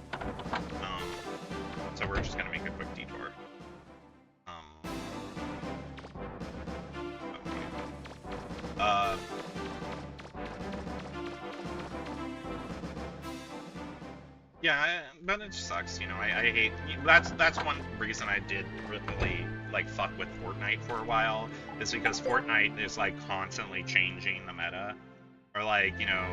So we're just gonna make a quick detour. Yeah, but it just sucks, you know, I hate, that's one reason I did really, like, fuck with Fortnite for a while, is because Fortnite is, like, constantly changing the meta, or, like, you know,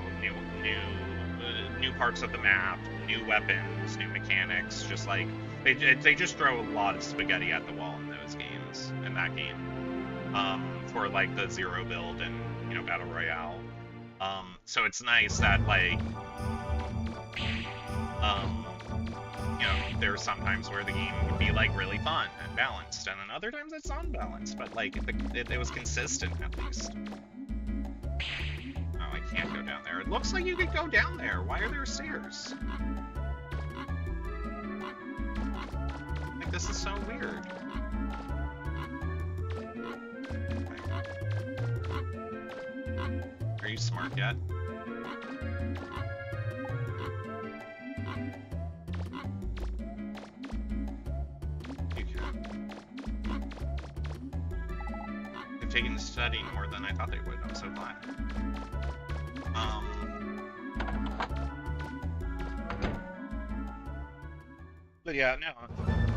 new parts of the map, new weapons, new mechanics, just, like, they just throw a lot of spaghetti at the wall in those games, in that game, for, like, the Zero build and, you know, Battle Royale. So it's nice that, like, you know, there's sometimes where the game would be, like, really fun and balanced, and then other times it's unbalanced, but, like, it was consistent, at least. Oh, I can't go down there. It looks like you could go down there. Why are there stairs? Like, this is so weird. Are you smart yet? You can. They've taken to studying more than I thought they would. I'm so glad. But yeah, no.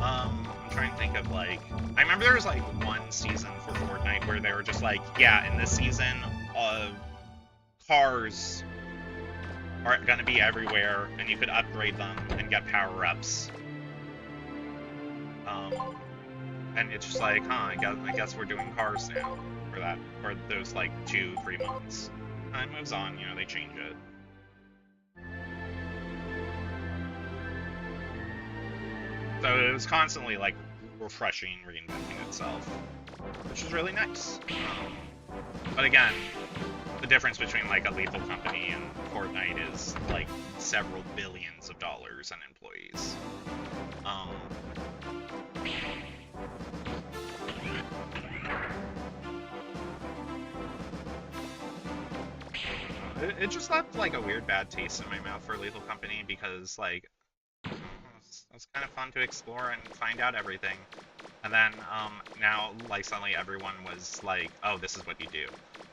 I'm trying to think of, like, I remember there was like one season for Fortnite where they were just like, yeah, in this season, cars are gonna be everywhere, and you could upgrade them and get power-ups. And it's just like, huh, I guess we're doing cars now for those like 2-3 months. Time moves on, you know, they change it. So it was constantly like refreshing, reinventing itself, which is really nice. But again, the difference between like a Lethal Company and Fortnite is like several billions of dollars and employees. It just left like a weird bad taste in my mouth for Lethal Company because like it was kind of fun to explore and find out everything. And then now like suddenly everyone was like, oh, this is what you do.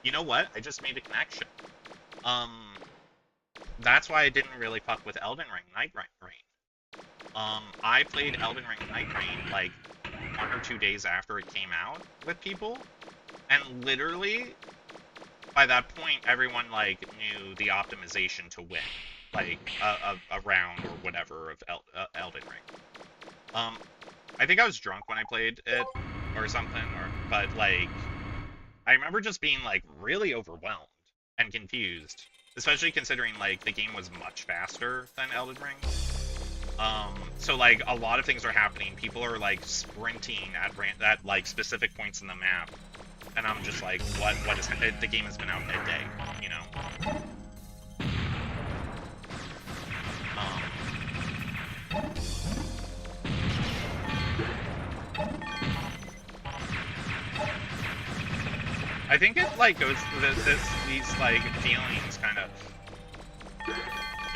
You know what? I just made a connection. That's why I didn't really fuck with Elden Ring Night Rain. I played Elden Ring Night Rain like 1 or 2 days after it came out with people, and literally by that point everyone like knew the optimization to win, like a round or whatever of Elden Ring. I think I was drunk when I played it or something, but like I remember just being like really overwhelmed and confused, especially considering like the game was much faster than Elden Ring. So like a lot of things are happening. People are like sprinting at like specific points in the map, and I'm just like, what is the game has been out a day, you know? I think it like goes these like feelings kind of.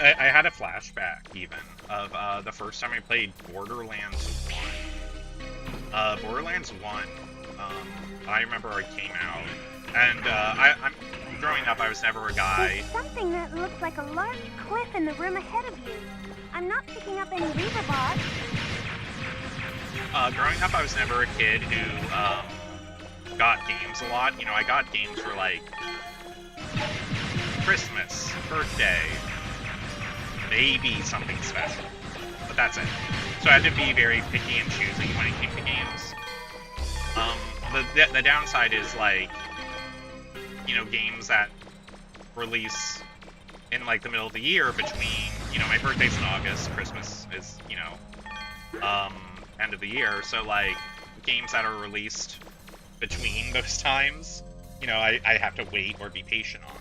I had a flashback even of the first time I played Borderlands 1. Borderlands 1. I remember it came out, and I'm growing up. I was never a guy. There's something that looks like a large cliff in the room ahead of you. I'm not picking up any Reaver bots. Growing up, I was never a kid who got games a lot. You know, I got games for like Christmas, birthday, maybe something special, but that's it. So I had to be very picky and choosy when it came to games. The downside is like, you know, games that release in like the middle of the year between, you know, my birthday's in August, Christmas is, you know, end of the year. So like games that are released between those times, you know, I have to wait or be patient on.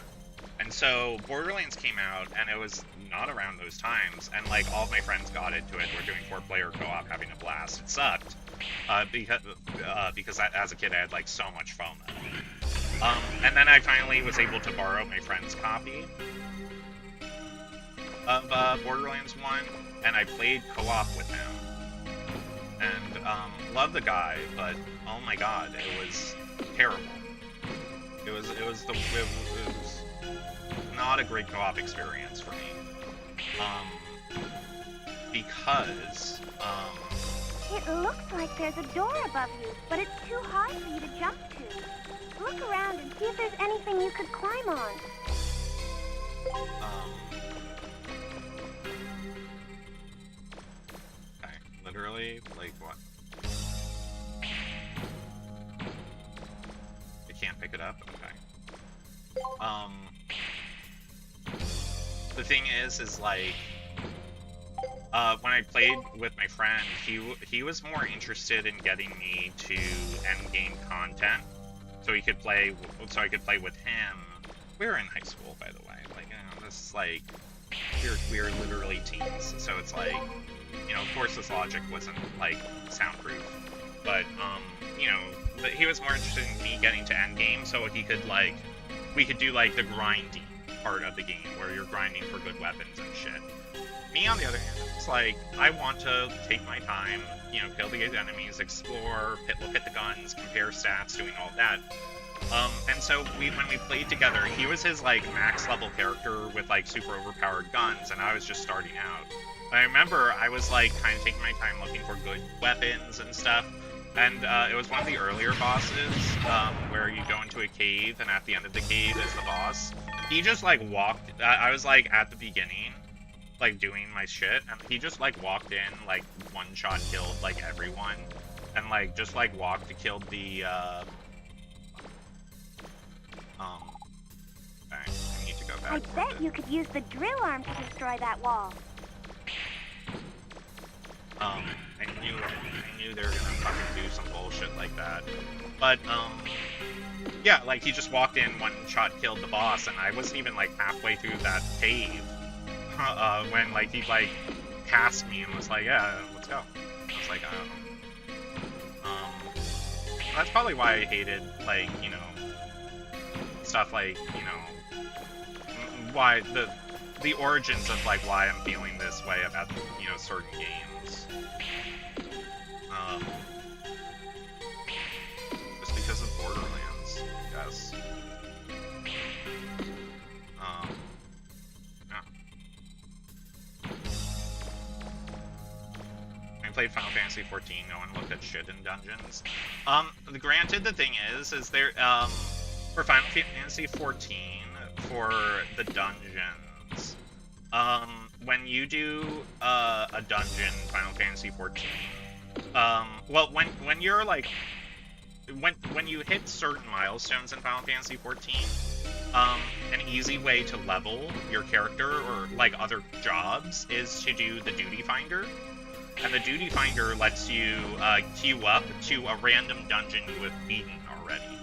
And so Borderlands came out, and it was not around those times, and like all of my friends got into it. We're doing 4-player co-op, having a blast. It sucked because as a kid I had like so much FOMO. And then I finally was able to borrow my friend's copy of Borderlands 1, and I played co-op with him. And love the guy, but oh my god, it was terrible. It was not a great co-op experience for me. Because It looks like there's a door above you, but it's too high for you to jump to. Look around and see if there's anything you could climb on. Okay, literally, like what? I can't pick it up? Okay. the thing is like, when I played with my friend, he was more interested in getting me to end game content, so I could play with him. We were in high school, by the way. Like, this is like, we're literally teens, so it's like, of course this logic wasn't like soundproof, but but he was more interested in me getting to end game, so he could like, we could do like the grinding part of the game where you're grinding for good weapons and shit. Me, on the other hand, it's like, I want to take my time, kill the enemies, explore, look at the guns, compare stats, doing all that. And so when we played together, he was his like max level character with like super overpowered guns, and I was just starting out. I remember I was like kind of taking my time looking for good weapons and stuff, and it was one of the earlier bosses, where you go into a cave, and at the end of the cave is the boss. He just like walked, I was like at the beginning, like doing my shit, and he just like walked in, like one-shot killed like everyone, and like just like walked to kill the alright, I need to go back. I bet you could use the drill arm to destroy that wall. I knew they were gonna fucking do some bullshit like that. But, yeah, like, he just walked in, one-shot killed the boss, and I wasn't even, like, halfway through that cave, when, like, he, like, passed me and was like, yeah, let's go. I was like, that's probably why I hated, like, stuff like, why, the origins of, like, why I'm feeling this way about, certain games. Just because of Borderlands, I guess. Yeah. I played Final Fantasy 14, no one looked at shit in dungeons. Granted, the thing is there, for Final Fantasy 14, for the dungeons, when you do a dungeon in Final Fantasy 14, well, when you're like, when you hit certain milestones in Final Fantasy 14, an easy way to level your character or like other jobs is to do the Duty Finder, and the Duty Finder lets you queue up to a random dungeon you have beaten already,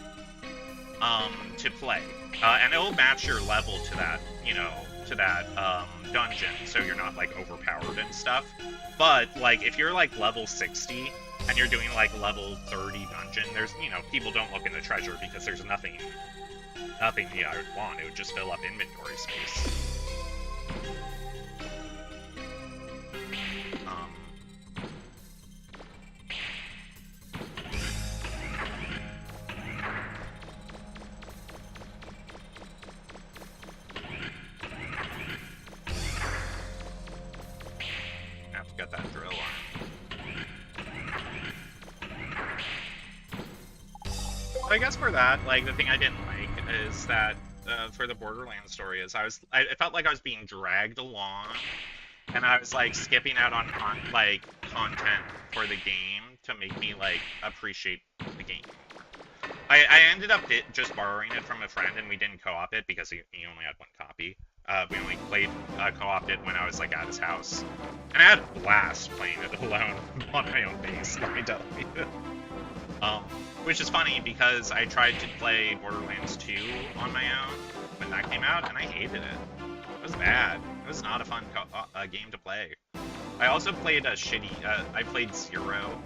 to play, and it'll match your level to that, to that dungeon, so you're not like overpowered and stuff. But like if you're like level 60 and you're doing like level 30 dungeon, there's people don't look in the treasure because there's nothing I would want. It would just fill up inventory space. Got that drill on. But I guess for that, like, the thing I didn't like is that, for the Borderlands story is I felt like I was being dragged along, and I was, like, skipping out on like, content for the game to make me, like, appreciate the game. I ended up just borrowing it from a friend, and we didn't co-op it because he only had one copy. We only played co-opted it when I was like at his house, and I had a blast playing it alone on my own base, let me tell you. Which is funny because I tried to play Borderlands 2 on my own when that came out, and I hated it. It was bad. It was not a fun game to play. I also played a shitty. I played Zero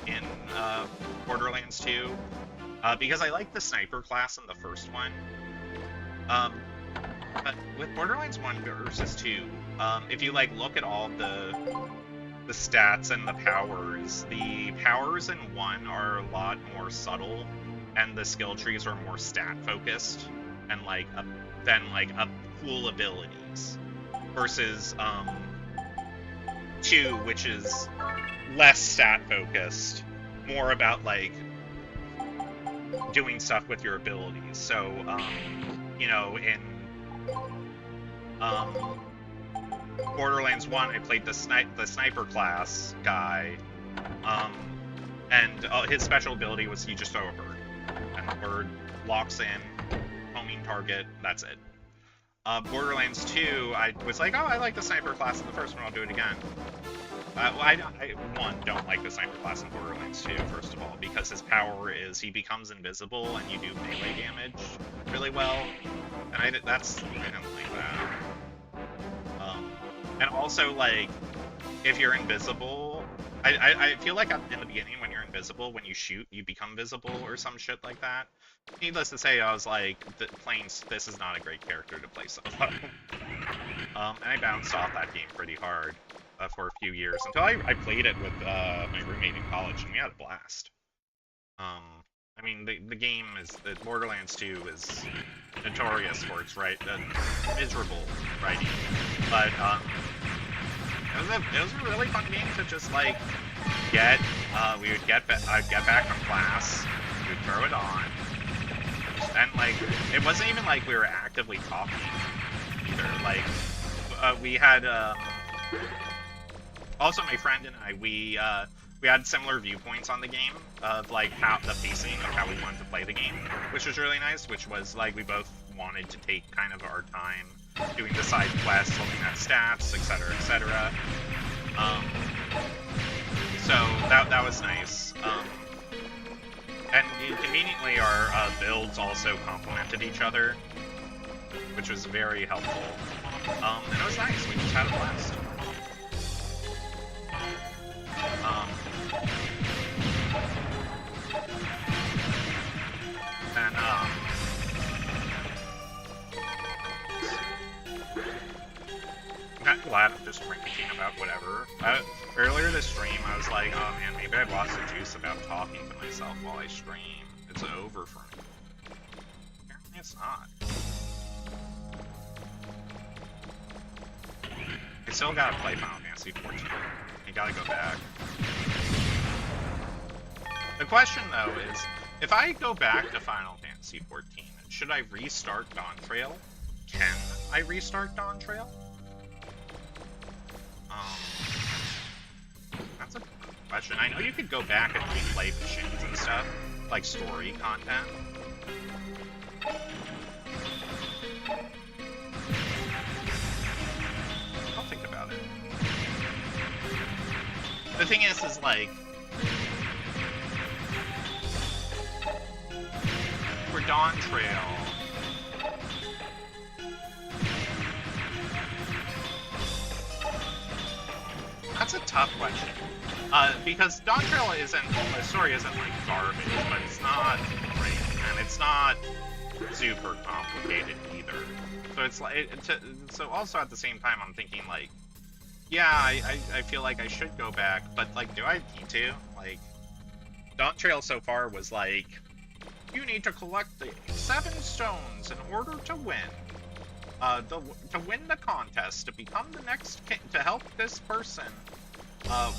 in Borderlands 2 because I liked the sniper class in the first one. But with Borderlands 1 versus 2, if you like look at all the stats and the powers in 1 are a lot more subtle, and the skill trees are more stat focused and like cool abilities, versus 2, which is less stat focused, more about like doing stuff with your abilities. So in Borderlands 1, I played the sniper class guy, and his special ability was he just throw a bird, and the bird locks in, homing target, that's it. Borderlands 2, I was like, oh, I like the sniper class in the first one, I'll do it again. Well, I don't like the sniper class in Borderlands 2, first of all, because his power is he becomes invisible and you do melee damage really well, and I didn't like that. And also, like, if you're invisible, I feel like in the beginning when you're invisible, when you shoot, you become visible or some shit like that. Needless to say, I was like, this is not a great character to play solo. And I bounced off that game pretty hard for a few years until I played it with my roommate in college, and we had a blast. I mean, the game Borderlands 2 is notorious for its miserable writing, but it was a really fun game to just like I'd get back from class, we would throw it on, and like it wasn't even like we were actively talking either. Like we had also my friend and I we had similar viewpoints on the game of like how the pacing of how we wanted to play the game, which was really nice. Which was like we both wanted to take kind of our time doing the side quests, looking at stats, etc., etc. So that was nice. And conveniently, our builds also complemented each other, which was very helpful. And it was nice. We just had a blast. And I'm kind of glad I'm just ranting about whatever. Earlier this stream, I was like, oh man, maybe I've lost the juice about talking to myself while I stream. It's over for me. Apparently it's not. I still gotta play Final Fantasy 14. You gotta go back. The question, though, is, if I go back to Final Fantasy 14, should I restart Dawn Trail? Can I restart Dawn Trail? That's a good question. I know you could go back and replay missions and stuff, like story content. I'll think about it. The thing is like, for Dawn Trail, that's a tough question. Because Dawn Trail the story isn't like garbage, but it's not great, and it's not super complicated either. So it's like, so also at the same time, I'm thinking like, yeah, I feel like I should go back, but like, do I need to? Like, Dawn Trail so far was like, you need to collect the 7 stones in order to win. To win the contest, to become the next king, to help this person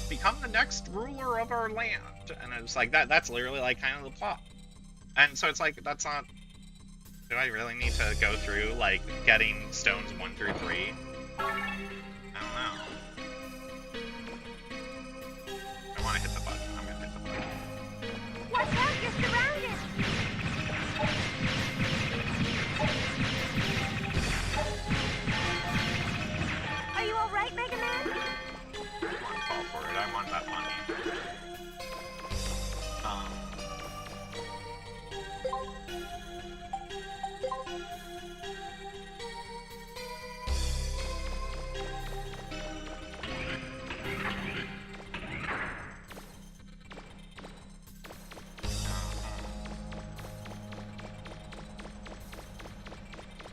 become the next ruler of our land. And it's like, that's literally like kind of the plot. And so it's like, that's not, do I really need to go through like getting stones 1 through 3? I don't know. I want to hit the button. I'm gonna hit the button. Watch out, you're surrounded! Are you alright, Megaman? I want to fall for it. I want that money.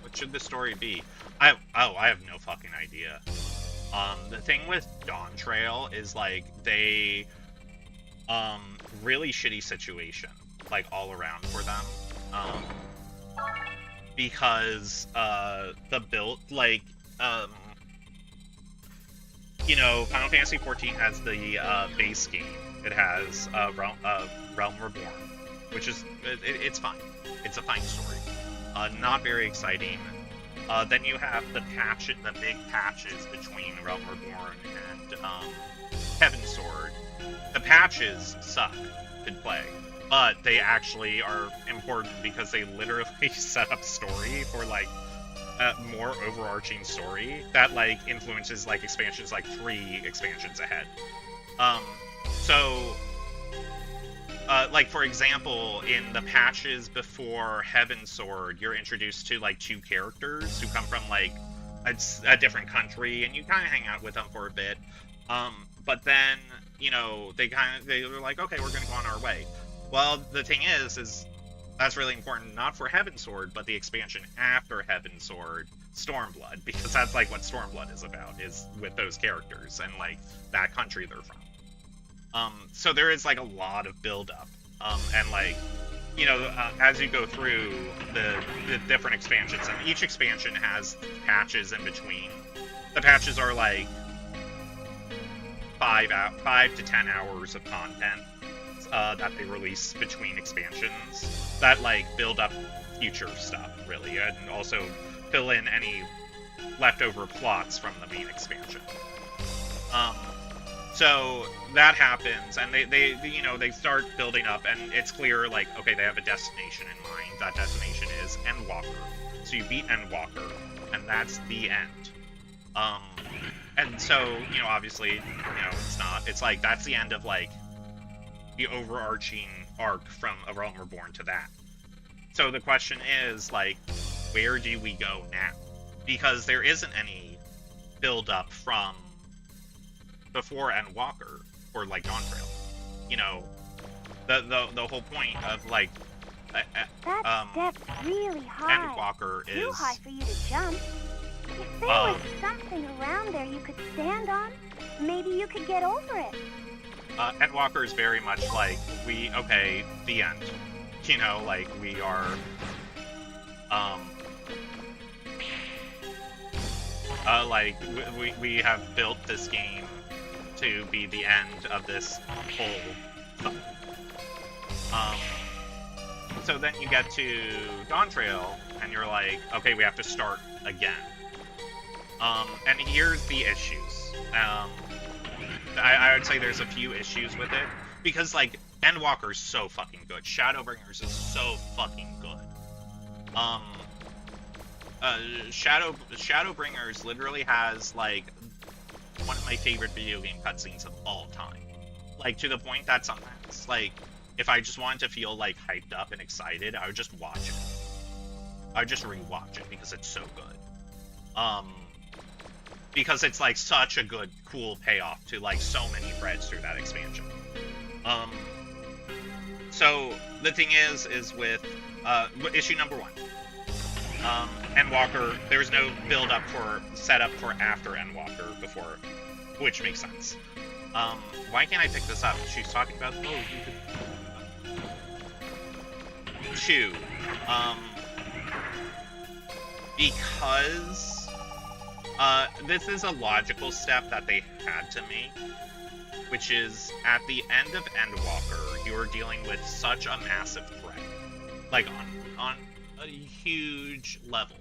What should the story be? I have no fucking idea. The thing with Dawn Trail is like they really shitty situation like all around for them. Because the build like you know, Final Fantasy 14 has the base game. It has Realm Reborn, which is it's fine. It's a fine story. Not very exciting. Then you have the big patches between Realm Reborn and Heaven's Sword. The patches suck to play, but they actually are important because they literally set up story for like more overarching story that like influences like expansions like 3 expansions ahead. So like for example, in the patches before Heaven Sword, you're introduced to like 2 characters who come from like a different country, and you kind of hang out with them for a bit. But then, you know, they were like, okay, we're gonna go on our way. Well, the thing is that's really important, not for Heaven Sword, but the expansion after Heaven Sword, Stormblood, because that's like what Stormblood is about, is with those characters and like that country they're from. So there is like a lot of build-up, and like, you know, as you go through the different expansions, and each expansion has patches in between. The patches are like 5 to 10 hours of content that they release between expansions that like build up future stuff, really, and also fill in any leftover plots from the main expansion. So that happens, and they you know, they start building up, and it's clear, like, okay, they have a destination in mind. That destination is Endwalker. So you beat Endwalker, and that's the end. And so, you know, obviously, you know, it's not. It's like, that's the end of, like, the overarching arc from A Realm Reborn to that. So the question is, like, where do we go now? Because there isn't any build-up from before Endwalker, or like Dawntrail. You know, the whole point of like That step's really high. Endwalker is Too high for you to jump. If there was something around there you could stand on, maybe you could get over it. Endwalker is very much like, okay, the end. You know, like, we are like, we have built this game to be the end of this whole thing. So then you get to Dawntrail, and you're like, okay, we have to start again. And here's the issues. I would say there's a few issues with it, because, like, Endwalker's so fucking good. Shadowbringers is so fucking good. Shadowbringers literally has, like, one of my favorite video game cutscenes of all time. Like, to the point that sometimes, like, if I just wanted to feel, like, hyped up and excited, I would just watch it. I would just rewatch it because it's so good. Because it's, like, such a good, cool payoff to, like, so many threads through that expansion. So, the thing is with, issue number 1. Endwalker, there's no build-up for, setup for after Endwalker before, which makes sense. Why can't I pick this up? She's talking about, oh, you could... 2. Because, this is a logical step that they had to make, which is, at the end of Endwalker, you are dealing with such a massive threat. Like, on a huge level.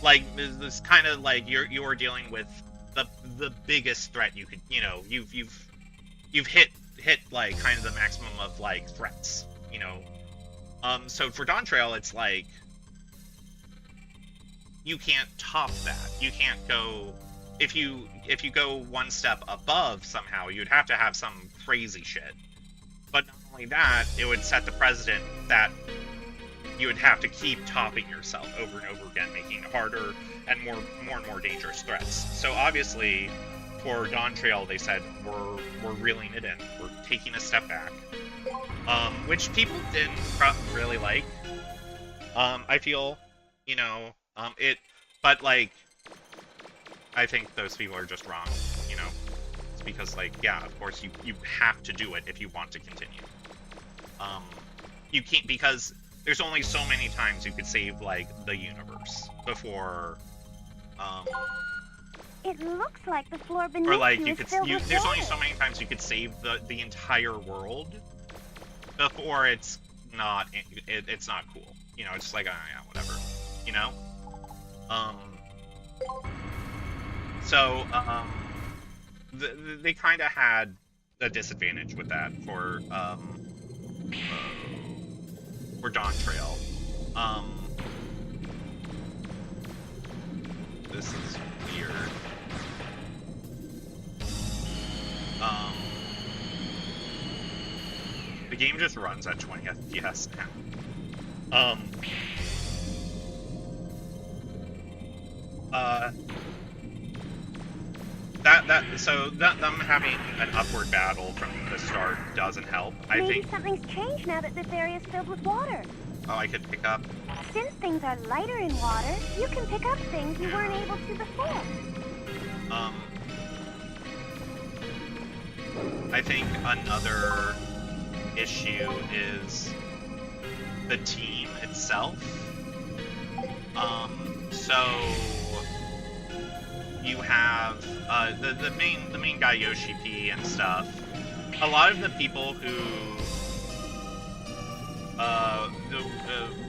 Like, this kind of, like, you're dealing with the biggest threat you could, you know, you've hit, like, kind of the maximum of, like, threats, you know. So for Dawntrail, it's like, you can't top that. You can't go, if you go one step above somehow, you'd have to have some crazy shit. But not only that, it would set the precedent that you would have to keep topping yourself over and over again, making it harder and more and more dangerous threats. So obviously, for Dawntrail, they said, we're reeling it in. We're taking a step back. Which people didn't really like. I feel, you know, but, like, I think those people are just wrong, you know? It's because, like, yeah, of course, you have to do it if you want to continue. You can't, because there's only so many times you could save, like, the universe before, It looks like the floor beneath or, like, you is filled with there's only water. so many times you could save the entire world before it's not cool. You know, it's just like, yeah, whatever, you know? So, they kind of had a disadvantage with that for Dawntrail. this is weird. The game just runs at 20 FPS now. So them having an upward battle from the start doesn't help. I Maybe think. something's changed now that this area is filled with water. Oh, I could pick up. Since things are lighter in water, you can pick up things you weren't able to before. I think another issue is the team itself. So you have the main guy Yoshi P and stuff. A lot of the people who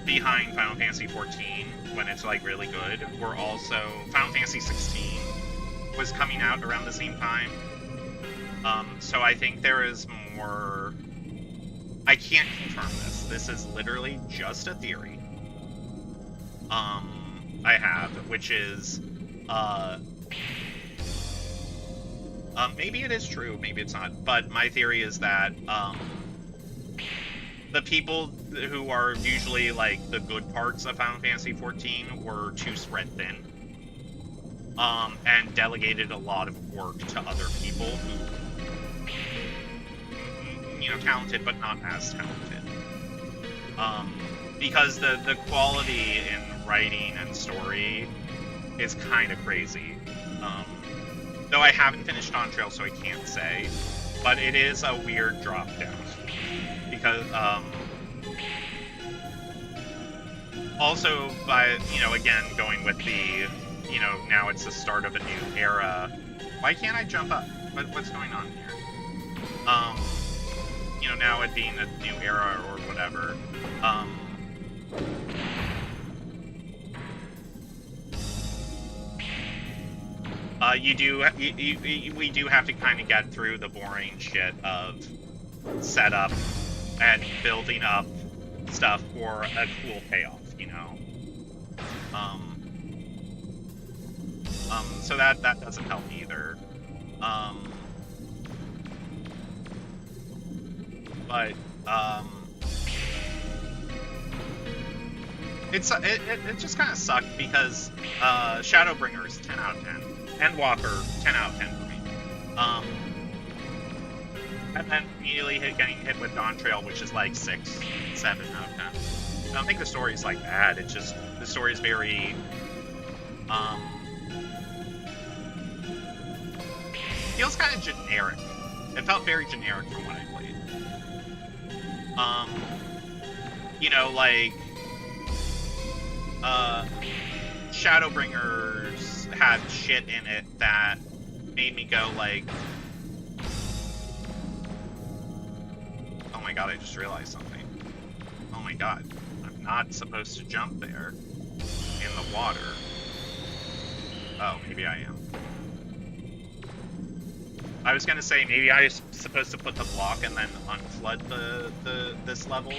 behind Final Fantasy 14 when it's like really good were also Final Fantasy 16 was coming out around the same time. So I think there is more. I can't confirm this. This is literally just a theory. I have, which is, maybe it is true, maybe it's not, but my theory is that, the people who are usually, like, the good parts of Final Fantasy 14 were too spread thin, and delegated a lot of work to other people who, you know, talented, but not as talented. Because the quality in writing and story is kind of crazy. Though I haven't finished On Trail, so I can't say. But it is a weird drop down. Because, also, by, you know, again, going with the, you know, now it's the start of a new era. Why can't I jump up? What's going on here? You know, now it being a new era or whatever. We do have to kind of get through the boring shit of setup and building up stuff for a cool payoff, you know. So that doesn't help either. But it just kind of sucked because Shadowbringer's 10 out of 10. And Walker, 10 out of 10 for me. And then immediately getting hit with Dawn Trail, which is like 6, 7 out of 10. I don't think the story's like bad, it's just, the story's very, feels kind of generic. It felt very generic from what I played. You know, like, Shadowbringers had shit in it that made me go like, oh my god, I just realized something. Oh my god, I'm not supposed to jump there in the water. Oh, maybe I am. I was gonna say maybe I was supposed to put the block and then unflood this level.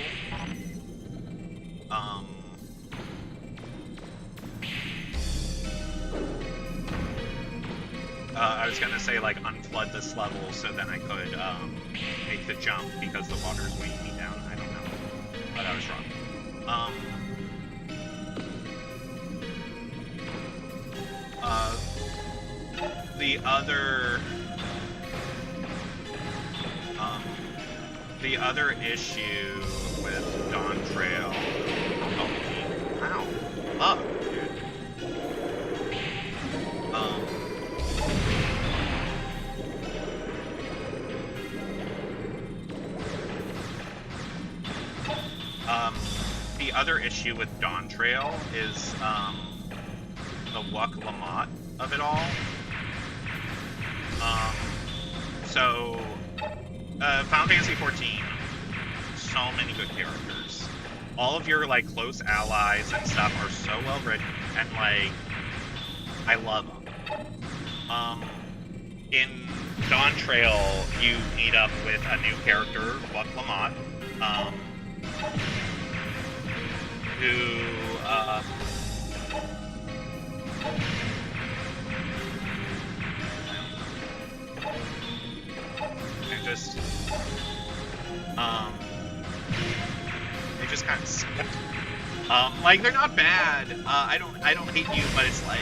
I was gonna say, like, unflood this level so then I could, make the jump because the water's weighing me down. I don't know. But I was wrong. The other issue with Dawn Trail... Oh, ow. Up, dude. The other issue with Dawn Trail is the Wuck Lamont of it all. So Final Fantasy 14, so many good characters. All of your like close allies and stuff are so well written, and like I love them. In Dawn Trail, you meet up with a new character, Wuck Lamont, who Like, they're not bad. I don't hate you, but it's like...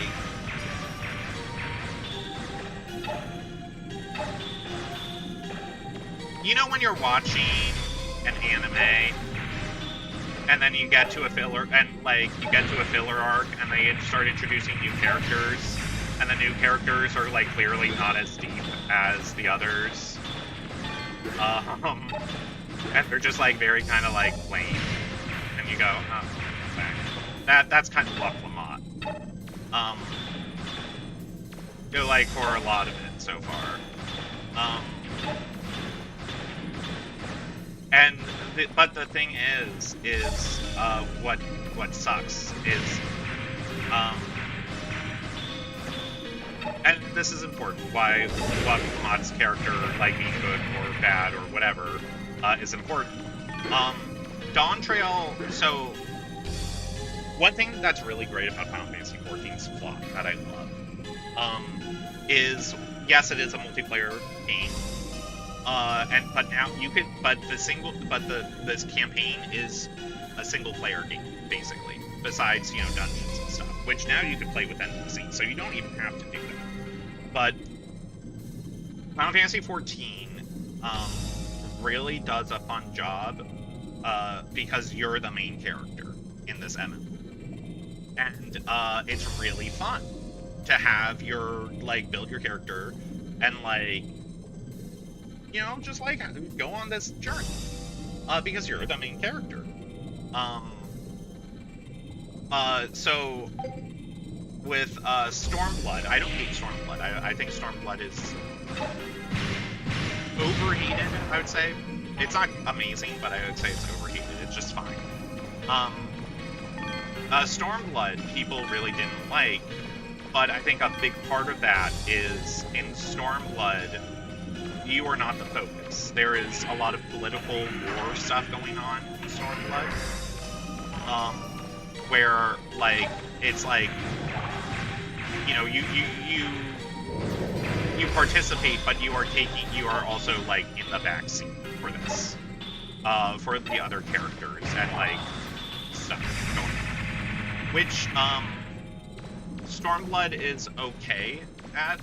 You know when you're watching an anime, and then you get to a filler, and, like, you get to a filler arc, and they start introducing new characters, and the new characters are, like, clearly not as deep as the others. And they're just, like, very kind of, like, lame. And you go, oh, okay. That's kind of Luck Lamont. You know, like, for a lot of it so far. But the thing is what sucks is, and this is important, why Lamont's character, like, being good or bad or whatever, is important. Dawn Trail, so, one thing that's really great about Final Fantasy XIV's plot that I love, is, yes, it is a multiplayer game, this campaign is a single player game, basically, besides, you know, dungeons and stuff, which now you can play with NPCs, so you don't even have to do that. But Final Fantasy XIV, really does a fun job, because you're the main character in this MMO. And, it's really fun to have your, like, build your character and, like, you know, just, like, go on this journey. Because you're the main character. So, with, Stormblood, I don't hate Stormblood. I think Stormblood is overhated, I would say. It's not amazing, but I would say it's overhated. It's just fine. Stormblood, people really didn't like, but I think a big part of that is, in Stormblood, you are not the focus. There is a lot of political war stuff going on in Stormblood, where, like, it's like, you know, you participate, but you are also, like, in the backseat for this, for the other characters and, like, stuff going on. Which, Stormblood is okay at,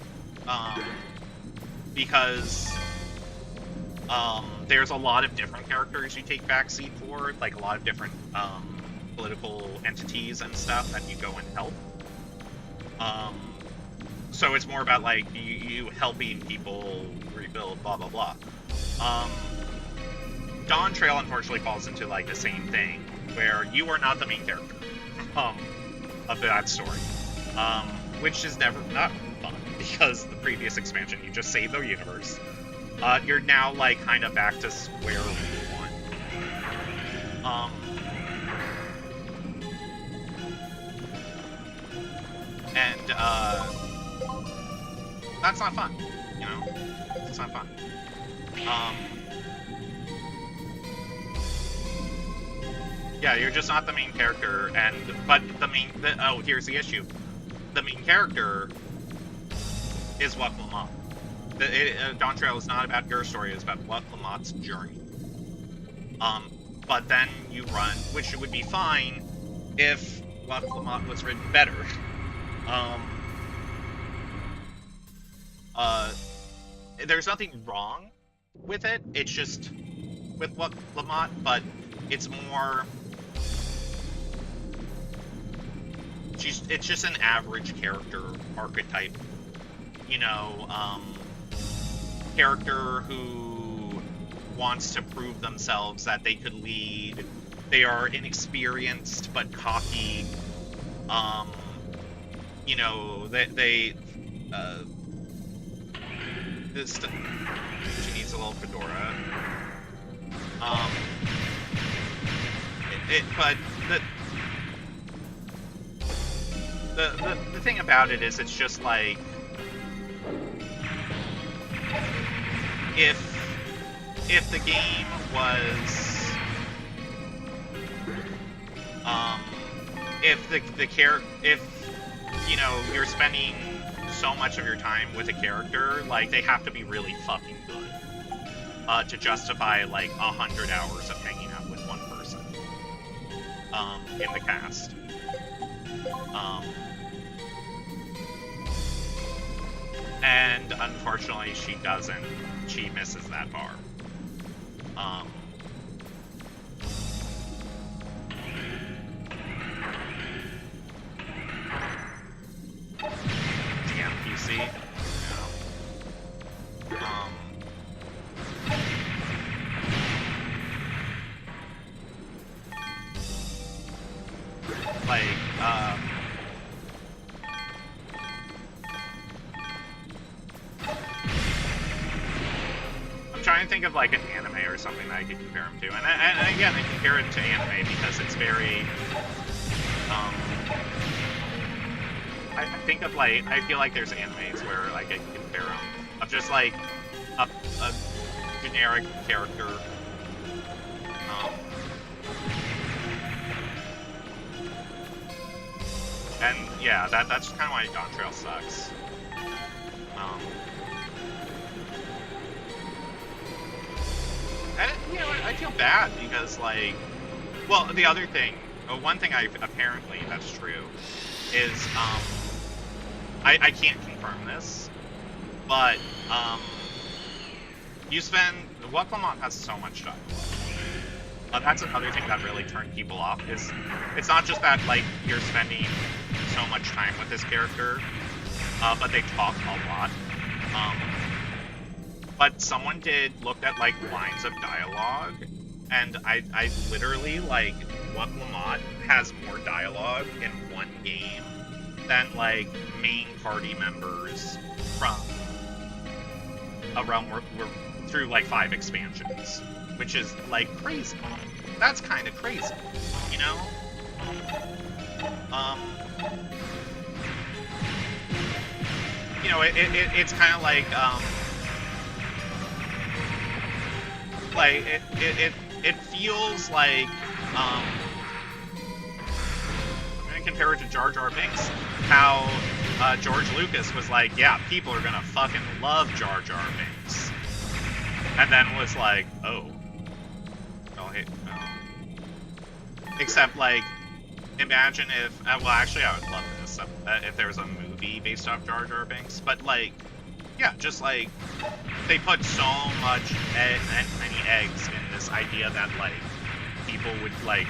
because there's a lot of different characters you take backseat for, like a lot of different political entities and stuff that you go and help. So it's more about, like, you helping people rebuild, blah blah blah. Dawn Trail unfortunately falls into, like, the same thing, where you are not the main character of that story, which is not fun, because the previous expansion, you just saved the universe. You're now, like, kind of back to square one. And, that's not fun, you know? It's not fun. Yeah, you're just not the main character, but here's the issue. The main character is Luck Lamont. Dawn Trail is not about your story, it's about Luck Lamont's journey. But then you run, which would be fine if Luck Lamont was written better. There's nothing wrong with it, it's just with Luck Lamont, but it's more... It's just an average character archetype. You know, character who wants to prove themselves that they could lead. They are inexperienced but cocky. You know, she needs a little fedora. But the thing about it is, it's just like, if the game was, if you know, you're spending so much of your time with a character, like, they have to be really fucking good to justify, like, 100 hours of hanging out with one person. in the cast. And unfortunately, she doesn't. She misses that bar. DMPC. Yeah. Like, I'm trying to think of like an anime or something that I could compare him to, and again, I compare it to anime because it's very, I think of like, I feel like there's animes where like I can compare them of just like a generic character. And yeah, that's kind of why Dawn Trail sucks. And you know, I feel bad because like, well, the other thing, one thing apparently that's true is I can't confirm this, but you spend Waklamon has so much dialogue. That's another thing that really turned people off. Is it's not just that like you're spending so much time with this character, but they talk a lot. But someone looked at like lines of dialogue, and I literally like Waklamon has more dialogue in one game than like main party members from a realm we're through like 5 expansions, which is like crazy. That's kind of crazy, you know? You know, it's kind of like it feels like I'm gonna compare it to Jar Jar Binks, how George Lucas was like, yeah, people are gonna fucking love Jar Jar Binks, and then was like, oh, hey, except like, imagine if, well, actually, I would love this if there was a movie based off Jar Jar Binks, but like, yeah, just like they put so much many eggs in this idea that like people would like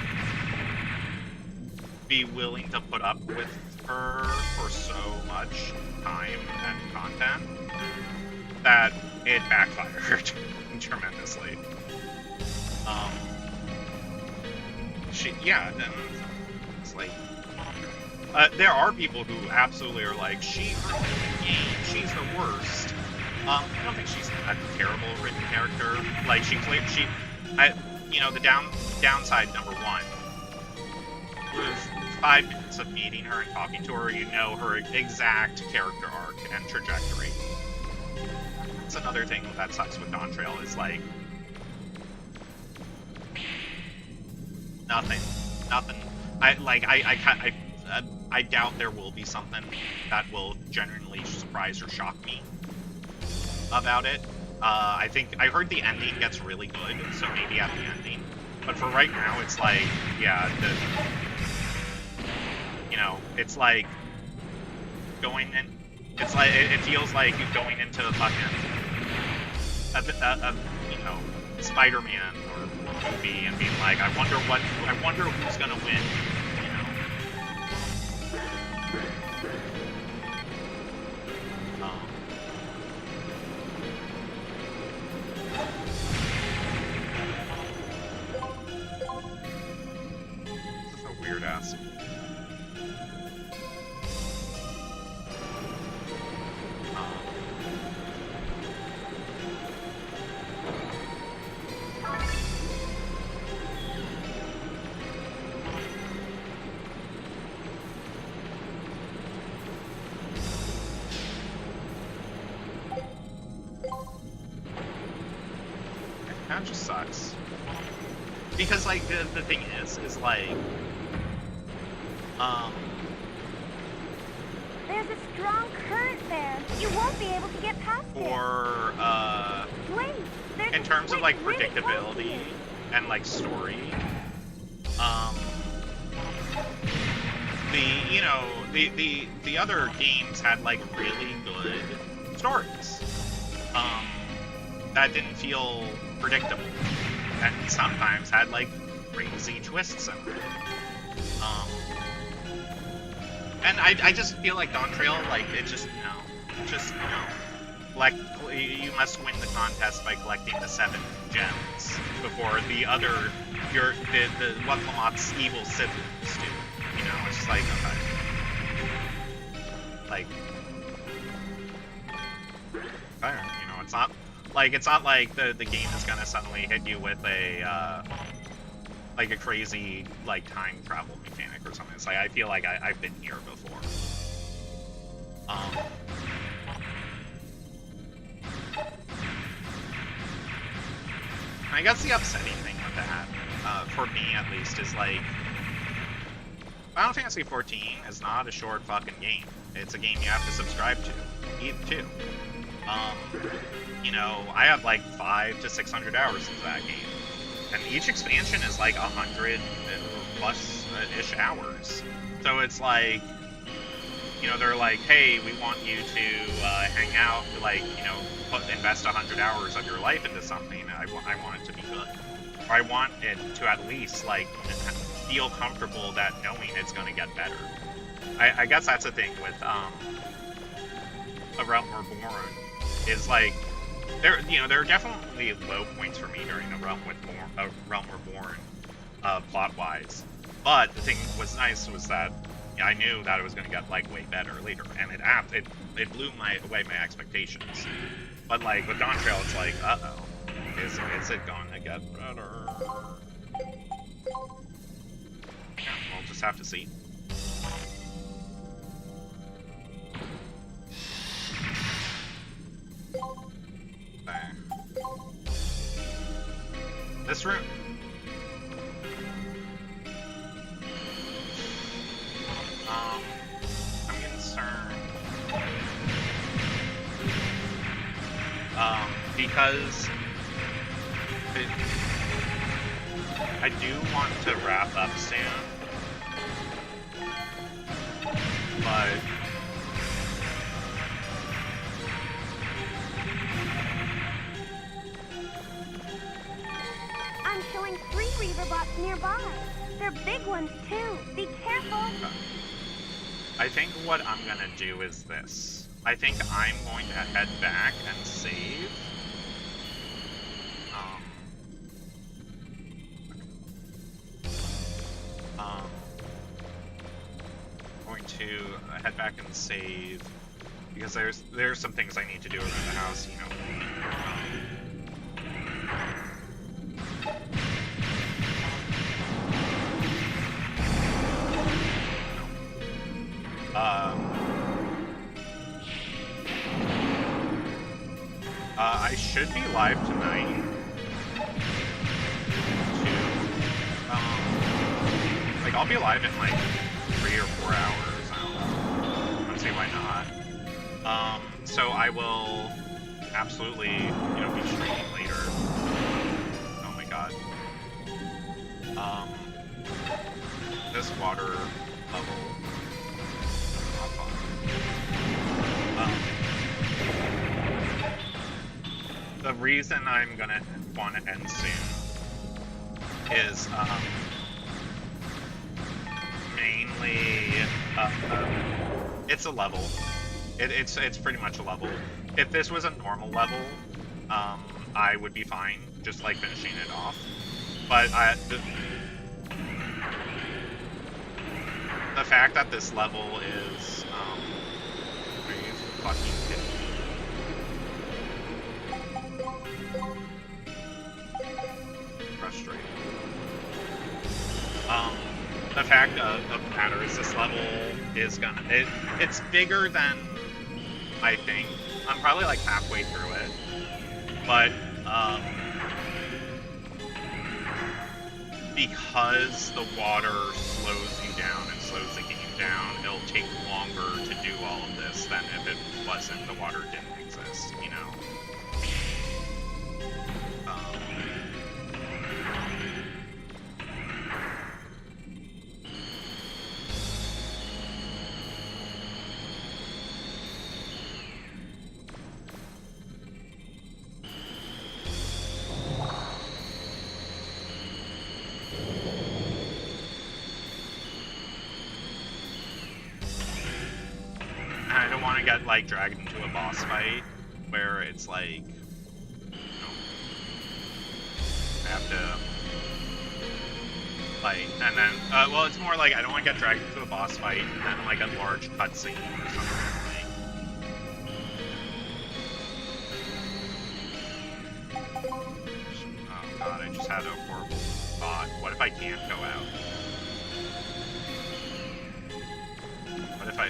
be willing to put up with her for so much time and content that it backfired tremendously. Yeah, then it's like there are people who absolutely are like, she ruined the game, she's the worst. I don't think she's a terrible written character. Like you know, the downside number one was 5 minutes of meeting her and talking to her, you know her exact character arc and trajectory. That's another thing that sucks with Dawn Trail is like nothing. I doubt there will be something that will genuinely surprise or shock me about it. I heard the ending gets really good, so maybe at the ending. But for right now, it's like, yeah, you know, it's like going in. It's like it feels like going into fucking you know, Spider-Man or movie and being like, I wonder who's gonna win. Weird ass. That just sucks. Because like the thing is like there's a strong current there. You won't be able to get past it. Or Wait, there's in terms of like really predictability and like story, the other games had like really good stories. That didn't feel predictable, and sometimes had like crazy twists in it. And I just feel like Dawn Trail, like it just like you must win the contest by collecting the 7 gems before the other the Wuklamot's evil siblings do. You know, it's just like okay. Like I don't know, you know, it's not like the game is gonna suddenly hit you with a like a crazy like time travel mechanic or something. It's like I feel like I've been here before. I guess the upsetting thing with that, for me at least, is like Final Fantasy XIV is not a short fucking game. It's a game you have to subscribe to, too. You know, I have like 500 to 600 hours into that game, and each expansion is like 100 plus ish hours. So it's like, you know, they're like, hey, we want you to hang out, like, you know, invest 100 hours of your life into something. I want it to be good, or I want it to at least like feel comfortable that knowing it's going to get better. I guess that's the thing with A Realm Reborn, is like there are definitely low points for me during A Realm Reborn, plot wise. But the thing was nice was that I knew that it was going to get like way better later, and it blew away my expectations. But like with Dawn Trail, it's like, uh-oh, is it going to get better? Yeah, we'll just have to see. There. This room. I'm concerned. Because I do want to wrap up soon, but I'm showing 3 Reaver bots nearby. They're big ones too. Be careful. I think what I'm gonna do is this. I think I'm going to head back and save. Going to head back and save because there's some things I need to do around the house, you know. I should be live tonight like I'll be live in like 3 or 4 hours. I don't see why not. So I will absolutely, you know, be streaming later. Oh my god. This water level. Not fun. The reason I'm gonna want to end soon is mainly it's a level. It's pretty much a level. If this was a normal level, I would be fine, just like finishing it off. But the fact that this level is are you fucking kidding me? Frustrating. The fact of the matter is this level is gonna it's bigger than I think. I'm probably like halfway through it, but because the water slows you down and slows the game down, it'll take longer to do all of this than if it wasn't, the water didn't exist, you know? want to get like dragged into a boss fight where it's like, I have to like, and then well, it's more like I don't want to get dragged into a boss fight and then like a large cutscene or something. Oh god, I just had a horrible thought. What if I can't go out? What if I...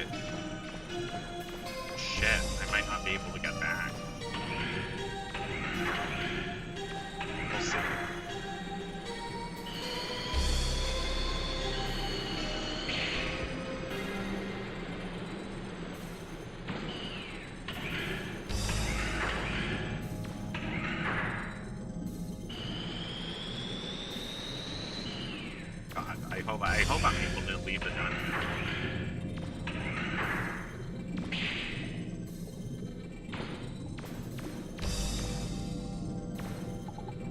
Shit, I might not be able to get back. We'll see. I hope I'm able to leave the dungeon.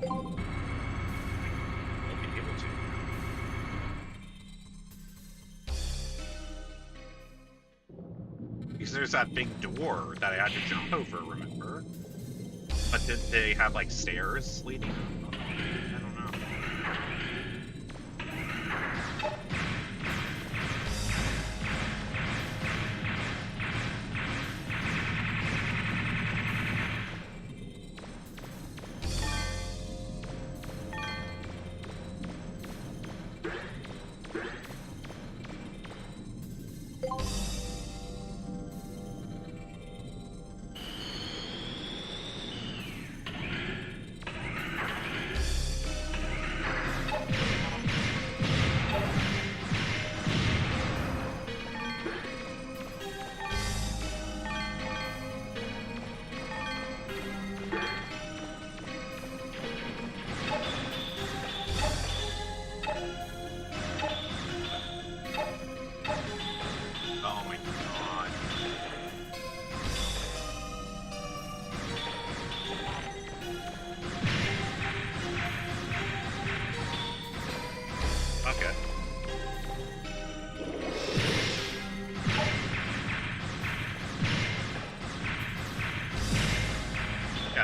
I'll be able to. Because there's that big door that I had to jump over, remember? But did they have like stairs leading up? I don't know.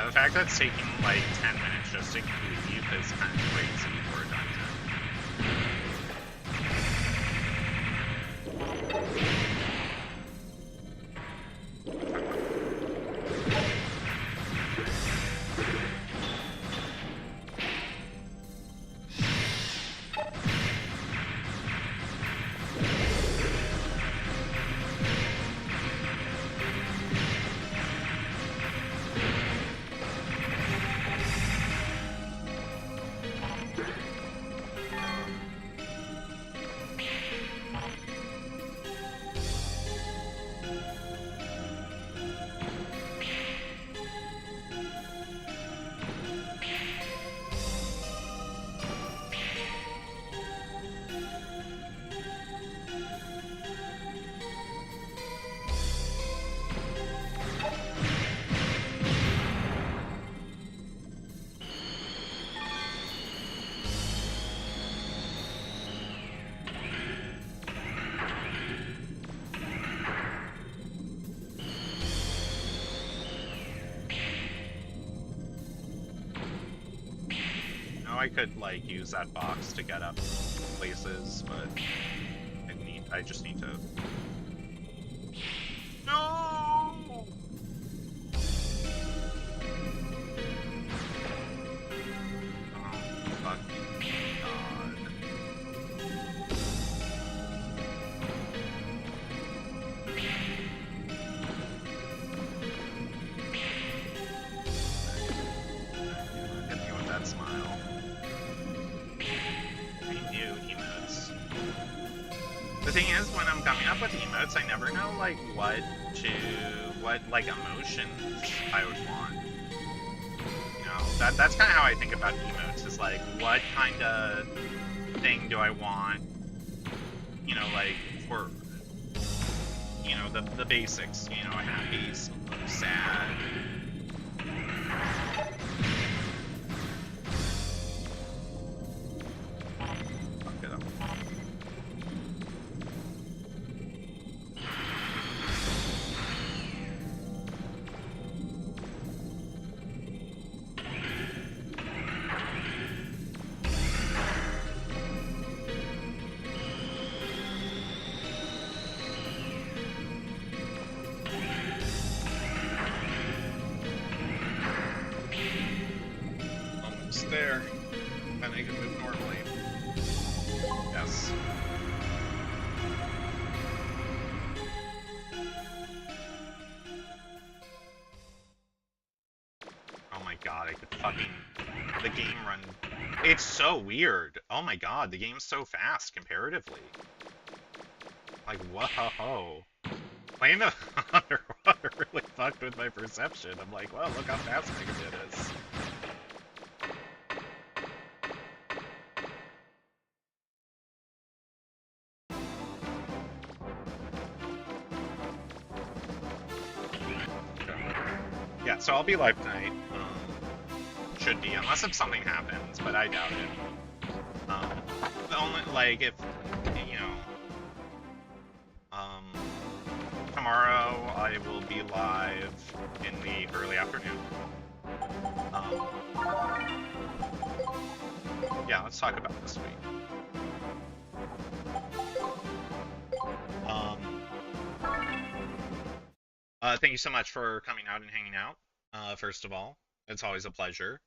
The fact that it's taking like 10 minutes just to leave is kind of crazy for a dungeon. I could like use that box to get up places, but I just need to. No! Oh, fuck God. Hit me with that smile. The thing is, when I'm coming up with emotes, I never know, like, what like, emotions I would want. You know, that's kind of how I think about emotes, is, like, what kind of thing do I want, you know, like, for, you know, the basics, you know, happy, sad. the game run. It's so weird. Oh my god, the game's so fast comparatively. Like, whoa. Playing the underwater really fucked with my perception. I'm like, well, look how fast Megaman is. Yeah, so I'll be live tonight. Should be, unless if something happens, but I doubt it. The only, like, if, you know, tomorrow I will be live in the early afternoon. Yeah, let's talk about this week. Thank you so much for coming out and hanging out. First of all, it's always a pleasure.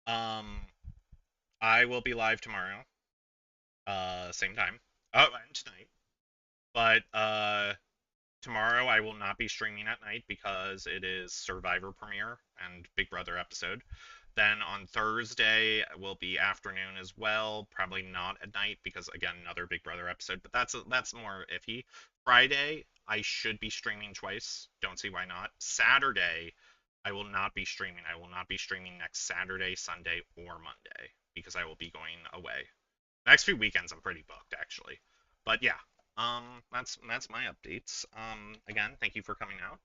I will be live tomorrow. Same time. Oh, and tonight. But tomorrow I will not be streaming at night because it is Survivor premiere and Big Brother episode. Then on Thursday will be afternoon as well, probably not at night because again another Big Brother episode, but that's more iffy. Friday I should be streaming twice. Don't see why not. Saturday I will not be streaming. I will not be streaming next Saturday, Sunday, or Monday because I will be going away. Next few weekends I'm pretty booked actually. But yeah, that's my updates. Again, thank you for coming out.